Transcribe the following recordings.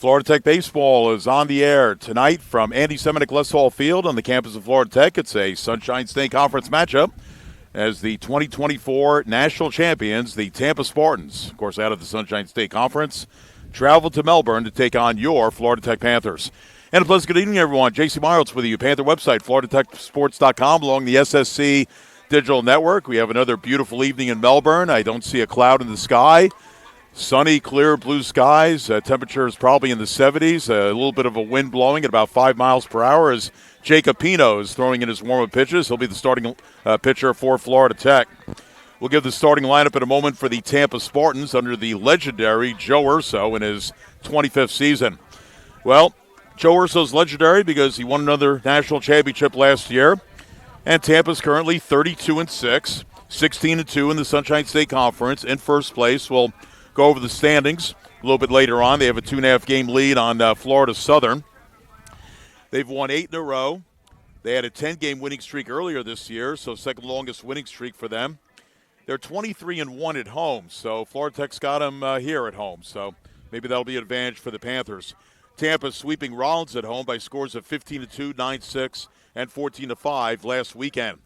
Florida Tech Baseball is on the air tonight from Andy Seminick Les Hall Field on the campus of Florida Tech. It's a Sunshine State Conference matchup as the 2024 national champions, the Tampa Spartans, of course out of the Sunshine State Conference, travel to Melbourne to take on your Florida Tech Panthers. And a pleasant good evening, everyone. J.C. Miles with you, Panther website, FloridaTechSports.com, along the SSC Digital Network. We have another beautiful evening in Melbourne. I don't see a cloud in the sky. Sunny, clear, blue skies. Temperature is probably in the 70s. A little bit of a wind blowing at about 5 miles per hour as Jacob Pino is throwing in his warm-up pitches. He'll be the starting pitcher for Florida Tech. We'll give the starting lineup in a moment for the Tampa Spartans under the legendary Joe Urso in his 25th season. Well, Joe Urso's legendary because he won another national championship last year. And Tampa's currently 32-6, 16-2 in the Sunshine State Conference. In first place, we'll go over the standings a little bit later on. They have a 2.5-game lead on Florida Southern. They've won 8 in a row. They had a 10-game winning streak earlier this year, so second longest winning streak for them. They're 23-1 at home, so Florida Tech's got them here at home, so maybe that'll be an advantage for the Panthers. Tampa sweeping Rollins at home by scores of 15-2, 9-6, and 14-5 last weekend.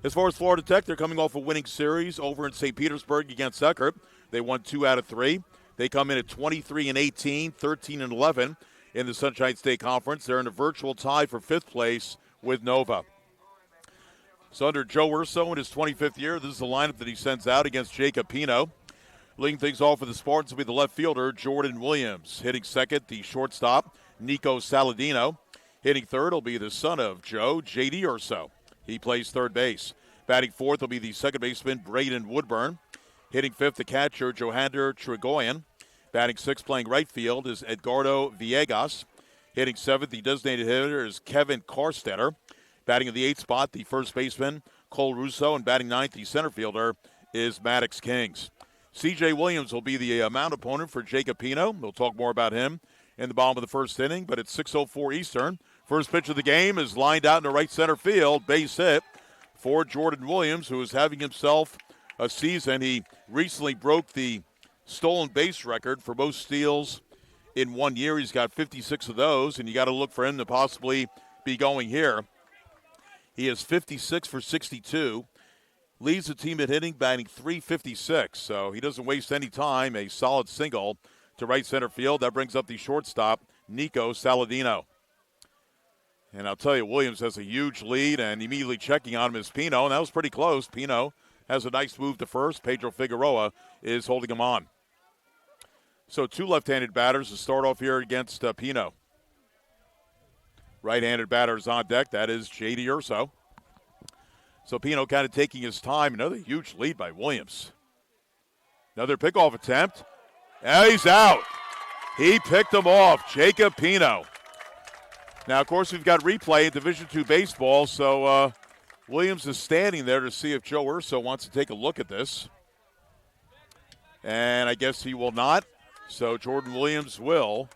As far as Florida Tech, they're coming off a winning series over in St. Petersburg against Eckerd. They won 2 out of 3. They come in at 23-18, 13-11 in the Sunshine State Conference. They're in a virtual tie for 5th place with Nova. So under Joe Urso in his 25th year, this is the lineup that he sends out against Jacob Pino. Leading things off for the Spartans will be the left fielder, Jordan Williams. Hitting second, the shortstop, Nico Saladino. Hitting third will be the son of Joe, J.D. Urso. He plays third base. Batting fourth will be the second baseman, Braden Woodburn. Hitting fifth, the catcher, Johander Trigoyen. Batting sixth, playing right field, is Edgardo Villegas. Hitting seventh, the designated hitter is Kevin Karstetter. Batting in the 8th spot, the first baseman, Cole Russo. And batting ninth, the center fielder, is Maddox Kings. C.J. Williams will be the mound opponent for Jacob Pino. We'll talk more about him in the bottom of the first inning, but it's 6:04 Eastern. First pitch of the game is lined out into right center field. Base hit for Jordan Williams, who is having himself a season. He recently broke the stolen base record for most steals in 1 year. He's got 56 of those, and you got to look for him to possibly be going here. He is 56 for 62, leads the team at hitting, batting .356, so he doesn't waste any time. A solid single to right center field. That brings up the shortstop, Nico Saladino. And I'll tell you, Williams has a huge lead, and immediately checking on him is Pino, and that was pretty close. Pino has a nice move to first. Pedro Figueroa is holding him on. So 2 left-handed batters to start off here against Pino. Right-handed batters on deck. That is J.D. Urso. So Pino kind of taking his time. Another huge lead by Williams. Another pickoff attempt. And he's out. He picked him off. Jacob Pino. Now, of course, we've got replay in Division II baseball, so Williams is standing there to see if Joe Urso wants to take a look at this. And I guess he will not. So Jordan Williams will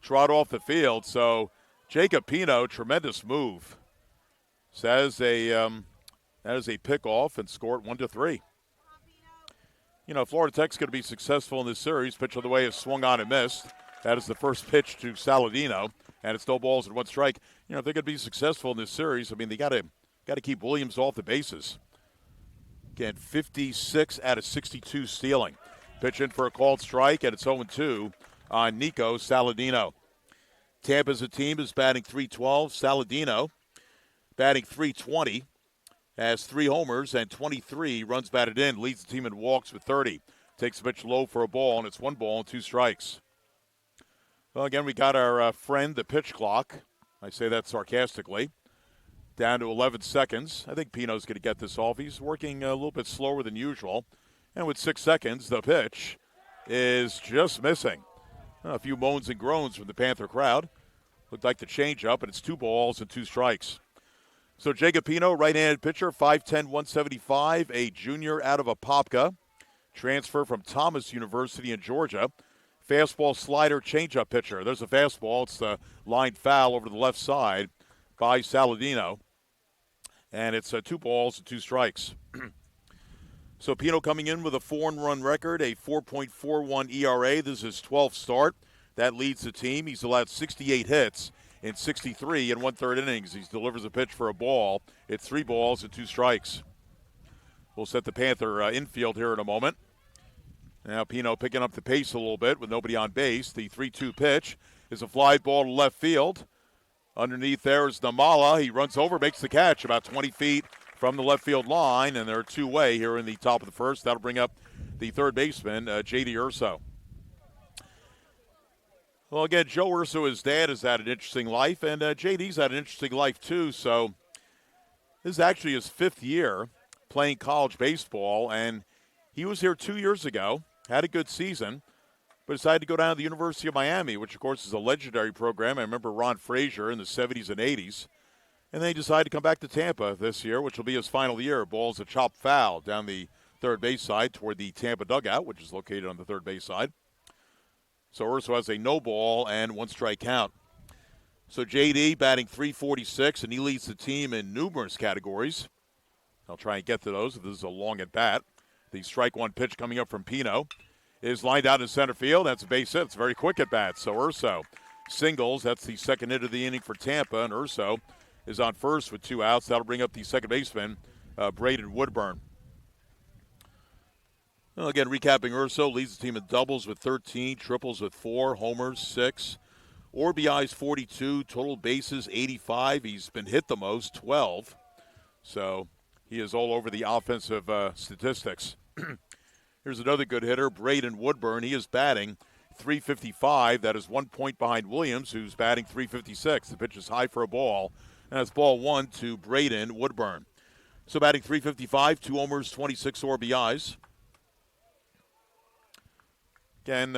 trot off the field. So Jacob Pino, tremendous move. So that is a pickoff and score it 1-3. You know, Florida Tech's going to be successful in this series. Pitch of the way is swung on and missed. That is the first pitch to Saladino, and it's no balls and 1 strike. You know, if they're going to be successful in this series, I mean, they got to keep Williams off the bases. Again, 56 out of 62 stealing. Pitch in for a called strike, and it's 0-2 on Nico Saladino. Tampa as a team is batting .312. Saladino batting .320. Has 3 homers and 23 runs batted in. Leads the team in walks with 30. Takes the pitch low for a ball, and it's 1 ball and 2 strikes. Well, again, we got our friend, the pitch clock. I say that sarcastically. Down to 11 seconds. I think Pino's going to get this off. He's working a little bit slower than usual. And with 6 seconds, the pitch is just missing. A few moans and groans from the Panther crowd. Looked like the changeup, and it's 2 balls and 2 strikes. So Jacob Pino, right-handed pitcher, 5'10", 175, a junior out of Apopka. Transfer from Thomas University in Georgia. Fastball, slider, changeup pitcher. There's a fastball. It's the line foul over to the left side by Saladino. And it's 2 balls and 2 strikes. So Pino coming in with a 4-run record, a 4.41 ERA. This is his 12th start. That leads the team. He's allowed 68 hits in 63 and 1/3 innings. He delivers a pitch for a ball. It's 3 balls and 2 strikes. We'll set the Panther infield here in a moment. Now Pino picking up the pace a little bit with nobody on base. The 3-2 pitch is a fly ball to left field. Underneath there is Namala. He runs over, makes the catch about 20 feet from the left field line, and they're 2-way here in the top of the first. That'll bring up the third baseman, J.D. Urso. Well, again, Joe Urso, his dad, has had an interesting life, and J.D.'s had an interesting life too. So this is actually his 5th year playing college baseball, and he was here 2 years ago, had a good season, but decided to go down to the University of Miami, which, of course, is a legendary program. I remember Ron Frazier in the 70s and 80s. And then he decided to come back to Tampa this year, which will be his final year. Ball's a chopped foul down the third base side toward the Tampa dugout, which is located on the third base side. So Urso has a no ball and 1 strike count. So J.D. batting .346, and he leads the team in numerous categories. I'll try and get to those if this is a long at bat. The strike 1 pitch coming up from Pino is lined out in center field. That's a base hit. It's very quick at bat. So Urso singles. That's the second hit of the inning for Tampa, and Urso is on first with 2 outs. That'll bring up the second baseman, Braden Woodburn. Well, again, recapping, Urso leads the team in doubles with 13, triples with 4, homers 6, RBIs 42, total bases 85. He's been hit the most, 12. So he is all over the offensive statistics. Here's another good hitter, Braden Woodburn. He is batting .355. That is 1 point behind Williams, who's batting .356. The pitch is high for a ball, and that's ball 1 to Braden Woodburn. So batting .355, 2 homers, 26 RBIs. Again,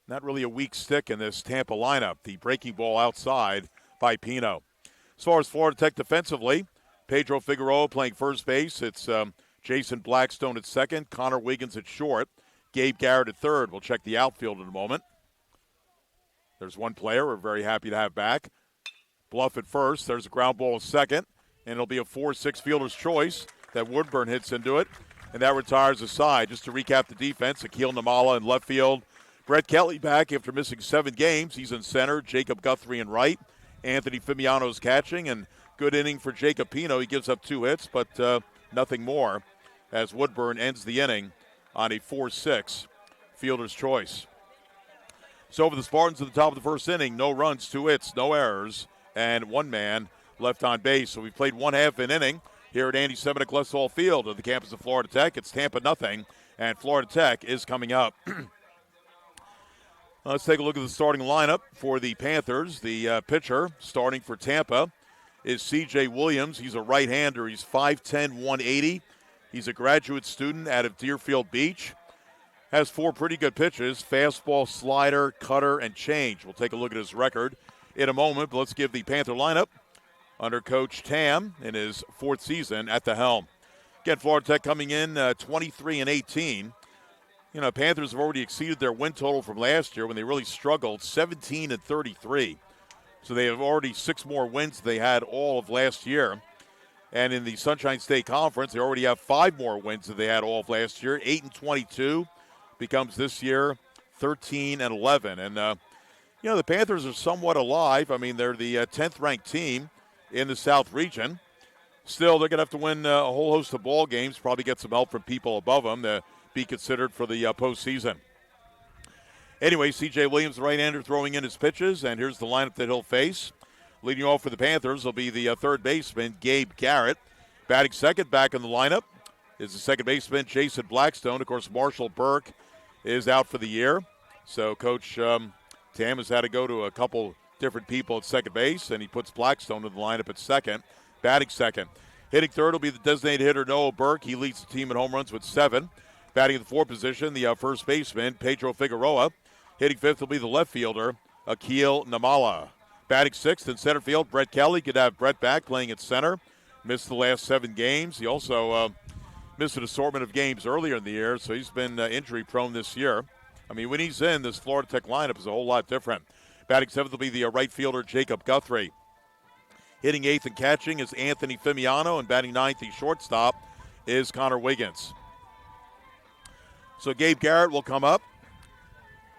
not really a weak stick in this Tampa lineup. The breaking ball outside by Pino. As far as Florida Tech defensively, Pedro Figueroa playing first base. It's Jason Blackstone at second, Connor Wiggins at short, Gabe Garrett at third. We'll check the outfield in a moment. There's one player we're very happy to have back. Bluff at first. There's a ground ball at second, and it'll be a 4-6 fielder's choice that Woodburn hits into it, and that retires the side. Just to recap the defense, Akil Namala in left field. Brett Kelly back after missing 7 games. He's in center. Jacob Guthrie in right. Anthony Fimiano's catching, and good inning for Jacob Pino. He gives up 2 hits, but nothing more as Woodburn ends the inning on a 4-6 fielder's choice. So for the Spartans at the top of the first inning, no runs, 2 hits, no errors, and 1 man left on base. So we played 1/2 an inning here at Andy Seminick Lessall Field at the campus of Florida Tech. It's Tampa 0, and Florida Tech is coming up. Let's take a look at the starting lineup for the Panthers. The pitcher starting for Tampa is C.J. Williams. He's a right-hander. He's 5'10", 180. He's a graduate student out of Deerfield Beach. Has 4 pretty good pitches, fastball, slider, cutter, and change. We'll take a look at his record in a moment, but let's give the Panther lineup under Coach Tam in his 4th season at the helm. Again, Florida Tech coming in 23-18. You know, Panthers have already exceeded their win total from last year when they really struggled, 17-33. So they have already 6 more wins than they had all of last year. And in the Sunshine State Conference, they already have 5 more wins than they had all of last year. 8-22 becomes this year 13-11. And, you know, the Panthers are somewhat alive. I mean, they're the 10th-ranked team in the South region. Still, they're going to have to win a whole host of ball games, probably get some help from people above them to be considered for the postseason. Anyway, C.J. Williams, the right-hander, throwing in his pitches, and here's the lineup that he'll face. Leading off for the Panthers will be the third baseman, Gabe Garrett. Batting second back in the lineup is the second baseman, Jason Blackstone. Of course, Marshall Burke is out for the year. So Coach Tam has had to go to a couple different people at second base, and he puts Blackstone in the lineup at second. Batting second. Hitting third will be the designated hitter, Noah Burke. He leads the team in home runs with 7. Batting in the fourth position, the first baseman, Pedro Figueroa. Hitting fifth will be the left fielder, Akil Namala. Batting sixth in center field, Brett Kelly. Could have Brett back playing at center. Missed the last 7 games. He also missed an assortment of games earlier in the year, so he's been injury-prone this year. I mean, when he's in, this Florida Tech lineup is a whole lot different. Batting seventh will be the right fielder, Jacob Guthrie. Hitting eighth and catching is Anthony Fimiano, and batting ninth, the shortstop, is Connor Wiggins. So Gabe Garrett will come up.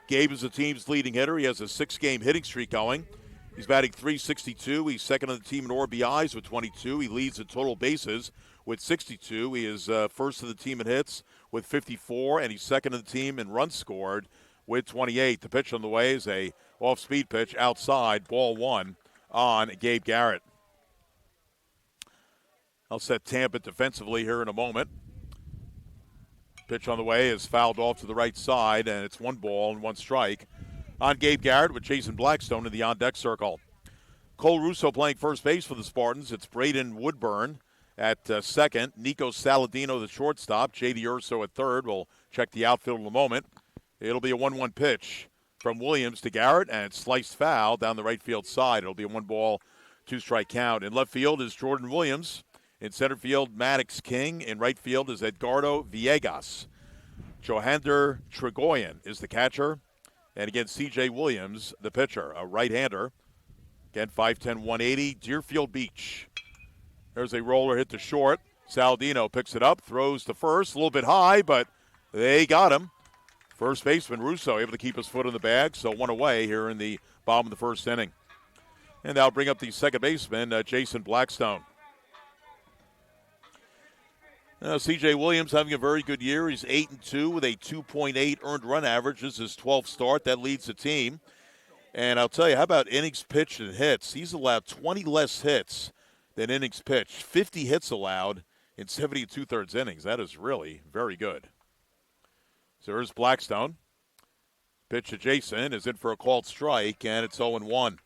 Gabe is the team's leading hitter. He has a 6-game hitting streak going. He's batting .362. He's second on the team in RBIs with 22. He leads in total bases with 62. He is first of the team in hits with 54, and he's second on the team in runs scored with 28. The pitch on the way is a off-speed pitch outside, ball one on Gabe Garrett. I'll set Tampa defensively here in a moment. Pitch on the way is fouled off to the right side, and it's 1 ball and 1 strike on Gabe Garrett with Jason Blackstone in the on-deck circle. Cole Russo playing first base for the Spartans. It's Braden Woodburn at second. Nico Saladino, the shortstop. J.D. Urso at third. We'll check the outfield in a moment. It'll be a 1-1 pitch from Williams to Garrett, and it's sliced foul down the right field side. It'll be a 1 ball, 2 strike count. In left field is Jordan Williams. In center field, Maddox King. In right field is Edgardo Villegas. Johander Trigoyen is the catcher. And again, C.J. Williams, the pitcher, a right-hander. Again, 5'10", 180, Deerfield Beach. There's a roller hit to short. Saladino picks it up, throws to first, a little bit high, but they got him. First baseman Russo able to keep his foot in the bag, so 1 away here in the bottom of the first inning. And that'll bring up the second baseman, Jason Blackstone. C.J. Williams having a very good year. He's 8-2 with a 2.8 earned run average. This is his 12th start. That leads the team. And I'll tell you, how about innings pitched and hits? He's allowed 20 less hits than innings pitched. 50 hits allowed in 70 2/3 innings. That is really very good. So here's Blackstone. Pitch to Jason is in for a called strike, and it's 0-1.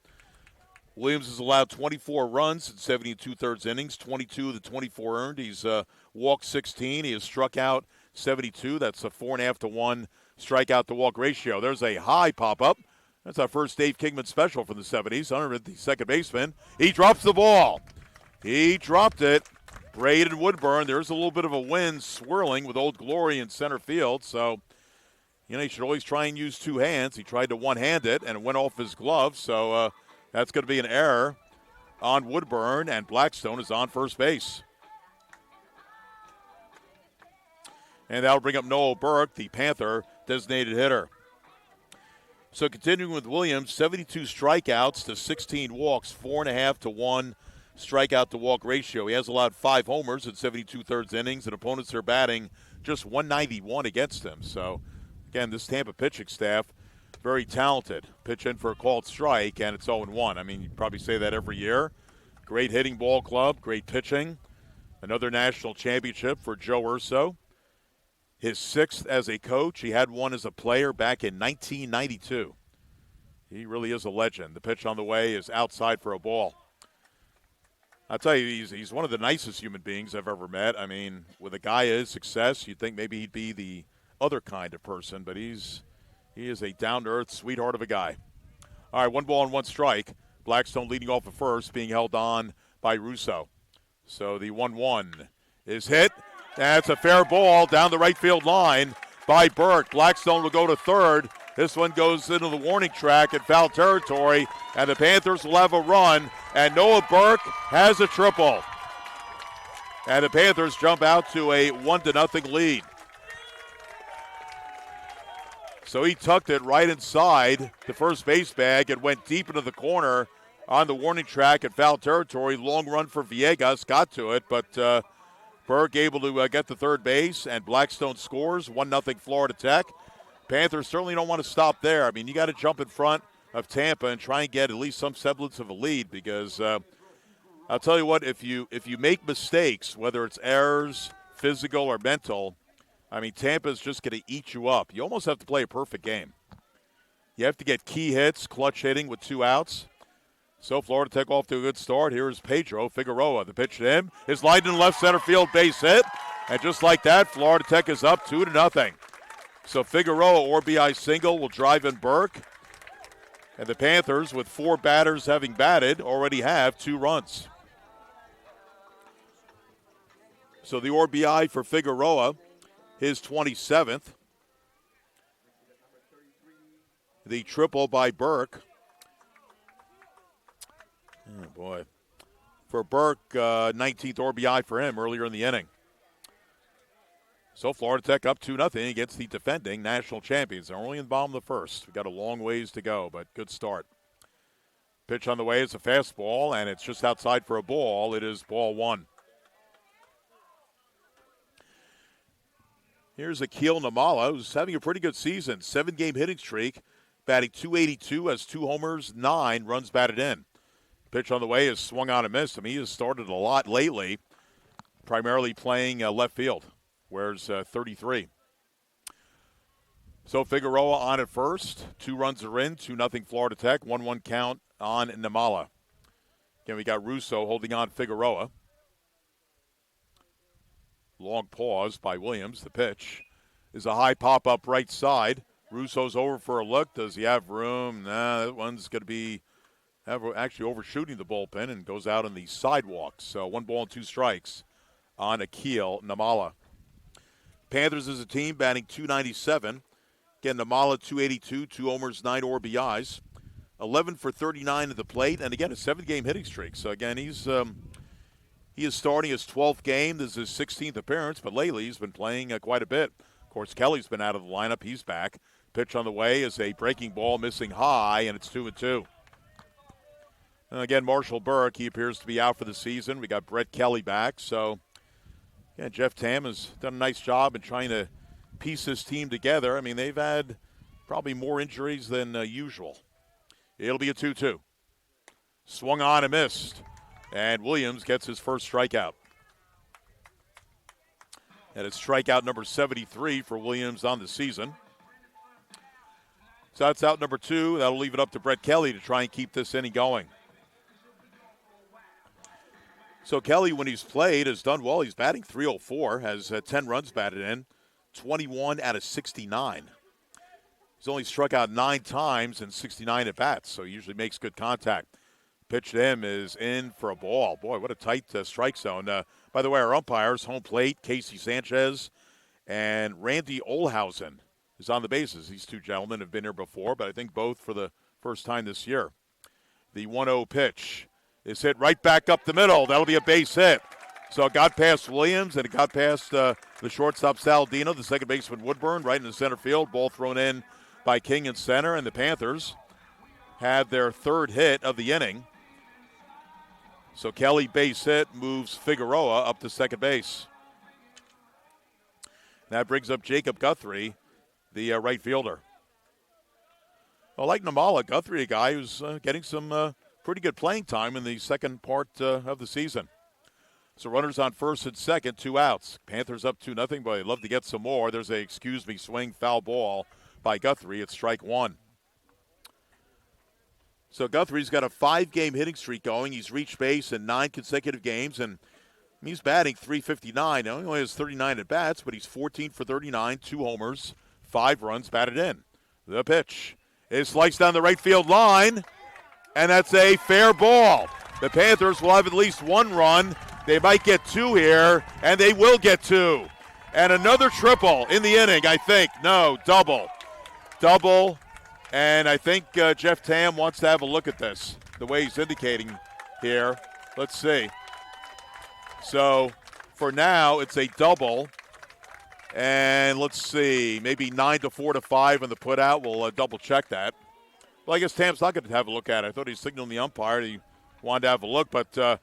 Williams has allowed 24 runs in 70 2/3 innings, 22 of the 24 earned. He's walked 16. He has struck out 72. That's a 4.5 to 1 strikeout to walk ratio. There's a high pop-up. That's our first Dave Kingman special from the 70s. Under the second baseman. He drops the ball. He dropped it. Braden Woodburn. There's a little bit of a wind swirling with Old Glory in center field. So, you should always try and use 2 hands. He tried to one-hand it, and it went off his glove. So, that's going to be an error on Woodburn, and Blackstone is on first base. And that'll bring up Noah Burke, the Panther designated hitter. So continuing with Williams, 72 strikeouts to 16 walks, 4.5 to 1 strikeout to walk ratio. He has allowed 5 homers in 70 2/3 innings, and opponents are batting just 191 against him. So, again, this Tampa pitching staff, very talented. Pitch in for a called strike, and it's 0-1. I mean, you probably say that every year. Great hitting ball club, great pitching. Another national championship for Joe Urso. His 6th as a coach. He had one as a player back in 1992. He really is a legend. The pitch on the way is outside for a ball. I'll tell you, he's one of the nicest human beings I've ever met. I mean, with a guy his success, you'd think maybe he'd be the other kind of person, but he is a down-to-earth sweetheart of a guy. All right, 1 ball and 1 strike. Blackstone leading off at first, being held on by Russo. So the 1-1 is hit. That's a fair ball down the right field line by Burke. Blackstone will go to third. This one goes into the warning track in foul territory, and the Panthers will have a run, and Noah Burke has a triple. And the Panthers jump out to a 1-0 lead. So he tucked it right inside the first base bag and went deep into the corner on the warning track in foul territory. Long run for Villegas, got to it, but Burke able to get to third base, and Blackstone scores 1-0 Florida Tech. Panthers certainly don't want to stop there. I mean, you got to jump in front of Tampa and try and get at least some semblance of a lead, because I'll tell you what, if you make mistakes, whether it's errors, physical or mental, I mean, Tampa's just going to eat you up. You almost have to play a perfect game. You have to get key hits, clutch hitting with 2 outs. So Florida Tech off to a good start. Here is Pedro Figueroa. The pitch to him is lined in left center field, base hit. And just like that, Florida Tech is up 2-0. So Figueroa, RBI single, will drive in Burke. And the Panthers, with 4 batters having batted, already have 2 runs. So the RBI for Figueroa, his 27th. The triple by Burke. Oh, boy. For Burke, 19th RBI for him earlier in the inning. So Florida Tech up 2-0 against the defending national champions. They're only in the bottom of the first. We've got a long ways to go, but good start. Pitch on the way is a fastball, and it's just outside for a ball. It is ball one. Here's Akil Namala, who's having a pretty good season. 7-game hitting streak, batting .282, has 2 homers, 9 runs batted in. Pitch on the way is swung on and missed. I mean, he has started a lot lately, primarily playing left field. Wears 33. So Figueroa on at first. 2 runs are in, 2-0 Florida Tech. 1-1 count on Namala. Again, we got Russo holding on Figueroa. Long pause by Williams. The pitch is a high pop-up right side. Russo's over for a look. Does he have room? Nah, that one's going to be actually overshooting the bullpen and goes out on the sidewalk. So 1 ball and 2 strikes on Akil Namala. Panthers as a team batting .297. Again, Namala .282, 2 homers, 9 RBIs. 11 for 39 at the plate. And again, a 7-game hitting streak. So again, he is starting his 12th game. This is his 16th appearance, but lately he's been playing quite a bit. Of course, Kelly's been out of the lineup. He's back. Pitch on the way is a breaking ball missing high, and it's 2-2. And again, Marshall Burke, he appears to be out for the season. We got Brett Kelly back. So, yeah, Jeff Tam has done a nice job in trying to piece this team together. I mean, they've had probably more injuries than usual. It'll be a 2-2. Swung on and missed. And Williams gets his first strikeout. And it's strikeout number 73 for Williams on the season. So that's out number 2. That'll leave it up to Brett Kelly to try and keep this inning going. So Kelly, when he's played, has done well. He's batting .304, has 10 runs batted in, 21 out of 69. He's only struck out 9 times in 69 at-bats, so he usually makes good contact. Pitch to him is in for a ball. Boy, what a tight strike zone. By the way, our umpires, home plate, Casey Sanchez and Randy Olhausen is on the bases. These 2 gentlemen have been here before, but I think both for the first time this year. The 1-0 pitch is hit right back up the middle. That'll be a base hit. So it got past Williams, and it got past the shortstop Saladino, the second baseman Woodburn, right in the center field. Ball thrown in by King in center, and the Panthers have their 3rd hit of the inning. So Kelly base hit moves Figueroa up to second base. That brings up Jacob Guthrie, the right fielder. Well, like Namala, Guthrie, a guy who's getting some pretty good playing time in the second part of the season. So runners on first and second, 2 outs. Panthers up 2-0, but they'd love to get some more. There's a swing foul ball by Guthrie. It's strike 1. So Guthrie's got a 5-game hitting streak going. He's reached base in 9 consecutive games, and he's batting .359. Now, he only has 39 at-bats, but he's 14 for 39, 2 homers, 5 runs batted in. The pitch is sliced down the right field line, and that's a fair ball. The Panthers will have at least 1 run. They might get 2 here, and they will get 2. And another triple in the inning, I think. No, double. Double. And I think Jeff Tam wants to have a look at this, the way he's indicating here. Let's see. So for now, it's a double. And let's see, maybe 9-4 to 5 on the putout. We'll double check that. Well, I guess Tam's not going to have a look at it. I thought he signaled the umpire. He wanted to have a look. But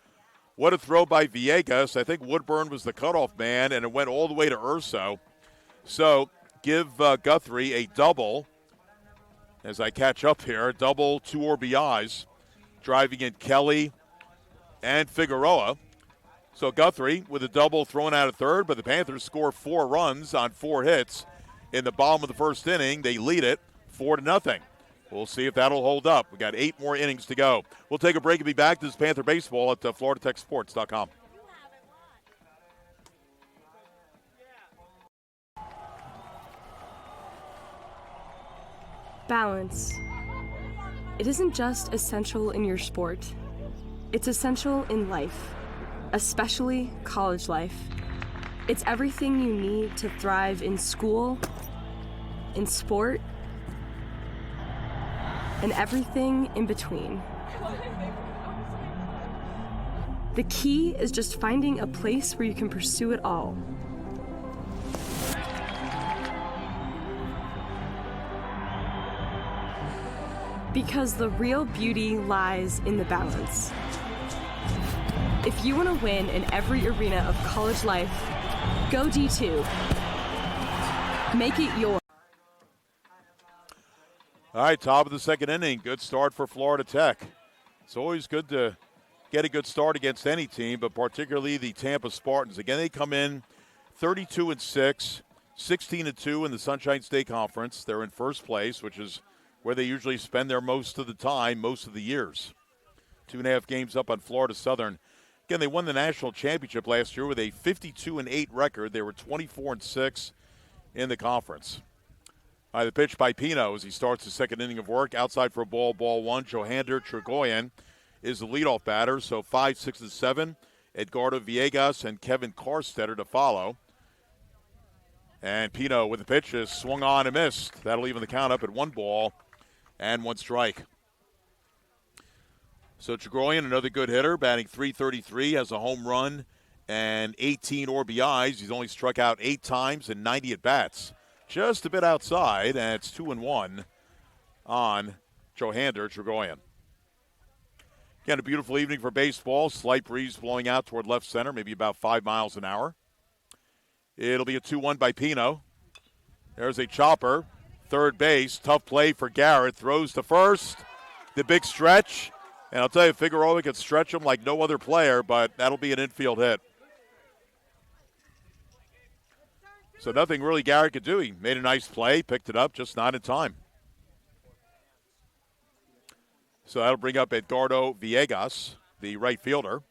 what a throw by Villegas. I think Woodburn was the cutoff man, and it went all the way to Urso. So give Guthrie a double. As I catch up here, double, 2 RBIs, driving in Kelly and Figueroa. So Guthrie with a double thrown out at third, but the Panthers score 4 runs on 4 hits in the bottom of the first inning. They lead it 4-0. We'll see if that'll hold up. We got 8 more innings to go. We'll take a break and be back. This is Panther Baseball at FloridaTechSports.com. Balance. It isn't just essential in your sport. It's essential in life, especially college life. It's everything you need to thrive in school, in sport, and everything in between. The key is just finding a place where you can pursue it all. Because the real beauty lies in the balance. If you want to win in every arena of college life, go D2. Make it yours. All right, top of the second inning. Good start for Florida Tech. It's always good to get a good start against any team, but particularly the Tampa Spartans. Again, they come in 32-6, 16-2 in the Sunshine State Conference. They're in first place, which is where they usually spend their most of the time, most of the years. 2.5 games up on Florida Southern. Again, they won the national championship last year with a 52-8 record. They were 24-6 in the conference. The pitch by Pino as he starts the second inning of work. Outside for a ball, ball one. Johander Trigoyen is the leadoff batter, so 5, 6, and 7. Edgardo Villegas and Kevin Karstetter to follow. And Pino with the pitch is swung on and missed. That'll even the count up at 1 ball and 1 strike. So Trigoyen, another good hitter, batting .333, has a home run and 18 RBIs. He's only struck out 8 times and 90 at-bats. Just a bit outside, and it's 2-1 on Johander Trigoyen. Again, a beautiful evening for baseball. Slight breeze blowing out toward left center, maybe about 5 miles an hour. It'll be a 2-1 by Pino. There's a chopper. Third base, tough play for Garrett. Throws to first. The big stretch. And I'll tell you, Figueroa can stretch him like no other player, but that'll be an infield hit. So nothing really Garrett could do. He made a nice play, picked it up, just not in time. So that'll bring up Edgardo Villegas, the right fielder.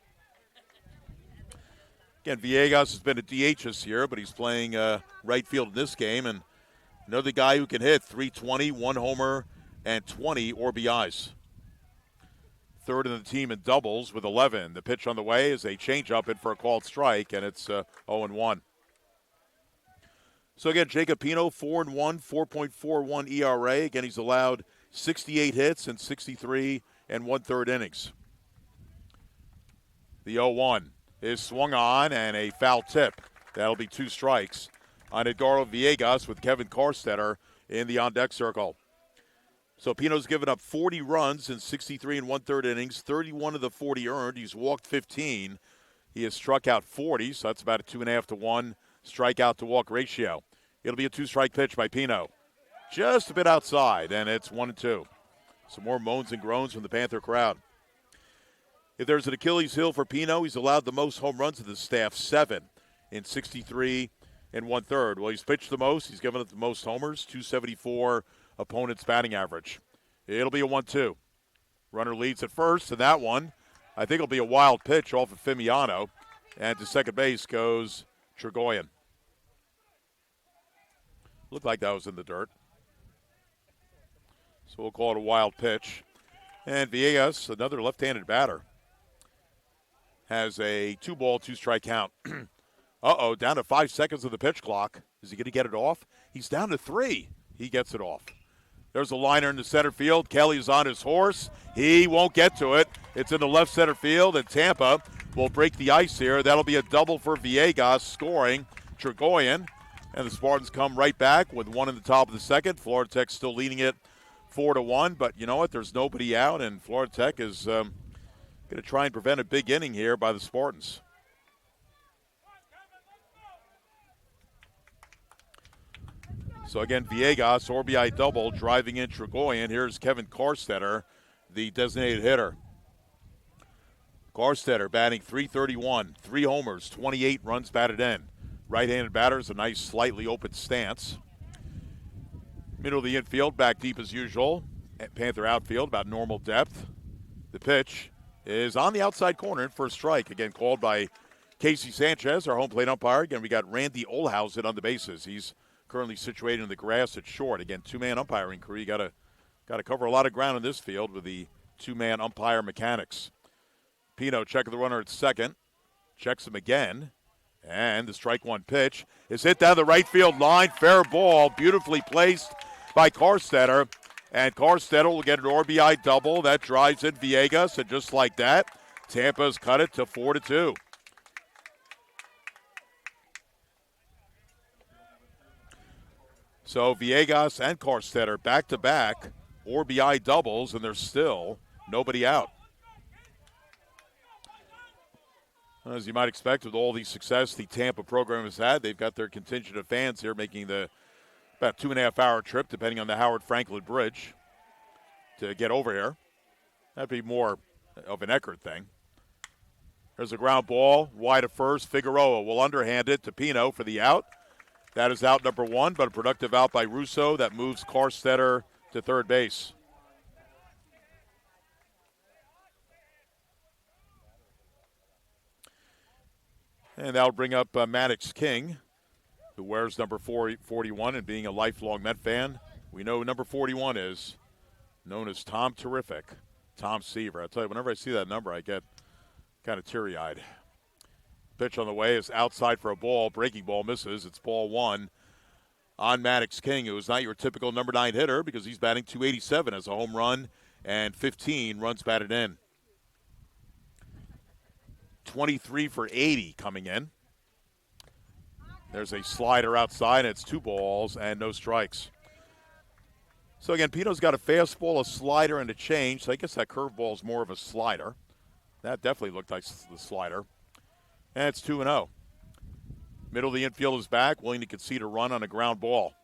Again, Villegas has been a DH this year, but he's playing right field in this game. And another guy who can hit .320, 1 homer, and 20 RBIs. Third in the team in doubles with 11. The pitch on the way is a changeup in for a called strike, and it's 0-1. So again, Jacob Pino, 4-1, 4.41 ERA. Again, he's allowed 68 hits in 63 1/3 innings. The 0-1 is swung on and a foul tip. That'll be 2 strikes on Edgardo Villegas with Kevin Karstetter in the on-deck circle. So Pino's given up 40 runs in 63 1/3 innings, 31 of the 40 earned. He's walked 15. He has struck out 40, so that's about a 2.5 to 1 strikeout to walk ratio. It'll be a 2-strike pitch by Pino. Just a bit outside, and it's 1-2. Some more moans and groans from the Panther crowd. If there's an Achilles heel for Pino, he's allowed the most home runs of the staff, 7 in 63 1/3. Well, he's pitched the most. He's given up the most homers, 274 opponent's batting average. It'll be a 1-2. Runner leads at first, and that one, I think, will be a wild pitch off of Fimiano. And to second base goes Trigoyen. Looked like that was in the dirt. So we'll call it a wild pitch. And Villegas, another left-handed batter, has a 2-ball, 2-strike count. Down to 5 seconds of the pitch clock. Is he going to get it off? He's down to 3. He gets it off. There's a liner in the center field. Kelly's on his horse. He won't get to it. It's in the left center field, and Tampa will break the ice here. That'll be a double for Villegas, scoring Trigoyen. And the Spartans come right back with 1 in the top of the second. Florida Tech still leading it 4-1. But you know what? There's nobody out, and Florida Tech is going to try and prevent a big inning here by the Spartans. So again, Villegas, RBI double, driving in Trigoyen. Here's Kevin Karstetter, the designated hitter. Karstetter batting .331, 3 homers, 28 runs batted in. Right-handed batters, a nice slightly open stance. Middle of the infield, back deep as usual. Panther outfield, about normal depth. The pitch is on the outside corner in for a strike. Again, called by Casey Sanchez, our home plate umpire. Again, we got Randy Olhausen on the bases. He's currently situated in the grass at short. Again, 2-man umpiring crew. You got to cover a lot of ground in this field with the 2-man umpire mechanics. Pino checking the runner at second. Checks him again. And the strike one pitch is hit down the right field line. Fair ball, beautifully placed by Karstetter. And Karstetter will get an RBI double. That drives in Villegas. And just like that, Tampa's cut it to 4-2. So Villegas and Karstetter back-to-back RBI doubles, and there's still nobody out. As you might expect, with all the success the Tampa program has had, they've got their contingent of fans here making the about 2.5-hour trip, depending on the Howard Franklin Bridge, to get over here. That'd be more of an Eckert thing. There's a ground ball, wide of first. Figueroa will underhand it to Pino for the out. That is out number one, but a productive out by Russo. That moves Carstetter to third base. And that'll bring up Maddox King, who wears number 41, and being a lifelong Met fan, we know who number 41 is, known as Tom Terrific, Tom Seaver. I'll tell you, whenever I see that number, I get kind of teary-eyed. Pitch on the way is outside for a ball. Breaking ball misses. It's ball one on Maddox King, who is not your typical number 9 hitter because he's batting .287 as a home run and 15 runs batted in. 23 for 80 coming in. There's a slider outside, and it's 2 balls and no strikes. So, again, Pino's got a fastball, a slider, and a change. So I guess that curveball is more of a slider. That definitely looked like the slider. And it's 2-0. Middle of the infield is back, willing to concede a run on a ground ball.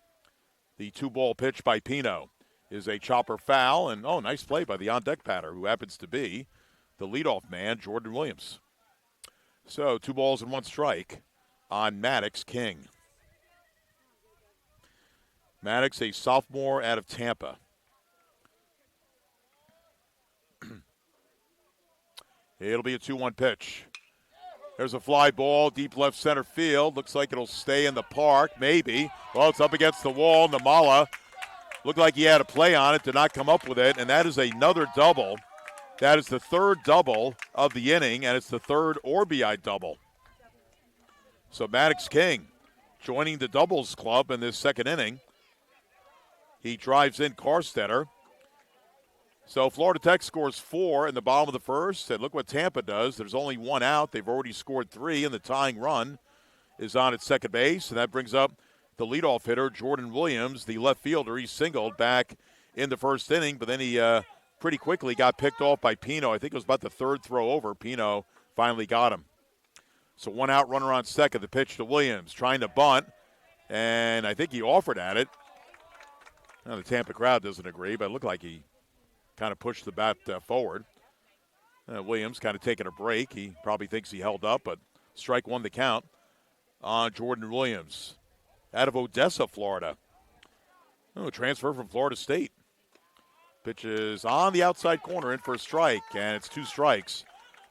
The 2-ball pitch by Pino is a chopper foul, and, nice play by the on-deck batter, who happens to be the leadoff man, Jordan Williams. So, 2 balls and 1 strike on Maddox King. Maddox, a sophomore out of Tampa. It'll be a 2-1 pitch. There's a fly ball, deep left center field. Looks like it'll stay in the park, maybe. Well, it's up against the wall. Namala looked like he had a play on it, did not come up with it, and that is another double. That is the 3rd double of the inning, and it's the 3rd RBI double. So Maddox King joining the doubles club in this 2nd inning. He drives in Carstetter. So Florida Tech scores 4 in the bottom of the 1st, and look what Tampa does. There's only 1 out. They've already scored 3, and the tying run is on at second base, and that brings up the leadoff hitter, Jordan Williams, the left fielder. He singled back in the 1st inning, but then he pretty quickly got picked off by Pino. I think it was about the 3rd throw over. Pino finally got him. So 1 out, runner on second. The pitch to Williams, trying to bunt, and I think he offered at it. Now, the Tampa crowd doesn't agree, but it looked like he kind of pushed the bat forward. Williams kind of taking a break. He probably thinks he held up, but strike 1 the count on Jordan Williams out of Odessa, Florida. Transfer from Florida State. Pitch is on the outside corner, in for a strike, and it's 2 strikes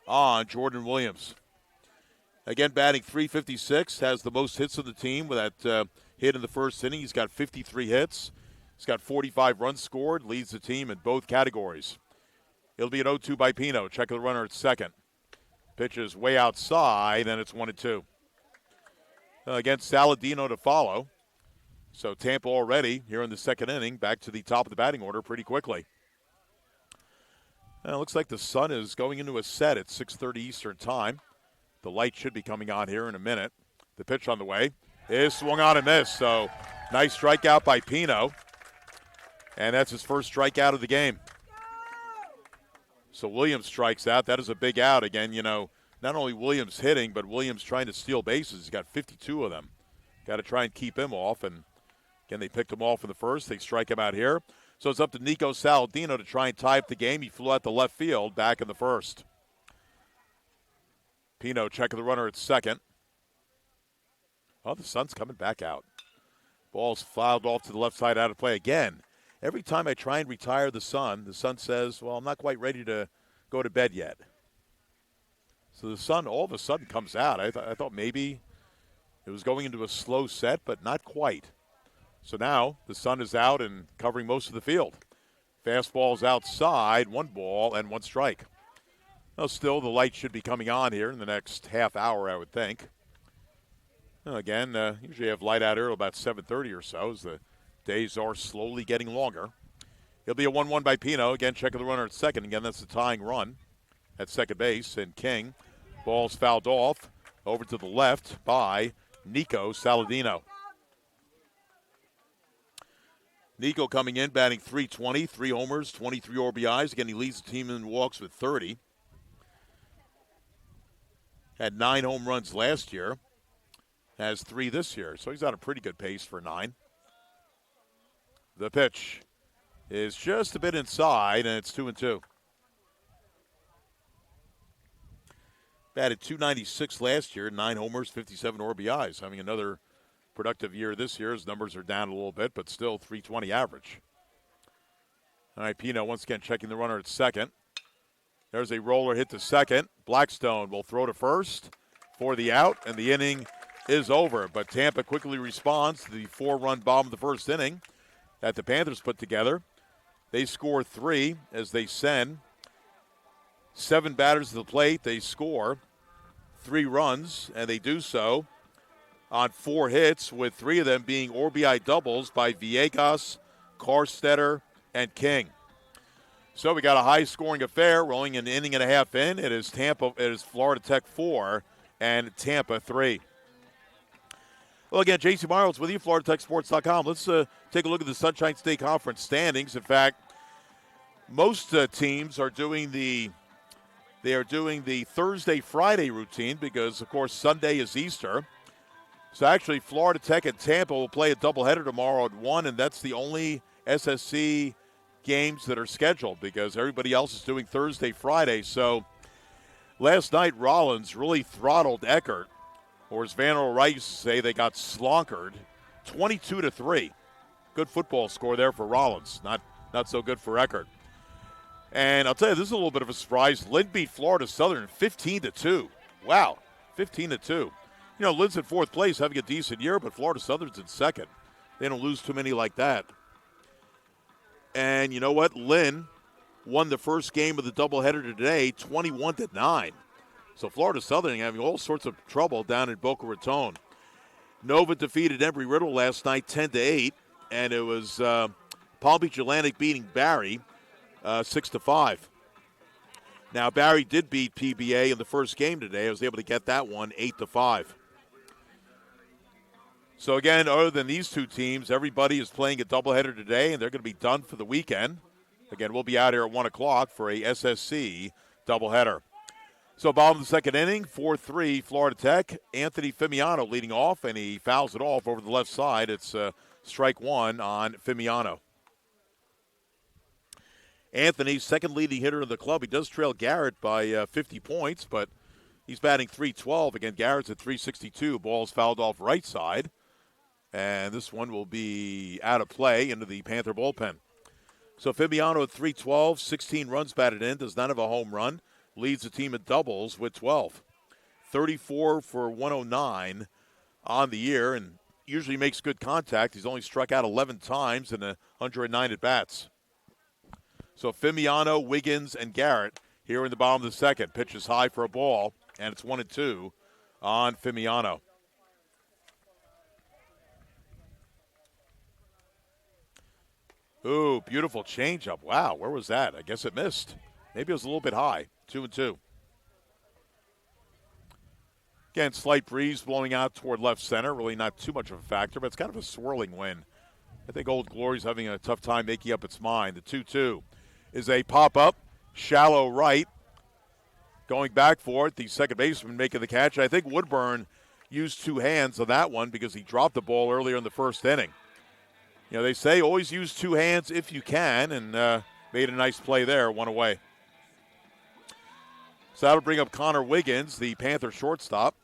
on Jordan Williams. Again, batting .356, has the most hits of the team with that hit in the 1st inning. He's got 53 hits. He's got 45 runs scored, leads the team in both categories. It'll be an 0-2 by Pino. Check of the runner at second. Pitch is way outside, and it's 1-2. Again, Saladino to follow. So Tampa already here in the 2nd inning, back to the top of the batting order pretty quickly. It looks like the sun is going into a set at 6:30 Eastern time. The light should be coming on here in a minute. The pitch on the way is swung on and missed. So nice strikeout by Pino. And that's his first strikeout of the game. So Williams strikes out. That is a big out. Again, not only Williams hitting, but Williams trying to steal bases. He's got 52 of them. Got to try and keep him off. And, again, they picked him off in the 1st. They strike him out here. So it's up to Nico Saladino to try and tie up the game. He flew out to left field back in the 1st. Pino checking the runner at second. Oh, the sun's coming back out. Ball's fouled off to the left side, out of play again. Every time I try and retire the sun says, well, I'm not quite ready to go to bed yet. So the sun all of a sudden comes out. I thought maybe it was going into a slow set, but not quite. So now the sun is out and covering most of the field. Fastball's outside, 1 ball and 1 strike. Well, still, the light should be coming on here in the next half hour, I would think. Again, usually have light out here about 7:30 or so as the days are slowly getting longer. It'll be a 1-1 by Pino. Again, checking the runner at second. Again, that's the tying run at second base. And King, ball's fouled off over to the left by Nico Saladino. Nico coming in, batting .320, 3 homers, 23 RBIs. Again, he leads the team in walks with 30. Had 9 home runs last year. Has 3 this year, so he's on a pretty good pace for 9. The pitch is just a bit inside, and it's 2-2. Batted .296 last year, 9 homers, 57 RBIs. Having another productive year this year. His numbers are down a little bit, but still .320 average. All right, Pino once again checking the runner at second. There's a roller hit to second. Blackstone will throw to first for the out, and the inning is over. But Tampa quickly responds to the 4-run bomb of the first inning that the Panthers put together. They score 3 as they send 7 batters to the plate. They score 3 runs, and they do so on 4 hits, with 3 of them being RBI doubles by Villegas, Carstetter, and King. So we got a high-scoring affair, rolling an inning and a half in. It is Florida Tech 4 and Tampa 3. Well, again, J.C. Miles with you, FloridaTechSports.com. Let's take a look at the Sunshine State Conference standings. In fact, most teams are doing the Thursday-Friday routine because, of course, Sunday is Easter. So actually, Florida Tech and Tampa will play a doubleheader tomorrow at 1, and that's the only SSC games that are scheduled because everybody else is doing Thursday, Friday. So last night, Rollins really throttled Eckert, or as Van Earl Wright used to say, they got slonkered, 22-3. Good football score there for Rollins. Not so good for Eckert. And I'll tell you, this is a little bit of a surprise. Lynn beat Florida Southern 15-2. Wow, 15-2. You know, Lynn's in 4th place, having a decent year, but Florida Southern's in 2nd. They don't lose too many like that. And you know what? Lynn won the first game of the doubleheader today, 21-9. So Florida Southern having all sorts of trouble down in Boca Raton. Nova defeated Embry-Riddle last night 10-8, and it was Palm Beach Atlantic beating Barry 6-5. Now, Barry did beat PBA in the first game today. I was able to get that one 8-5. So, again, other than these 2 teams, everybody is playing a doubleheader today, and they're going to be done for the weekend. Again, we'll be out here at 1 o'clock for a SSC doubleheader. So, bottom of the second inning, 4-3 Florida Tech. Anthony Fimiano leading off, and he fouls it off over the left side. It's strike 1 on Fimiano. Anthony, second leading hitter in the club. He does trail Garrett by 50 points, but he's batting .312. Again, Garrett's at .362. Ball's fouled off right side. And this one will be out of play into the Panther bullpen. So Fimiano at .312, 16 runs batted in, does not have a home run. Leads the team at doubles with 12. 34 for 109 on the year, and usually makes good contact. He's only struck out 11 times in 109 at-bats. So Fimiano, Wiggins, and Garrett here in the bottom of the second. Pitch is high for a ball, and it's 1-2 on Fimiano. Ooh, beautiful changeup. Wow, where was that? I guess it missed. Maybe it was a little bit high. 2-2. Again, slight breeze blowing out toward left center. Really not too much of a factor, but it's kind of a swirling wind. I think Old Glory's having a tough time making up its mind. The 2-2 is a pop-up, shallow right. Going back for it, the second baseman making the catch. I think Woodburn used 2 hands on that one because he dropped the ball earlier in the first inning. You know, they say always use 2 hands if you can, and made a nice play there, 1 away. So that'll bring up Connor Wiggins, the Panther shortstop.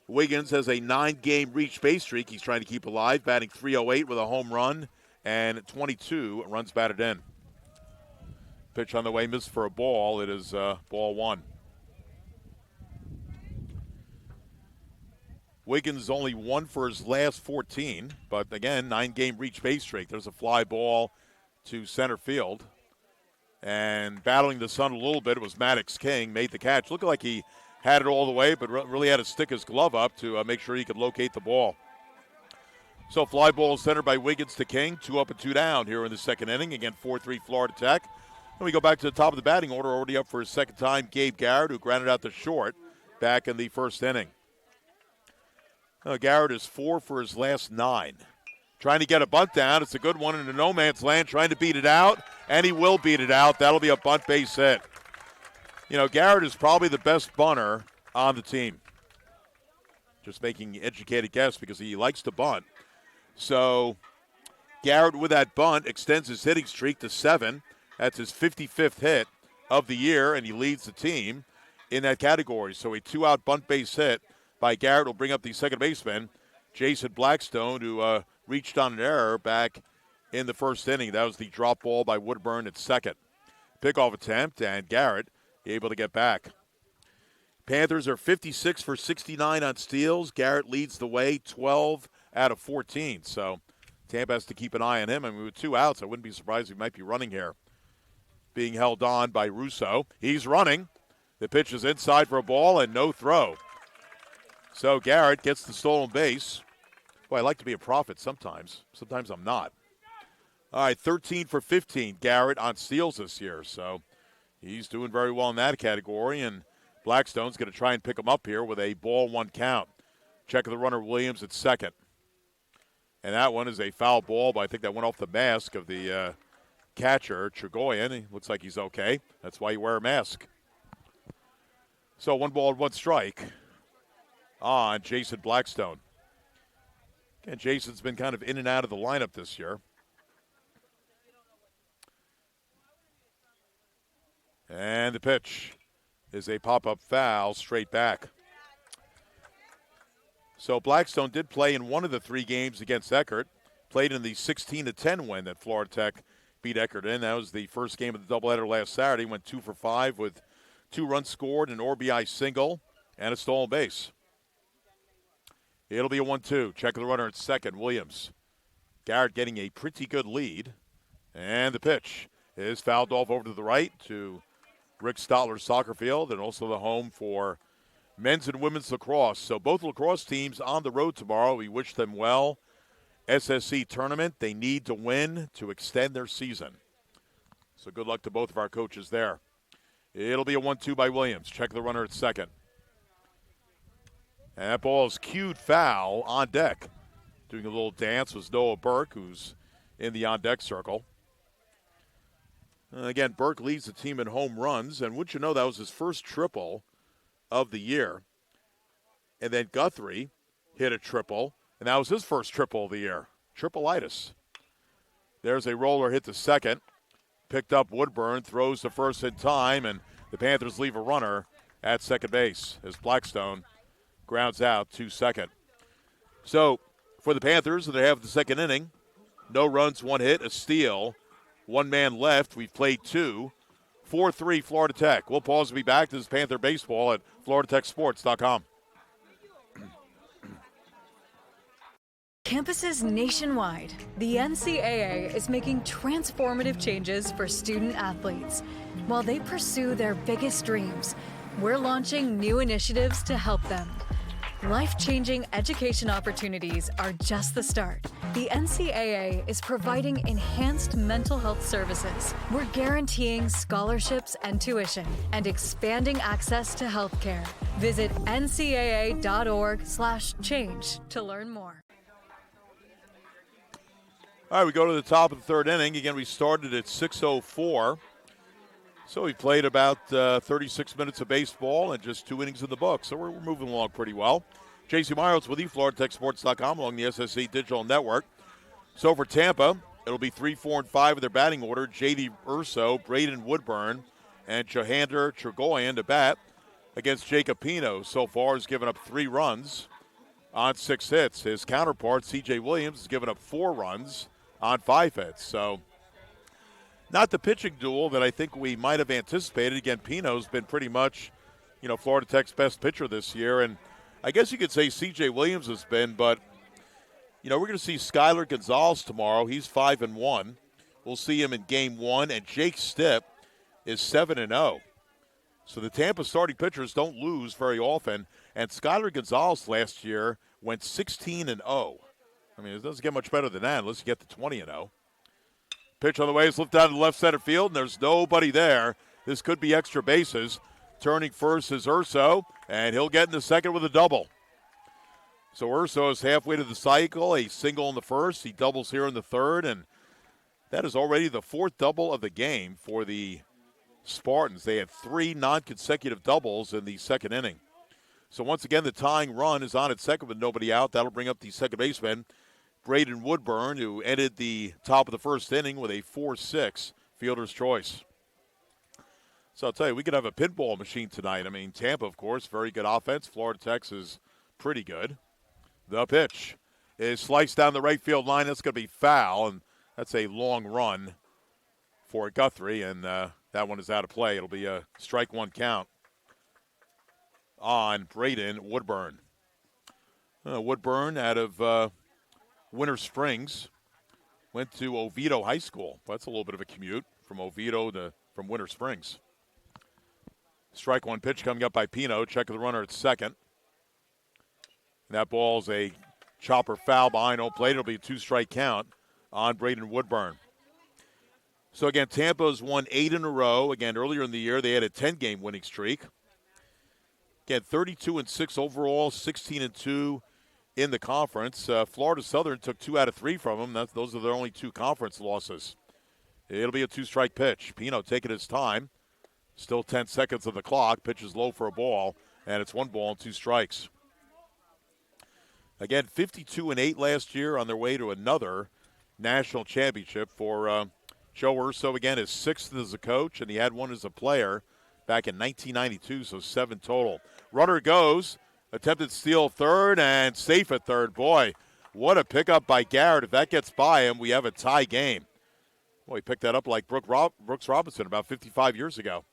Wiggins has a 9-game reach base streak he's trying to keep alive, batting .308 with a home run and 22 runs batted in. Pitch on the way, missed for a ball. It is ball 1. Wiggins only 1 for his last 14, but again, 9-game reach base streak. There's a fly ball to center field. And battling the sun a little bit, it was Maddox King, made the catch. Looked like he had it all the way, but really had to stick his glove up to make sure he could locate the ball. So fly ball centered by Wiggins to King, 2 up and 2 down here in the second inning. Again, 4-3 Florida Tech. Then we go back to the top of the batting order, already up for his second time, Gabe Garrett, who grounded out the short back in the first inning. Garrett is 4 for his last 9. trying to get a bunt down. It's a good one into no man's land, trying to beat it out, and he will beat it out. That'll be a bunt base hit. You know, Garrett is probably the best bunter on the team. Just making an educated guess because he likes to bunt. So Garrett, with that bunt, extends his hitting streak to 7. That's his 55th hit of the year, and he leads the team in that category. So a 2-out bunt base hit by Garrett will bring up the second baseman, Jason Blackstone, who reached on an error back in the first inning. That was the drop ball by Woodburn at second. Pickoff attempt, and Garrett able to get back. Panthers are 56 for 69 on steals. Garrett leads the way, 12 out of 14. So Tampa has to keep an eye on him. I mean, with 2 outs, I wouldn't be surprised if he might be running here. Being held on by Russo. He's running. The pitch is inside for a ball and no throw. So Garrett gets the stolen base. Boy, I like to be a prophet sometimes. Sometimes I'm not. All right, 13 for 15, Garrett on steals this year. So he's doing very well in that category, and Blackstone's going to try and pick him up here with a ball 1 count. Check the runner Williams at second. And that one is a foul ball, but I think that went off the mask of the catcher, Trigoyen. He looks like he's okay. That's why you wear a mask. So 1 ball and 1 strike on Jason Blackstone. And Jason's been kind of in and out of the lineup this year. And the pitch is a pop-up foul straight back. So Blackstone did play in one of the 3 games against Eckert. Played in the 16-10 win that Florida Tech beat Eckert in. That was the first game of the doubleheader last Saturday. Went 2 for 5 with 2 runs scored, an RBI single, and a stolen base. It'll be a 1-2. Check the runner at second, Williams. Garrett getting a pretty good lead. And the pitch is fouled off over to the right to Rick Stotler's soccer field, and also the home for men's and women's lacrosse. So both lacrosse teams on the road tomorrow. We wish them well. SSC tournament, they need to win to extend their season. So good luck to both of our coaches there. It'll be a 1-2 by Williams. Check the runner at second. And that ball is cued foul on deck. Doing a little dance was Noah Burke, who's in the on-deck circle. And again, Burke leads the team in home runs, and wouldn't you know that was his first triple of the year. And then Guthrie hit a triple, and that was his first triple of the year. Triple-itis. There's a roller hit to second. Picked up Woodburn, throws to first in time, and the Panthers leave a runner at second base as Blackstone grounds out to second. So for the Panthers, they have the second inning. No runs, 1 hit, a steal. 1 man left. We've played 2. 4-3 Florida Tech. We'll pause and be back. This is Panther Baseball at FloridaTechSports.com. Campuses nationwide, the NCAA is making transformative changes for student athletes. While they pursue their biggest dreams, we're launching new initiatives to help them. Life-changing education opportunities are just the start. The NCAA is providing enhanced mental health services. We're guaranteeing scholarships and tuition and expanding access to healthcare. Visit ncaa.org/change to learn more. All right, we go to the top of the third inning. Again, we started at 6:04. So we played about 36 minutes of baseball and just 2 innings in the book. So we're moving along pretty well. J.C. Miles with you, FloridaTechSports.com along the SSC Digital Network. So for Tampa, it'll be 3, 4, and 5 of their batting order. J.D. Urso, Braden Woodburn, and Johander Trigoyen to bat against Jacob Pino. So far has given up 3 runs on 6 hits. His counterpart, C.J. Williams, has given up 4 runs on 5 hits. So not the pitching duel that I think we might have anticipated. Again, Pino's been pretty much, Florida Tech's best pitcher this year. And I guess you could say C.J. Williams has been, but, we're going to see Skylar Gonzalez tomorrow. He's 5-1. We'll see him in game 1. And Jake Stipp is 7-0. So the Tampa starting pitchers don't lose very often. And Skylar Gonzalez last year went 16-0. I mean, it doesn't get much better than that unless you get to 20-0. Pitch on the way is lifted out to the left center field, and there's nobody there. This could be extra bases. Turning first is Urso, and he'll get into second with a double. So Urso is halfway to the cycle, a single in the first. He doubles here in the third, and that is already the fourth double of the game for the Spartans. They had 3 non-consecutive doubles in the second inning. So once again, the tying run is on at second with nobody out. That'll bring up the second baseman, Braden Woodburn, who ended the top of the first inning with a 4-6 fielder's choice. So I'll tell you, we could have a pinball machine tonight. I mean, Tampa, of course, very good offense. Florida Tech is pretty good. The pitch is sliced down the right field line. That's going to be foul, and that's a long run for Guthrie, and that one is out of play. It'll be a strike one count on Braden Woodburn. Woodburn out of Winter Springs went to Oviedo High School. That's a little bit of a commute from Oviedo from Winter Springs. Strike one pitch coming up by Pino. Check of the runner at second. And that ball's a chopper foul behind home plate. It'll be a 2-strike count on Braden Woodburn. So again, Tampa's won 8 in a row. Again, earlier in the year, they had a 10-game winning streak. Again, 32-6 overall, 16-2 in the conference. Florida Southern took 2 out of 3 from them. Those are their only 2 conference losses. It'll be a 2-strike pitch. Pino taking his time. Still 10 seconds on the clock. Pitch is low for a ball, and it's 1 ball and 2 strikes. Again, 52-8 last year on their way to another national championship for Joe Urso. Again, his 6th as a coach, and he had 1 as a player back in 1992, so 7 total. Runner goes, attempted steal third, and safe at third. Boy, what a pickup by Garrett. If that gets by him, we have a tie game. Boy, he picked that up like Brooks Robinson about 55 years ago.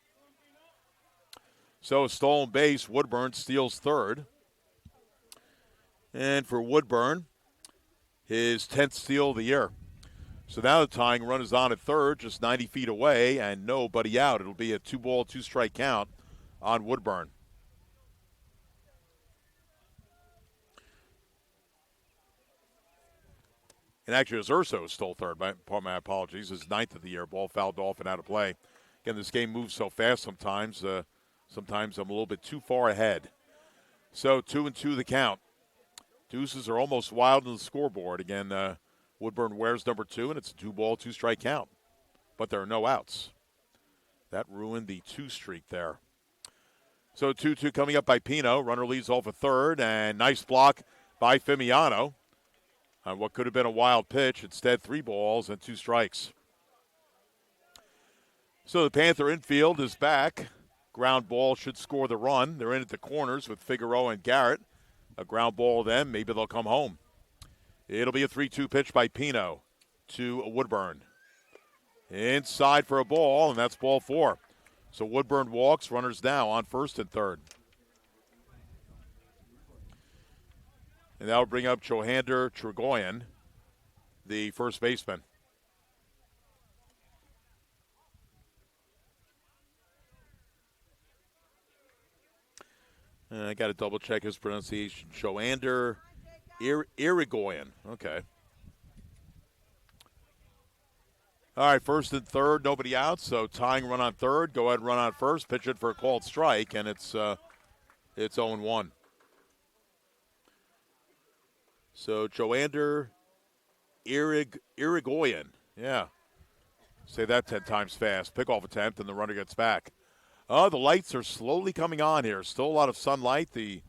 So a stolen base, Woodburn steals third. And for Woodburn, his 10th steal of the year. So now the tying run is on at third, just 90 feet away, and nobody out. It'll be a 2-ball, 2-strike count on Woodburn. And actually, it was Urso who stole third. My apologies. His 9th of the year. Ball fouled off and out of play. Again, this game moves so fast sometimes. Sometimes I'm a little bit too far ahead. So 2-2 the count. Deuces are almost wild on the scoreboard. Again, Woodburn wears number 2, and it's a 2-ball, 2-strike count. But there are no outs. That ruined the 2 streak there. So 2-2 coming up by Pino. Runner leads off a third, and nice block by Fimiano on what could have been a wild pitch. Instead, 3 balls and 2 strikes. So the Panther infield is back. Ground ball should score the run. They're in at the corners with Figueroa and Garrett. A ground ball then, maybe they'll come home. It'll be a 3-2 pitch by Pino to Woodburn. Inside for a ball, and that's ball 4. So Woodburn walks, runners now on first and third. And that'll bring up Johander Tregoyan, the first baseman. I got to double check his pronunciation. Johander Irigoyen. Okay. All right, first and third, nobody out. So tying run on third. Go ahead and run on first. Pitch it for a called strike, and it's 0-1. So Johander Irigoyen. Yeah. Say that 10 times fast. Pickoff attempt, and the runner gets back. The lights are slowly coming on here. Still a lot of sunlight. The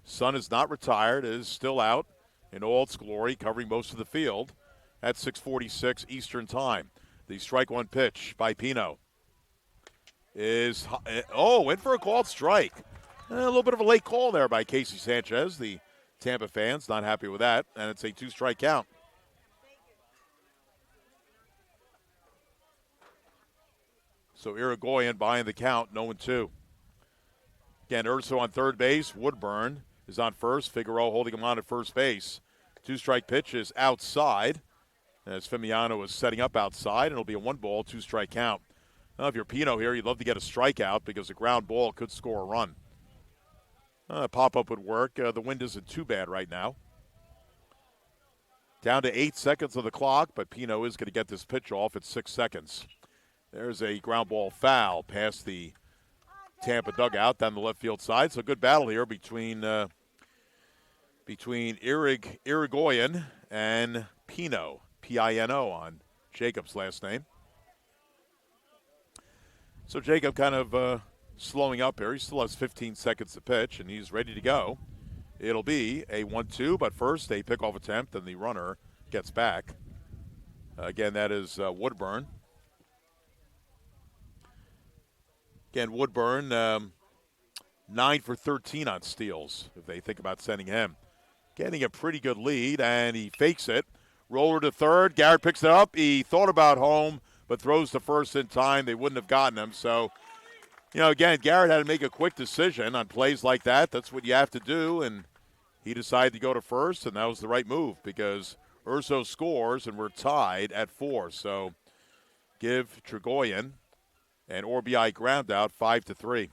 sun is not retired. It is still out in all its glory, covering most of the field at 6:46 Eastern Time. The strike one pitch by Pino is, in for a called strike. A little bit of a late call there by Casey Sanchez. The Tampa fans not happy with that, and it's a 2-strike count. So Irigoyen behind the count, 0-2. Again, Urso on third base. Woodburn is on first. Figueroa holding him on at first base. 2-strike pitch is outside, as Fimiano is setting up outside, and it'll be a 1-ball, 2-strike count. Now, if you're Pino here, you'd love to get a strikeout because a ground ball could score a run. Pop-up would work. The wind isn't too bad right now. Down to 8 seconds of the clock, but Pino is going to get this pitch off at 6 seconds. There's a ground ball foul past the Tampa dugout down the left field side. So good battle here between between Irigoyen and Pino, P-I-N-O on Jacob's last name. So Jacob kind of slowing up here. He still has 15 seconds to pitch, and he's ready to go. It'll be a 1-2, but first a pickoff attempt, and the runner gets back. Again, that is Woodburn. Again, Woodburn, 9 for 13 on steals, if they think about sending him. Getting a pretty good lead, and he fakes it. Roller to third. Garrett picks it up. He thought about home, but throws to first in time. They wouldn't have gotten him. So, again, Garrett had to make a quick decision on plays like that. That's what you have to do, and he decided to go to first, and that was the right move because Urso scores, and we're tied at 4. So give Trigoyen an RBI ground out, 5-3.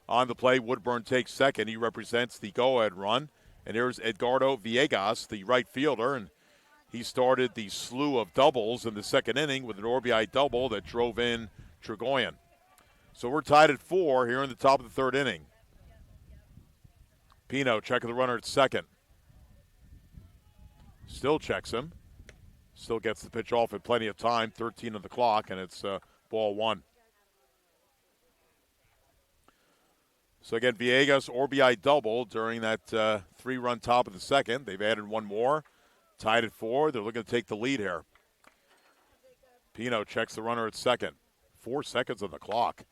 On the play, Woodburn takes second. He represents the go-ahead run. And here's Edgardo Villegas, the right fielder, and he started the slew of doubles in the second inning with an RBI double that drove in Trigoyen. So we're tied at 4 here in the top of the third inning. Pino checking the runner at second. Still checks him. Still gets the pitch off at plenty of time, 13 on the clock, and it's ball 1. So again, Villegas RBI double during that 3-run top of the second. They've added one more. Tied at 4. They're looking to take the lead here. Pino checks the runner at second. 4 seconds on the clock.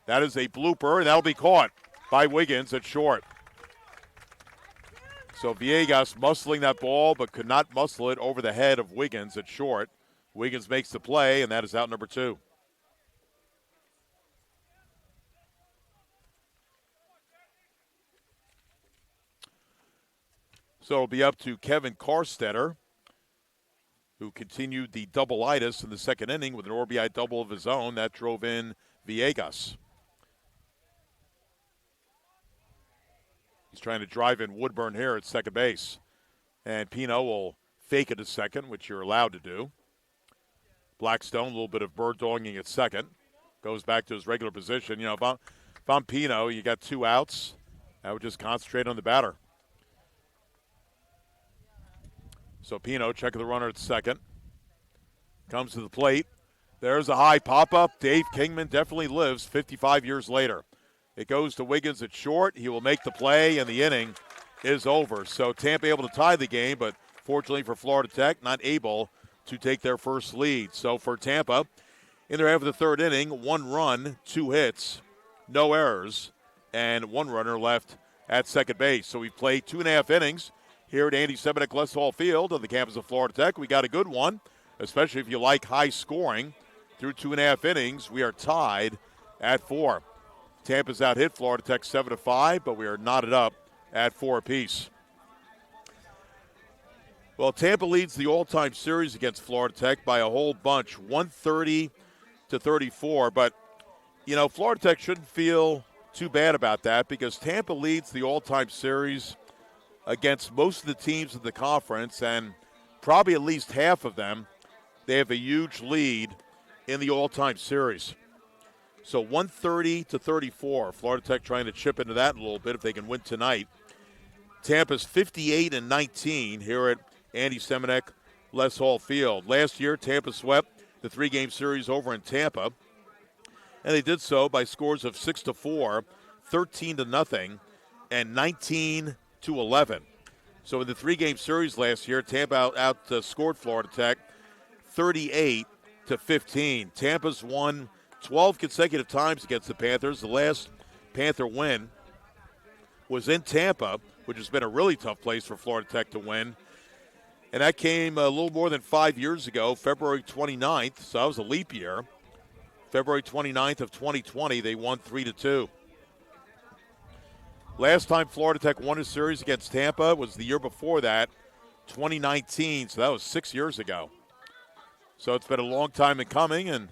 That is a blooper, and that'll be caught by Wiggins at short. So Villegas muscling that ball, but could not muscle it over the head of Wiggins at short. Wiggins makes the play, and that is out number 2. So it'll be up to Kevin Karstetter, who continued the double-itis in the second inning with an RBI double of his own. That drove in Villegas. He's trying to drive in Woodburn here at second base. And Pino will fake it to second, which you're allowed to do. Blackstone, a little bit of bird dogging at second. Goes back to his regular position. If I'm Pino, you got 2 outs. I would just concentrate on the batter. So Pino checking the runner at second. Comes to the plate. There's a high pop-up. Dave Kingman definitely lives 55 years later. It goes to Wiggins at short. He will make the play, and the inning is over. So Tampa able to tie the game, but fortunately for Florida Tech, not able to take their first lead. So for Tampa, in their half of the third inning, 1 run, 2 hits, no errors, and 1 runner left at second base. So we've played 2.5 innings here at Andy Semenuk Les Hall Field on the campus of Florida Tech. We got a good one, especially if you like high scoring. Through 2.5 innings, we are tied at 4. Tampa's out hit Florida Tech 7-5, but we are knotted up at 4 apiece. Well, Tampa leads the all-time series against Florida Tech by a whole bunch, 130-34. But, Florida Tech shouldn't feel too bad about that because Tampa leads the all-time series against most of the teams in the conference, and probably at least half of them, they have a huge lead in the all-time series. So 130-34. Florida Tech trying to chip into that a little bit if they can win tonight. Tampa's 58-19 here at Andy Semenuk Les Hall Field. Last year, Tampa swept the 3-game series over in Tampa, and they did so by scores of 6-4, 13-0, and 19-11. So in the 3-game series last year, Tampa outscored Florida Tech 38-15. Tampa's won 12 consecutive times against the Panthers. The last Panther win was in Tampa, which has been a really tough place for Florida Tech to win. And that came a little more than 5 years ago, February 29th, so that was a leap year. February 29th of 2020, they won 3-2. Last time Florida Tech won a series against Tampa was the year before that, 2019, so that was 6 years ago. So it's been a long time in coming, and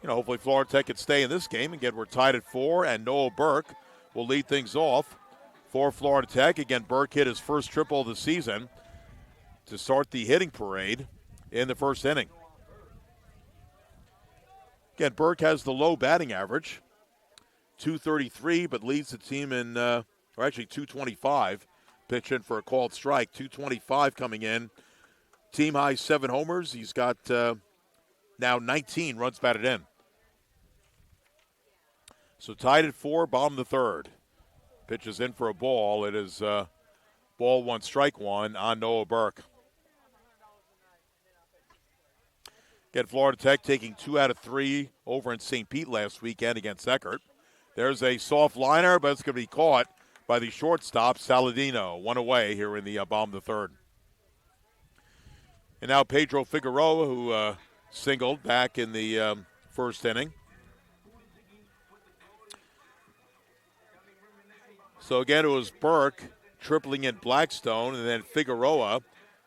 hopefully Florida Tech can stay in this game. Again, we're tied at 4, and Noah Burke will lead things off for Florida Tech. Again, Burke hit his first triple of the season to start the hitting parade in the first inning. Again, Burke has the low batting average, .233, but leads the team in or actually 225. Pitch in for a called strike. 225 coming in. Team high 7 homers. He's got now 19 runs batted in. So tied at 4, bottom of the third. Pitches in for a ball. It is ball 1, strike 1 on Noah Burke. Again, Florida Tech taking 2 out of 3 over in St. Pete last weekend against Eckert. There's a soft liner, but it's going to be caught by the shortstop, Saladino. 1 away here in the bottom of the third. And now Pedro Figueroa, who singled back in the first inning. So again, it was Burke tripling in Blackstone, and then Figueroa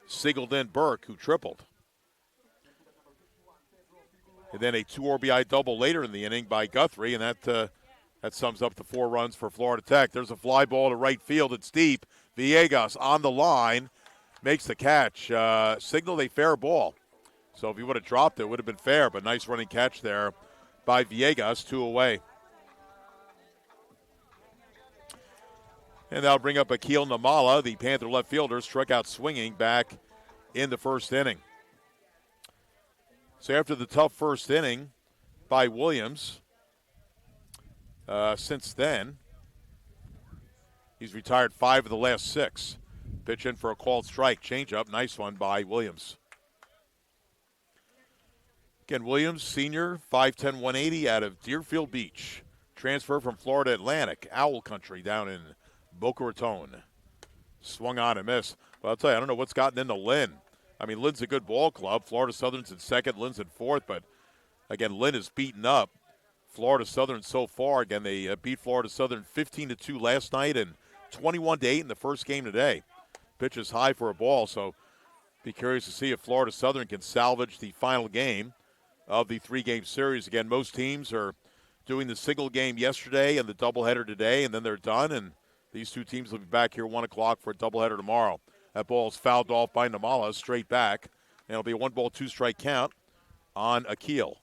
singled in Burke, who tripled. And then a 2 RBI double later in the inning by Guthrie, and that sums up the 4 runs for Florida Tech. There's a fly ball to right field. It's deep. Villegas on the line makes the catch. Signaled a fair ball. So if he would have dropped it, it would have been fair, but nice running catch there by Villegas, 2 away. And that'll bring up Akil Namala, the Panther left fielder, struck out swinging back in the first inning. So after the tough first inning by Williams, since then, he's retired 5 of the last 6. Pitch in for a called strike, changeup, nice one by Williams. Again, Williams, senior, 5'10", 180 out of Deerfield Beach. Transfer from Florida Atlantic, Owl Country down in Boca Raton. Swung on and missed. Well, I'll tell you, I don't know what's gotten into Lynn. I mean, Lynn's a good ball club. Florida Southern's in second, Lynn's in fourth. But, again, Lynn is beaten up. Florida Southern so far, again, they beat Florida Southern 15-2 last night and 21-8 in the first game today. Pitch is high for a ball, so be curious to see if Florida Southern can salvage the final game of the 3-game series. Again, most teams are doing the single game yesterday and the doubleheader today, and then they're done. And these 2 teams will be back here 1 o'clock for a doubleheader tomorrow. That ball is fouled off by Namala, straight back. And it'll be a 1-ball, 2-strike count on Akil.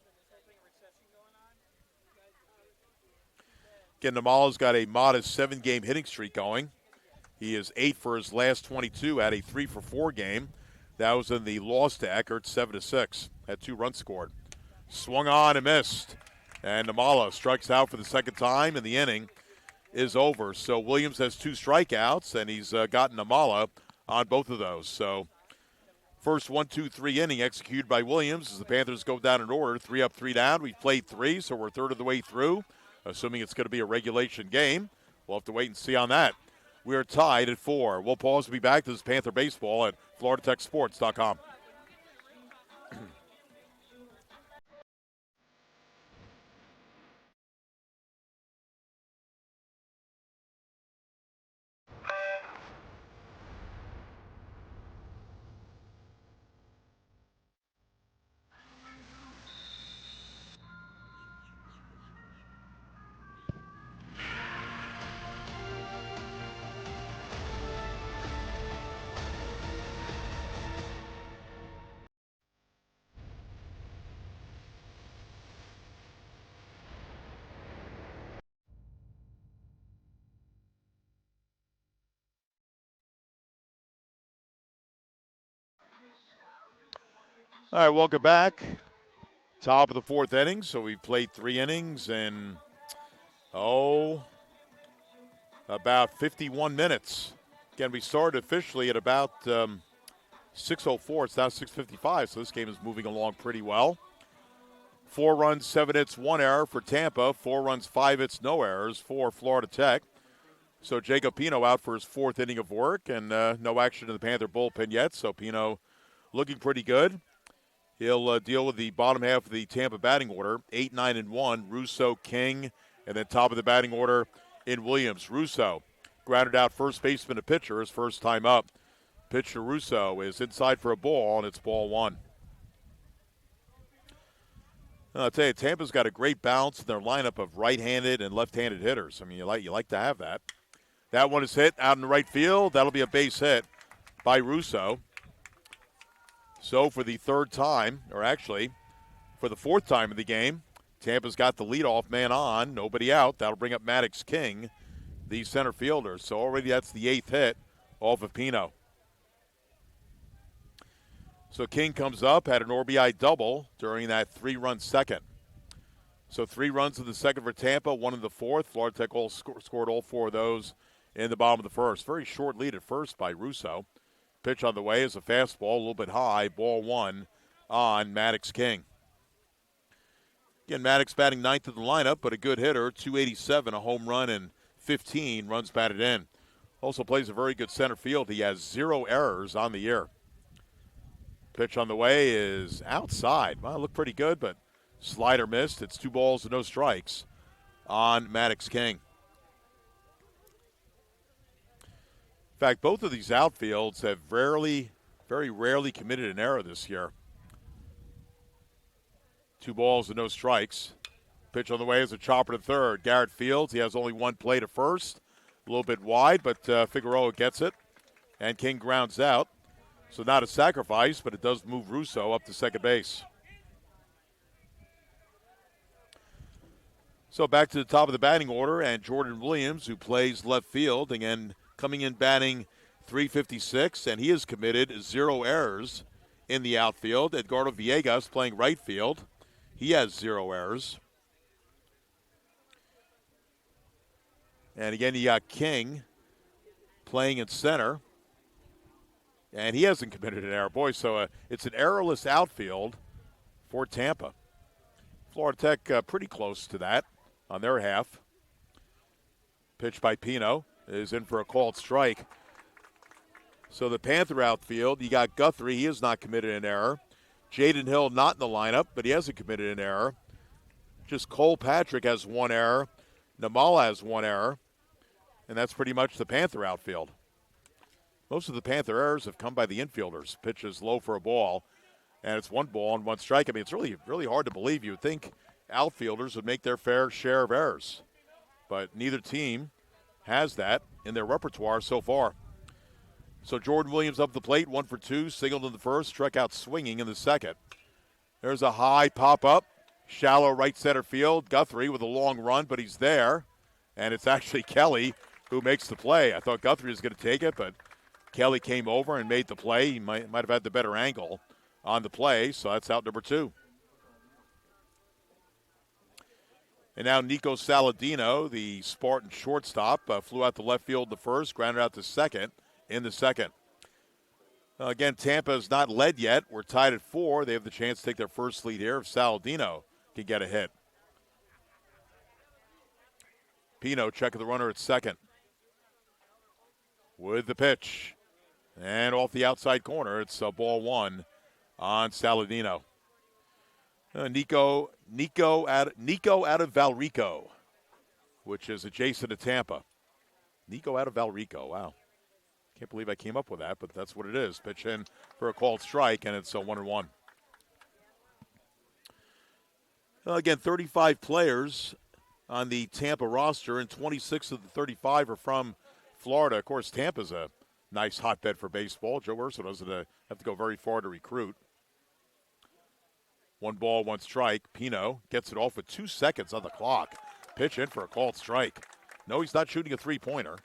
Again, Namala's got a modest 7-game hitting streak going. He is 8 for his last 22 at a 3-for-4 game. That was in the loss to Eckert, 7-6. Had 2 runs scored. Swung on and missed. And Namala strikes out for the second time, and the inning is over. So Williams has 2 strikeouts, and he's got Namala on both of those. So first 1, 2, 3 inning executed by Williams as the Panthers go down in order. 3 up, 3 down. We've played 3, so we're a third of the way through. Assuming it's going to be a regulation game. We'll have to wait and see on that. We are tied at 4. We'll pause and be back. This is Panther Baseball at FloridaTechSports.com. All right, welcome back. Top of the 4th inning, so we've played 3 innings in, about 51 minutes. Again, we started officially at about 6:04. It's now 6:55, so this game is moving along pretty well. 4 runs, 7 hits, 1 error for Tampa. 4 runs, 5 hits, no errors for Florida Tech. So Jacob Pino out for his 4th inning of work, and no action in the Panther bullpen yet, so Pino looking pretty good. He'll deal with the bottom half of the Tampa batting order, 8, 9, and 1. Russo, King, and then top of the batting order in Williams. Russo grounded out first baseman to pitcher his first time up. Pitch to Russo is inside for a ball, and it's ball 1. I'll tell you, Tampa's got a great balance in their lineup of right-handed and left-handed hitters. I mean, you like to have that. That one is hit out in the right field. That'll be a base hit by Russo. So for the 3rd time, or actually for the 4th time of the game, Tampa's got the leadoff man on, nobody out. That'll bring up Maddox King the center fielder. So already that's the 8th hit off of Pino. So King comes up, had an RBI double during that 3-run second. So 3 runs in the second for Tampa, 1 in the fourth. Florida Tech scored all 4 of those in the bottom of the first. Very short lead at first by Russo. Pitch on the way is a fastball, a little bit high, ball 1 on Maddox King. Again, Maddox batting 9th in the lineup, but a good hitter, 287, a home run, and 15 runs batted in. Also plays a very good center field. He has 0 errors on the year. Pitch on the way is outside. Well, it looked pretty good, but slider missed. It's 2 balls and no strikes on Maddox King. In fact, both of these outfields have very rarely committed an error this year. 2 balls and no strikes. Pitch on the way is a chopper to third. Garrett Fields, he has only 1 play to first. A little bit wide, but Figueroa gets it. And King grounds out. So not a sacrifice, but it does move Russo up to second base. So back to the top of the batting order, and Jordan Williams, who plays left field, again coming in batting .356, and he has committed 0 errors in the outfield. Edgardo Villegas playing right field. He has 0 errors. And again, you got King playing in center, and he hasn't committed an error. Boy, so it's an errorless outfield for Tampa. Florida Tech pretty close to that on their half. Pitch by Pino is in for a called strike. So the Panther outfield, you got Guthrie. He has not committed an error. Jaden Hill not in the lineup, but he hasn't committed an error. Just Cole Patrick has 1 error. Namal has 1 error. And that's pretty much the Panther outfield. Most of the Panther errors have come by the infielders. Pitch is low for a ball, and it's 1 ball and 1 strike. I mean, it's really hard to believe. You would think outfielders would make their fair share of errors, but neither team has that in their repertoire so far. So Jordan Williams up the plate, 1 for 2, singled in the first, struck out swinging in the second. There's a high pop-up, shallow right center field. Guthrie with a long run, but he's there, and it's actually Kelly who makes the play. I thought Guthrie was going to take it, but Kelly came over and made the play. He might have had the better angle on the play, so that's out number 2. And now Nico Saladino, the Spartan shortstop, flew out to left field the first, grounded out to second in the second. Again, Tampa is not led yet. We're tied at 4. They have the chance to take their first lead here if Saladino can get a hit. Pino checking the runner at second. With the pitch. And off the outside corner, it's ball 1 on Saladino. Nico out of Valrico, which is adjacent to Tampa. Nico out of Valrico, wow. Can't believe I came up with that, but that's what it is. Pitch in for a called strike, and it's 1-1. Again, 35 players on the Tampa roster, and 26 of the 35 are from Florida. Of course, Tampa's a nice hotbed for baseball. Joe Urso doesn't have to go very far to recruit. 1 ball, 1 strike. Pino gets it off with 2 seconds on the clock. Pitch in for a called strike. No, he's not shooting a 3-pointer.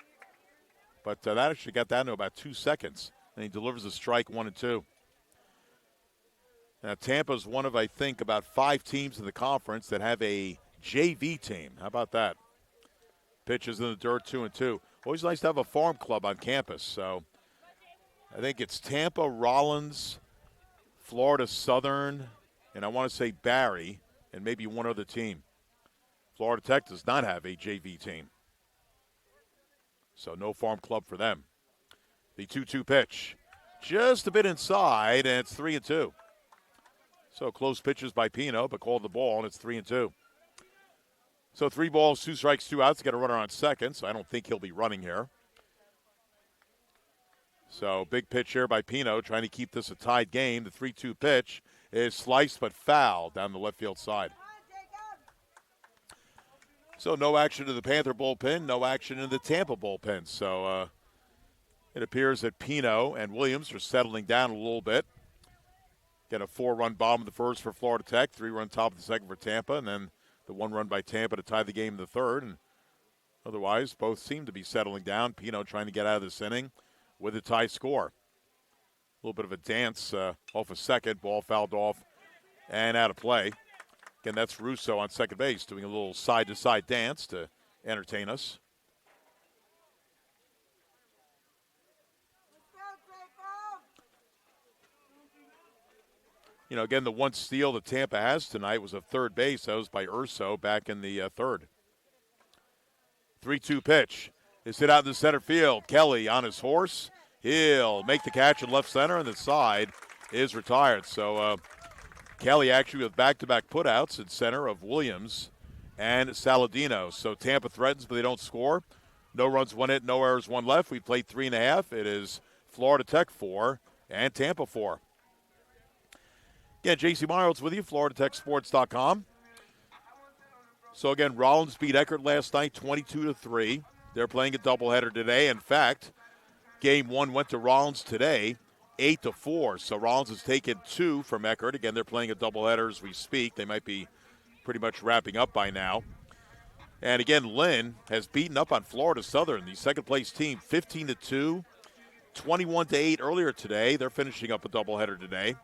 But that actually got down to about 2 seconds. And he delivers a strike 1 and 2. Now, Tampa's one of, I think, about 5 teams in the conference that have a JV team. How about that? Pitches in the dirt, 2 and 2. Always nice to have a farm club on campus. So I think it's Tampa, Rollins, Florida Southern, and I want to say Barry, and maybe one other team. Florida Tech does not have a JV team. So no farm club for them. The 2-2 pitch. Just a bit inside, and it's 3 and 2. So close pitches by Pino, but called the ball, and it's 3 and 2. So 3 balls, 2 strikes, 2 outs. Got a runner on second, so I don't think he'll be running here. So big pitch here by Pino, trying to keep this a tied game. The 3-2 pitch is sliced but foul down the left field side. So no action in the Panther bullpen, no action in the Tampa bullpen. So it appears that Pino and Williams are settling down a little bit. Get a 4-run bomb in the first for Florida Tech, 3-run top of the second for Tampa, and then the 1 run by Tampa to tie the game in the third. And Otherwise, both seem to be settling down. Pino trying to get out of this inning with a tie score. A little bit of a dance off a second. Ball fouled off and out of play. Again, that's Russo on second base doing a little side-to-side dance to entertain us. Again, the one steal that Tampa has tonight was of third base. That was by Urso back in the third. 3-2 pitch is hit out in the center field. Kelly on his horse. He'll make the catch in left center, and the side is retired. So Kelly actually with back-to-back putouts in center of Williams and Saladino. So Tampa threatens, but they don't score. No runs, 1 hit, no errors, 1 left. We played 3.5. It is Florida Tech 4 and Tampa 4. Again, J.C. Miles with you, FloridaTechSports.com. So again, Rollins beat Eckerd last night 22-3. They're playing a doubleheader today. In fact, game 1 went to Rollins today, 8-4. So Rollins has taken 2 from Eckerd. Again, they're playing a doubleheader as we speak. They might be pretty much wrapping up by now. And again, Lynn has beaten up on Florida Southern, the second-place team, 15-2, 21-8 earlier today. They're finishing up a doubleheader today.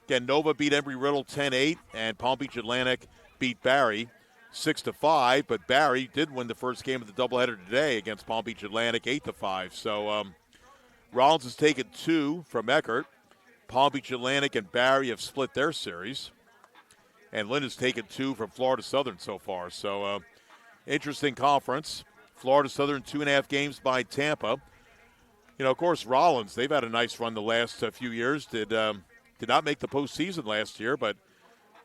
Again, Nova beat Embry-Riddle 10-8, and Palm Beach Atlantic beat Barry 6-5. But Barry did win the first game of the doubleheader today against Palm Beach Atlantic 8-5. So Rollins has taken 2 from Eckerd. Palm Beach Atlantic and Barry have split their series. And Lynn has taken 2 from Florida Southern so far. So interesting conference. Florida Southern 2.5 games by Tampa. Of course, Rollins, they've had a nice run the last few years. Did not make the postseason last year, but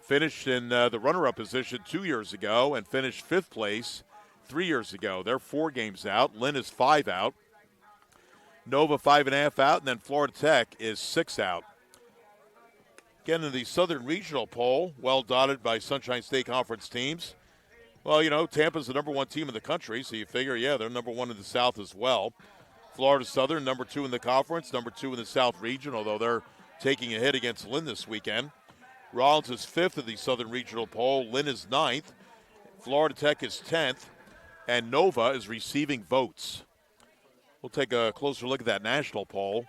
finished in the runner-up position 2 years ago and finished 5th place 3 years ago. They're 4 games out. Lynn is 5 out. Nova 5.5 out, and then Florida Tech is 6 out. Again, in the Southern Regional poll, well dotted by Sunshine State Conference teams. Well, Tampa's the number 1 team in the country, so you figure, they're number 1 in the South as well. Florida Southern, number 2 in the conference, number 2 in the South region, although they're taking a hit against Lynn this weekend. Rollins is 5th in the Southern Regional poll. Lynn is 9th. Florida Tech is 10th. And Nova is receiving votes. We'll take a closer look at that national poll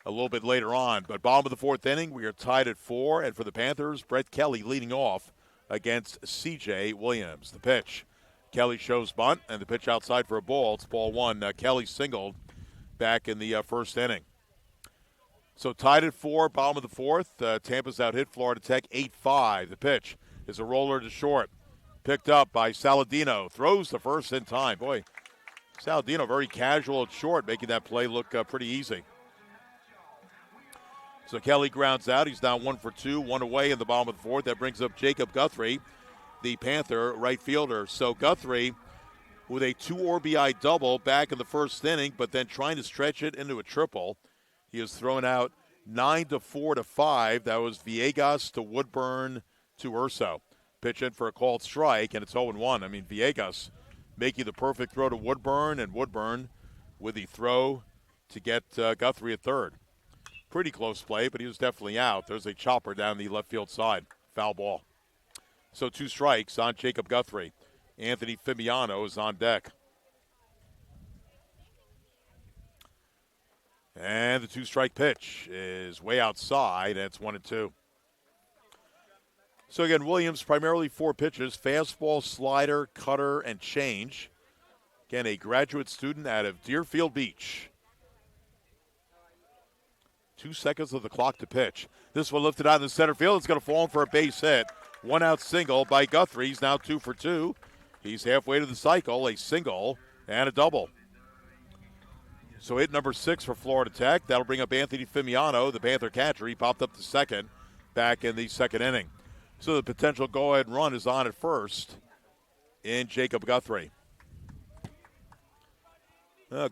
a little bit later on. But bottom of the 4th inning, we are tied at 4. And for the Panthers, Brett Kelly leading off against C.J. Williams. The pitch. Kelly shows bunt, and the pitch outside for a ball. It's ball 1. Kelly singled back in the first inning. So tied at 4, bottom of the 4th. Tampa's out hit Florida Tech 8-5. The pitch is a roller to short. Picked up by Saladino. Throws the first in time. Boy, Saladino very casual at short, making that play look pretty easy. So Kelly grounds out. He's now 1 for 2, 1 away in the bottom of the 4th. That brings up Jacob Guthrie, the Panther right fielder. So Guthrie with a 2 RBI double back in the first inning, but then trying to stretch it into a triple. He has thrown out 9 to 4 to 5. That was Villegas to Woodburn to Urso. Pitch in for a called strike, and it's 0-1. I mean, Villegas making the perfect throw to Woodburn, and Woodburn with the throw to get Guthrie at third. Pretty close play, but he was definitely out. There's a chopper down the left field side. Foul ball. So 2 strikes on Jacob Guthrie. Anthony Fimiano is on deck. And the 2-strike pitch is way outside, and it's 1-2. So again, Williams primarily 4 pitches: fastball, slider, cutter, and change. Again, a graduate student out of Deerfield Beach. 2 seconds of the clock to pitch. This one lifted out in the center field. It's going to fall in for a base hit. 1-out single by Guthrie. He's now 2 for 2. He's halfway to the cycle, a single and a double. So hit number 6 for Florida Tech. That'll bring up Anthony Fimiano, the Panther catcher. He popped up to second back in the second inning. So the potential go-ahead run is on at first in Jacob Guthrie.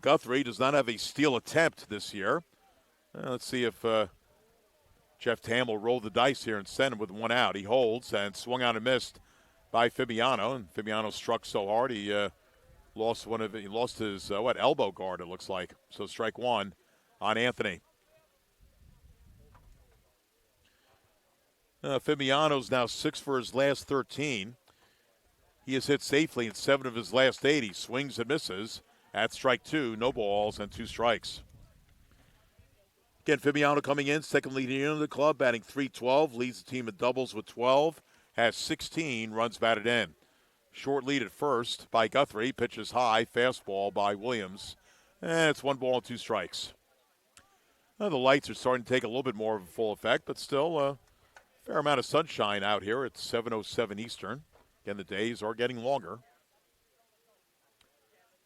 Guthrie does not have a steal attempt this year. Let's see if Jeff Tam will roll the dice here and send him with 1 out. He holds and swung out and missed by Fimiano. And Fimiano struck so hard he lost his elbow guard, it looks like. So strike 1 on Anthony. Fimiano's now 6 for his last 13. He has hit safely in 7 of his last 8. He swings and misses at strike 2, no balls and 2 strikes. Again, Fabiano coming in, second leading unit of the club, batting .312, leads the team in doubles with 12, has 16 runs batted in. Short lead at first by Guthrie, pitches high, fastball by Williams, and it's 1 ball and 2 strikes. The lights are starting to take a little bit more of a full effect, but still a fair amount of sunshine out here at 7:07 Eastern. Again, the days are getting longer.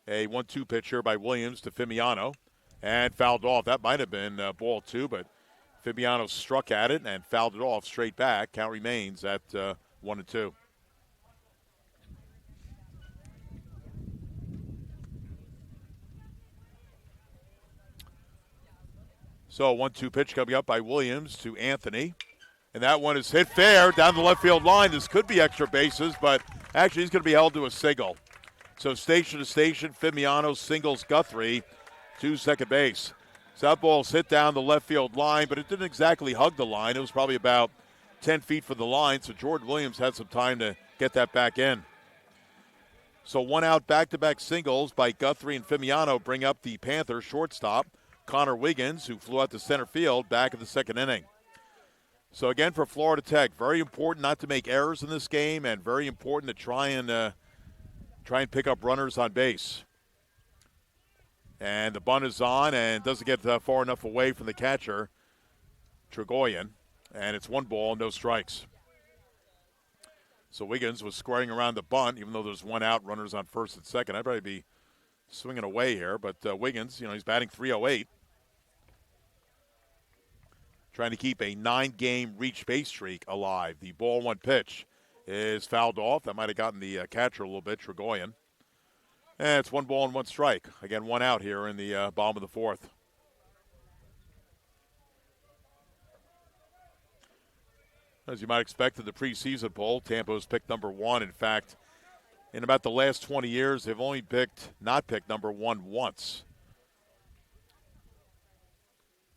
A 1-2 pitch here by Williams to Fabiano. And fouled off. That might have been ball 2, but Fabiano struck at it and fouled it off straight back. Count remains at 1-2. So a 1-2 pitch coming up by Williams to Anthony. And that one is hit fair down the left field line. This could be extra bases, but actually he's going to be held to a single. So station to station, Fabiano singles Guthrie to second base. So that ball's hit down the left field line, but it didn't exactly hug the line. It was probably about 10 feet from the line, so Jordan Williams had some time to get that back in. So 1 out back-to-back singles by Guthrie and Fabiano bring up the Panthers shortstop, Connor Wiggins, who flew out to center field back in the second inning. So again, for Florida Tech, very important not to make errors in this game and very important to try and pick up runners on base. And the bunt is on and doesn't get far enough away from the catcher, Tregoyan. And it's 1 ball, no strikes. So Wiggins was squaring around the bunt, even though there's 1 out, runners on first and second. I'd probably be swinging away here. But Wiggins, he's batting .308. Trying to keep a 9-game reach base streak alive. The ball 1 pitch is fouled off. That might have gotten the catcher a little bit, Tregoyan. And it's 1 ball and 1 strike. Again, 1 out here in the bottom of the 4th. As you might expect in the preseason poll, Tampa was picked number 1. In fact, in about the last 20 years, they've only not picked number 1 once.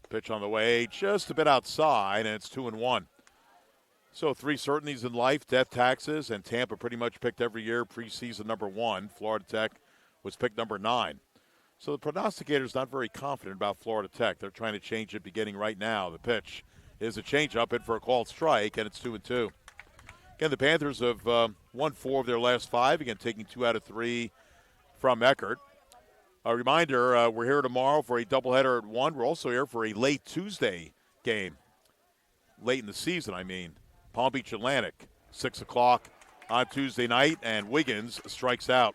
Pitch on the way, just a bit outside, and it's 2-1. So 3 certainties in life, death, taxes, and Tampa pretty much picked every year preseason number 1. Florida Tech was picked number 9. So the prognosticator's not very confident about Florida Tech. They're trying to change it beginning right now. The pitch is a changeup in for a called strike, and it's 2-2. Again, the Panthers have won 4 of their last 5, again taking 2 out of 3 from Eckert. A reminder, we're here tomorrow for a doubleheader at 1. We're also here for a late Tuesday game. Late in the season, I mean. Palm Beach Atlantic, 6 o'clock on Tuesday night, and Wiggins strikes out.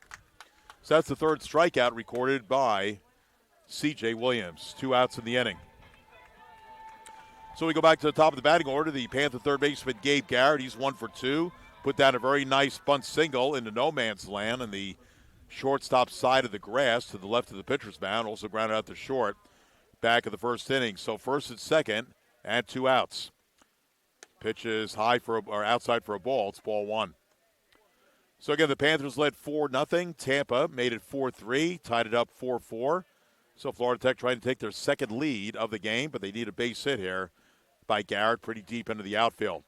So that's the 3rd strikeout recorded by C.J. Williams. 2 outs in the inning. So we go back to the top of the batting order. The Panther third baseman, Gabe Garrett, he's 1 for 2. Put down a very nice bunt single into no man's land on the shortstop side of the grass to the left of the pitcher's mound. Also grounded out to short back of the first inning. So first and second and 2 outs. Pitch is high or outside for a ball. It's ball 1. So again, the Panthers led 4-0. Tampa made it 4-3, tied it up 4-4. So Florida Tech trying to take their second lead of the game, but they need a base hit here by Garrett pretty deep into the outfield.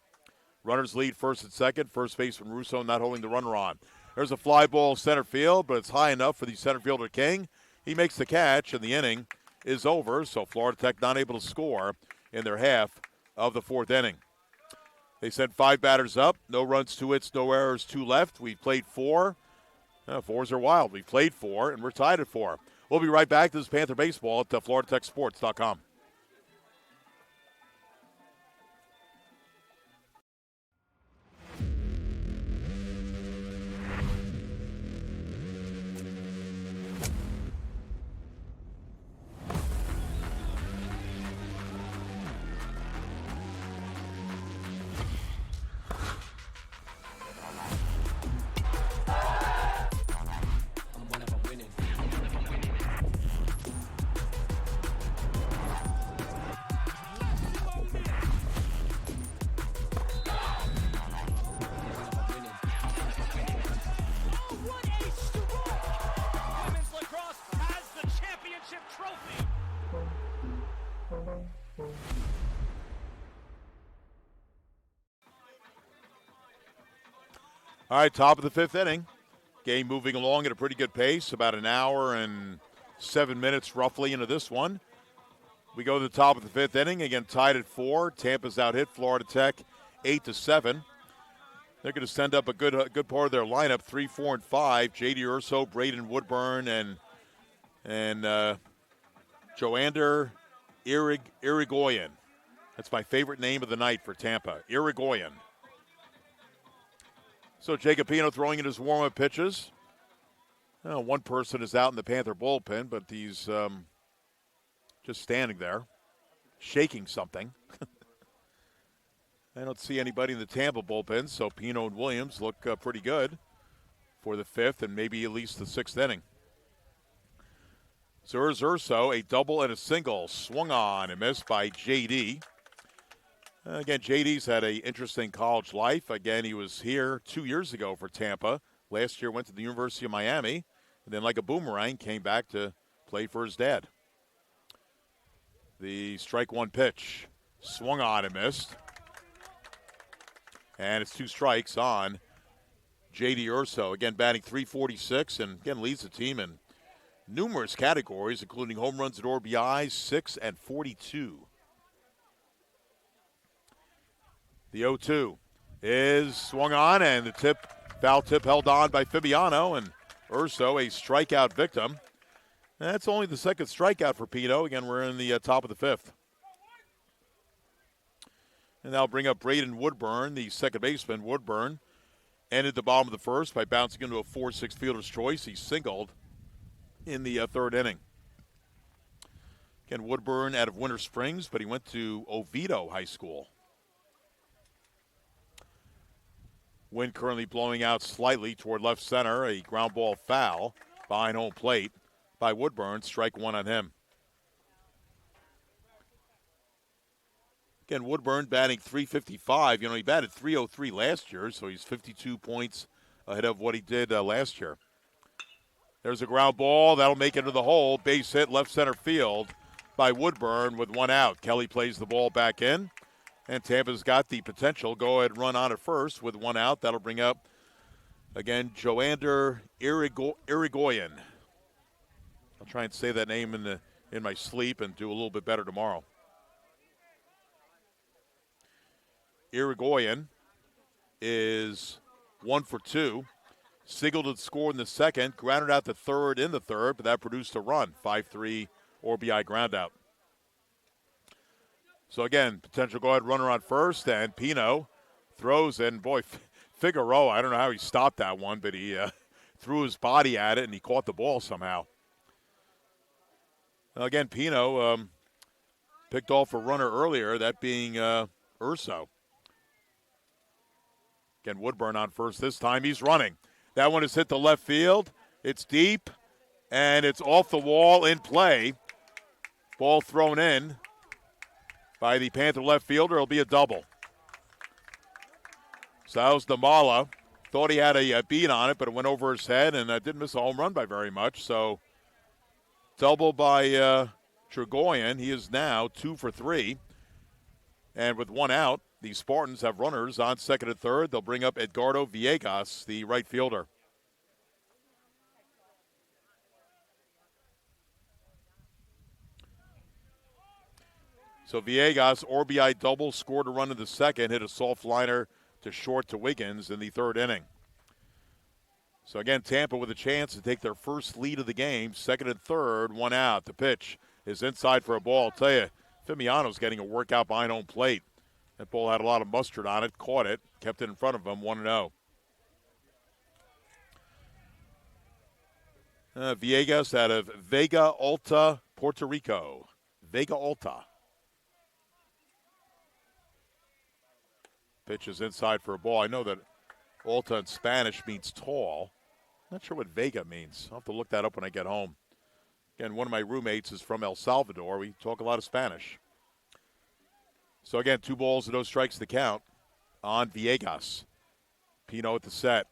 Runners lead first and second. First baseman Russo not holding the runner on. There's a fly ball center field, but it's high enough for the center fielder King. He makes the catch, and the inning is over. So Florida Tech not able to score in their half of the 4th inning. They sent 5 batters up. No runs, 2 hits, no errors, 2 left. We've played 4. 4s are wild. We've played 4, and we're tied at 4. We'll be right back. This is Panther Baseball at FloridaTechSports.com. All right, top of the 5th inning. Game moving along at a pretty good pace, about an hour and 7 minutes roughly into this one. We go to the top of the fifth inning, again tied at 4. Tampa's out hit Florida Tech 8-7. They're going to send up a good part of their lineup, 3, 4, and 5. J.D. Urso, Braden Woodburn, and Joander Irigoyen. That's my favorite name of the night for Tampa, Irigoyen. So Jacob Pino throwing in his warm-up pitches. One person is out in the Panther bullpen, but he's just standing there, shaking something. I don't see anybody in the Tampa bullpen, so Pino and Williams look pretty good for the fifth and maybe at least the sixth inning. So here's Urso, a double and a single, swung on and missed by J.D. Again, J.D.'s had an interesting college life. Again, he was here 2 years ago for Tampa. Last year went to the University of Miami, and then like a boomerang came back to play for his dad. The strike one pitch, swung on and missed. And it's 2 strikes on J.D. Urso. Again, batting .346, and again leads the team in numerous categories, including home runs and RBIs, 6 and 42. The 0-2 is swung on, and the foul tip held on by Fabiano, and Urso a strikeout victim. That's only the second strikeout for Pino. Again, we're in the top of the fifth. And that'll bring up Braden Woodburn, the second baseman. Woodburn ended the bottom of the first by bouncing into a 4-6 fielder's choice. He singled in the third inning. Again, Woodburn out of Winter Springs, but he went to Oviedo High School. Wind currently blowing out slightly toward left center. A ground ball foul behind home plate by Woodburn. Strike one on him. Again, Woodburn batting .355. He batted .303 last year, so he's 52 points ahead of what he did last year. There's a ground ball. That'll make it to the hole. Base hit left center field by Woodburn with one out. Kelly plays the ball back in, and Tampa's got the potential. Go ahead and run on at first with one out. That'll bring up, again, Joander Irigoyen. I'll try and say that name in my sleep and do a little bit better tomorrow. Irigoyen is 1 for 2. Siegel had scored in the second, grounded out to third in the third, but that produced a run. 5-3 RBI ground out. So again, potential go ahead runner on first, and Pino throws in. Boy, Figueroa, I don't know how he stopped that one, but he threw his body at it and he caught the ball somehow. Again, Pino picked off a runner earlier, that being Urso. Again, Woodburn on first this time. He's running. That one is hit to left field. It's deep, and it's off the wall in play. Ball thrown in by the Panther left fielder. It'll be a double. So that was Damala. Thought he had a beat on it, but it went over his head, and didn't miss a home run by very much. So double by Trigoyen. He is now 2 for 3. And with one out, the Spartans have runners on second and third. They'll bring up Edgardo Villegas, the right fielder. So Villegas, RBI double, scored a run in the second, hit a soft liner to short to Wiggins in the third inning. So again, Tampa with a chance to take their first lead of the game. Second and third, one out. The pitch is inside for a ball. I'll tell you, Fabiano's getting a workout behind home plate. That ball had a lot of mustard on it, caught it, kept it in front of him, 1-0. Villegas out of Vega Alta, Puerto Rico. Vega Alta. Pitch is inside for a ball. I know that Alta in Spanish means tall. Not sure what Vega means. I'll have to look that up when I get home. Again, one of my roommates is from El Salvador. We talk a lot of Spanish. So again, 2 balls and no strikes to count on Villegas. Pino at the set.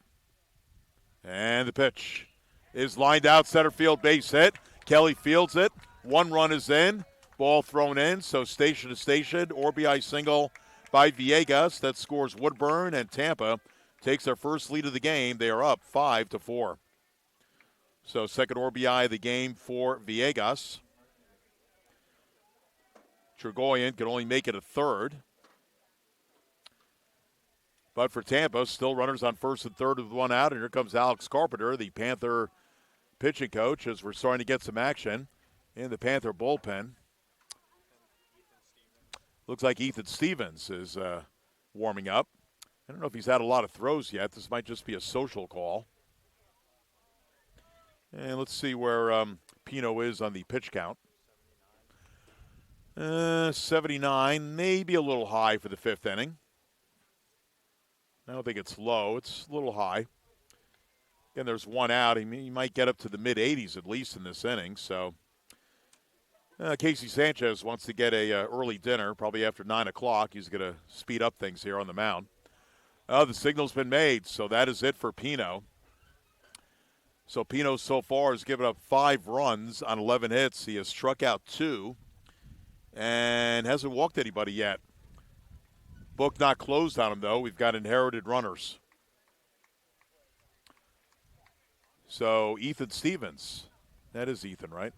And the pitch is lined out, center field, base hit. Kelly fields it. 1 run is in. Ball thrown in, so station to station. RBI single by Villegas. That scores Woodburn, and Tampa takes their first lead of the game. They are up 5-4. So second RBI of the game for Villegas. Trigoyen can only make it a third. But for Tampa, still runners on first and third with one out. And here comes Alex Carpenter, the Panther pitching coach, as we're starting to get some action in the Panther bullpen. Looks like Ethan Stevens is warming up. I don't know if he's had a lot of throws yet. This might just be a social call. And let's see where Pino is on the pitch count. 79, maybe a little high for the fifth inning. I don't think it's low. It's a little high. Again, there's one out. He might get up to the mid-80s at least in this inning. So Casey Sanchez wants to get a early dinner, probably after 9 o'clock. He's going to speed up things here on the mound. The signal's been made, so that is it for Pino. So Pino so far has given up 5 runs on 11 hits. He has struck out 2 and hasn't walked anybody yet. Book not closed on him, though. We've got inherited runners. So Ethan Stevens. That is Ethan, right?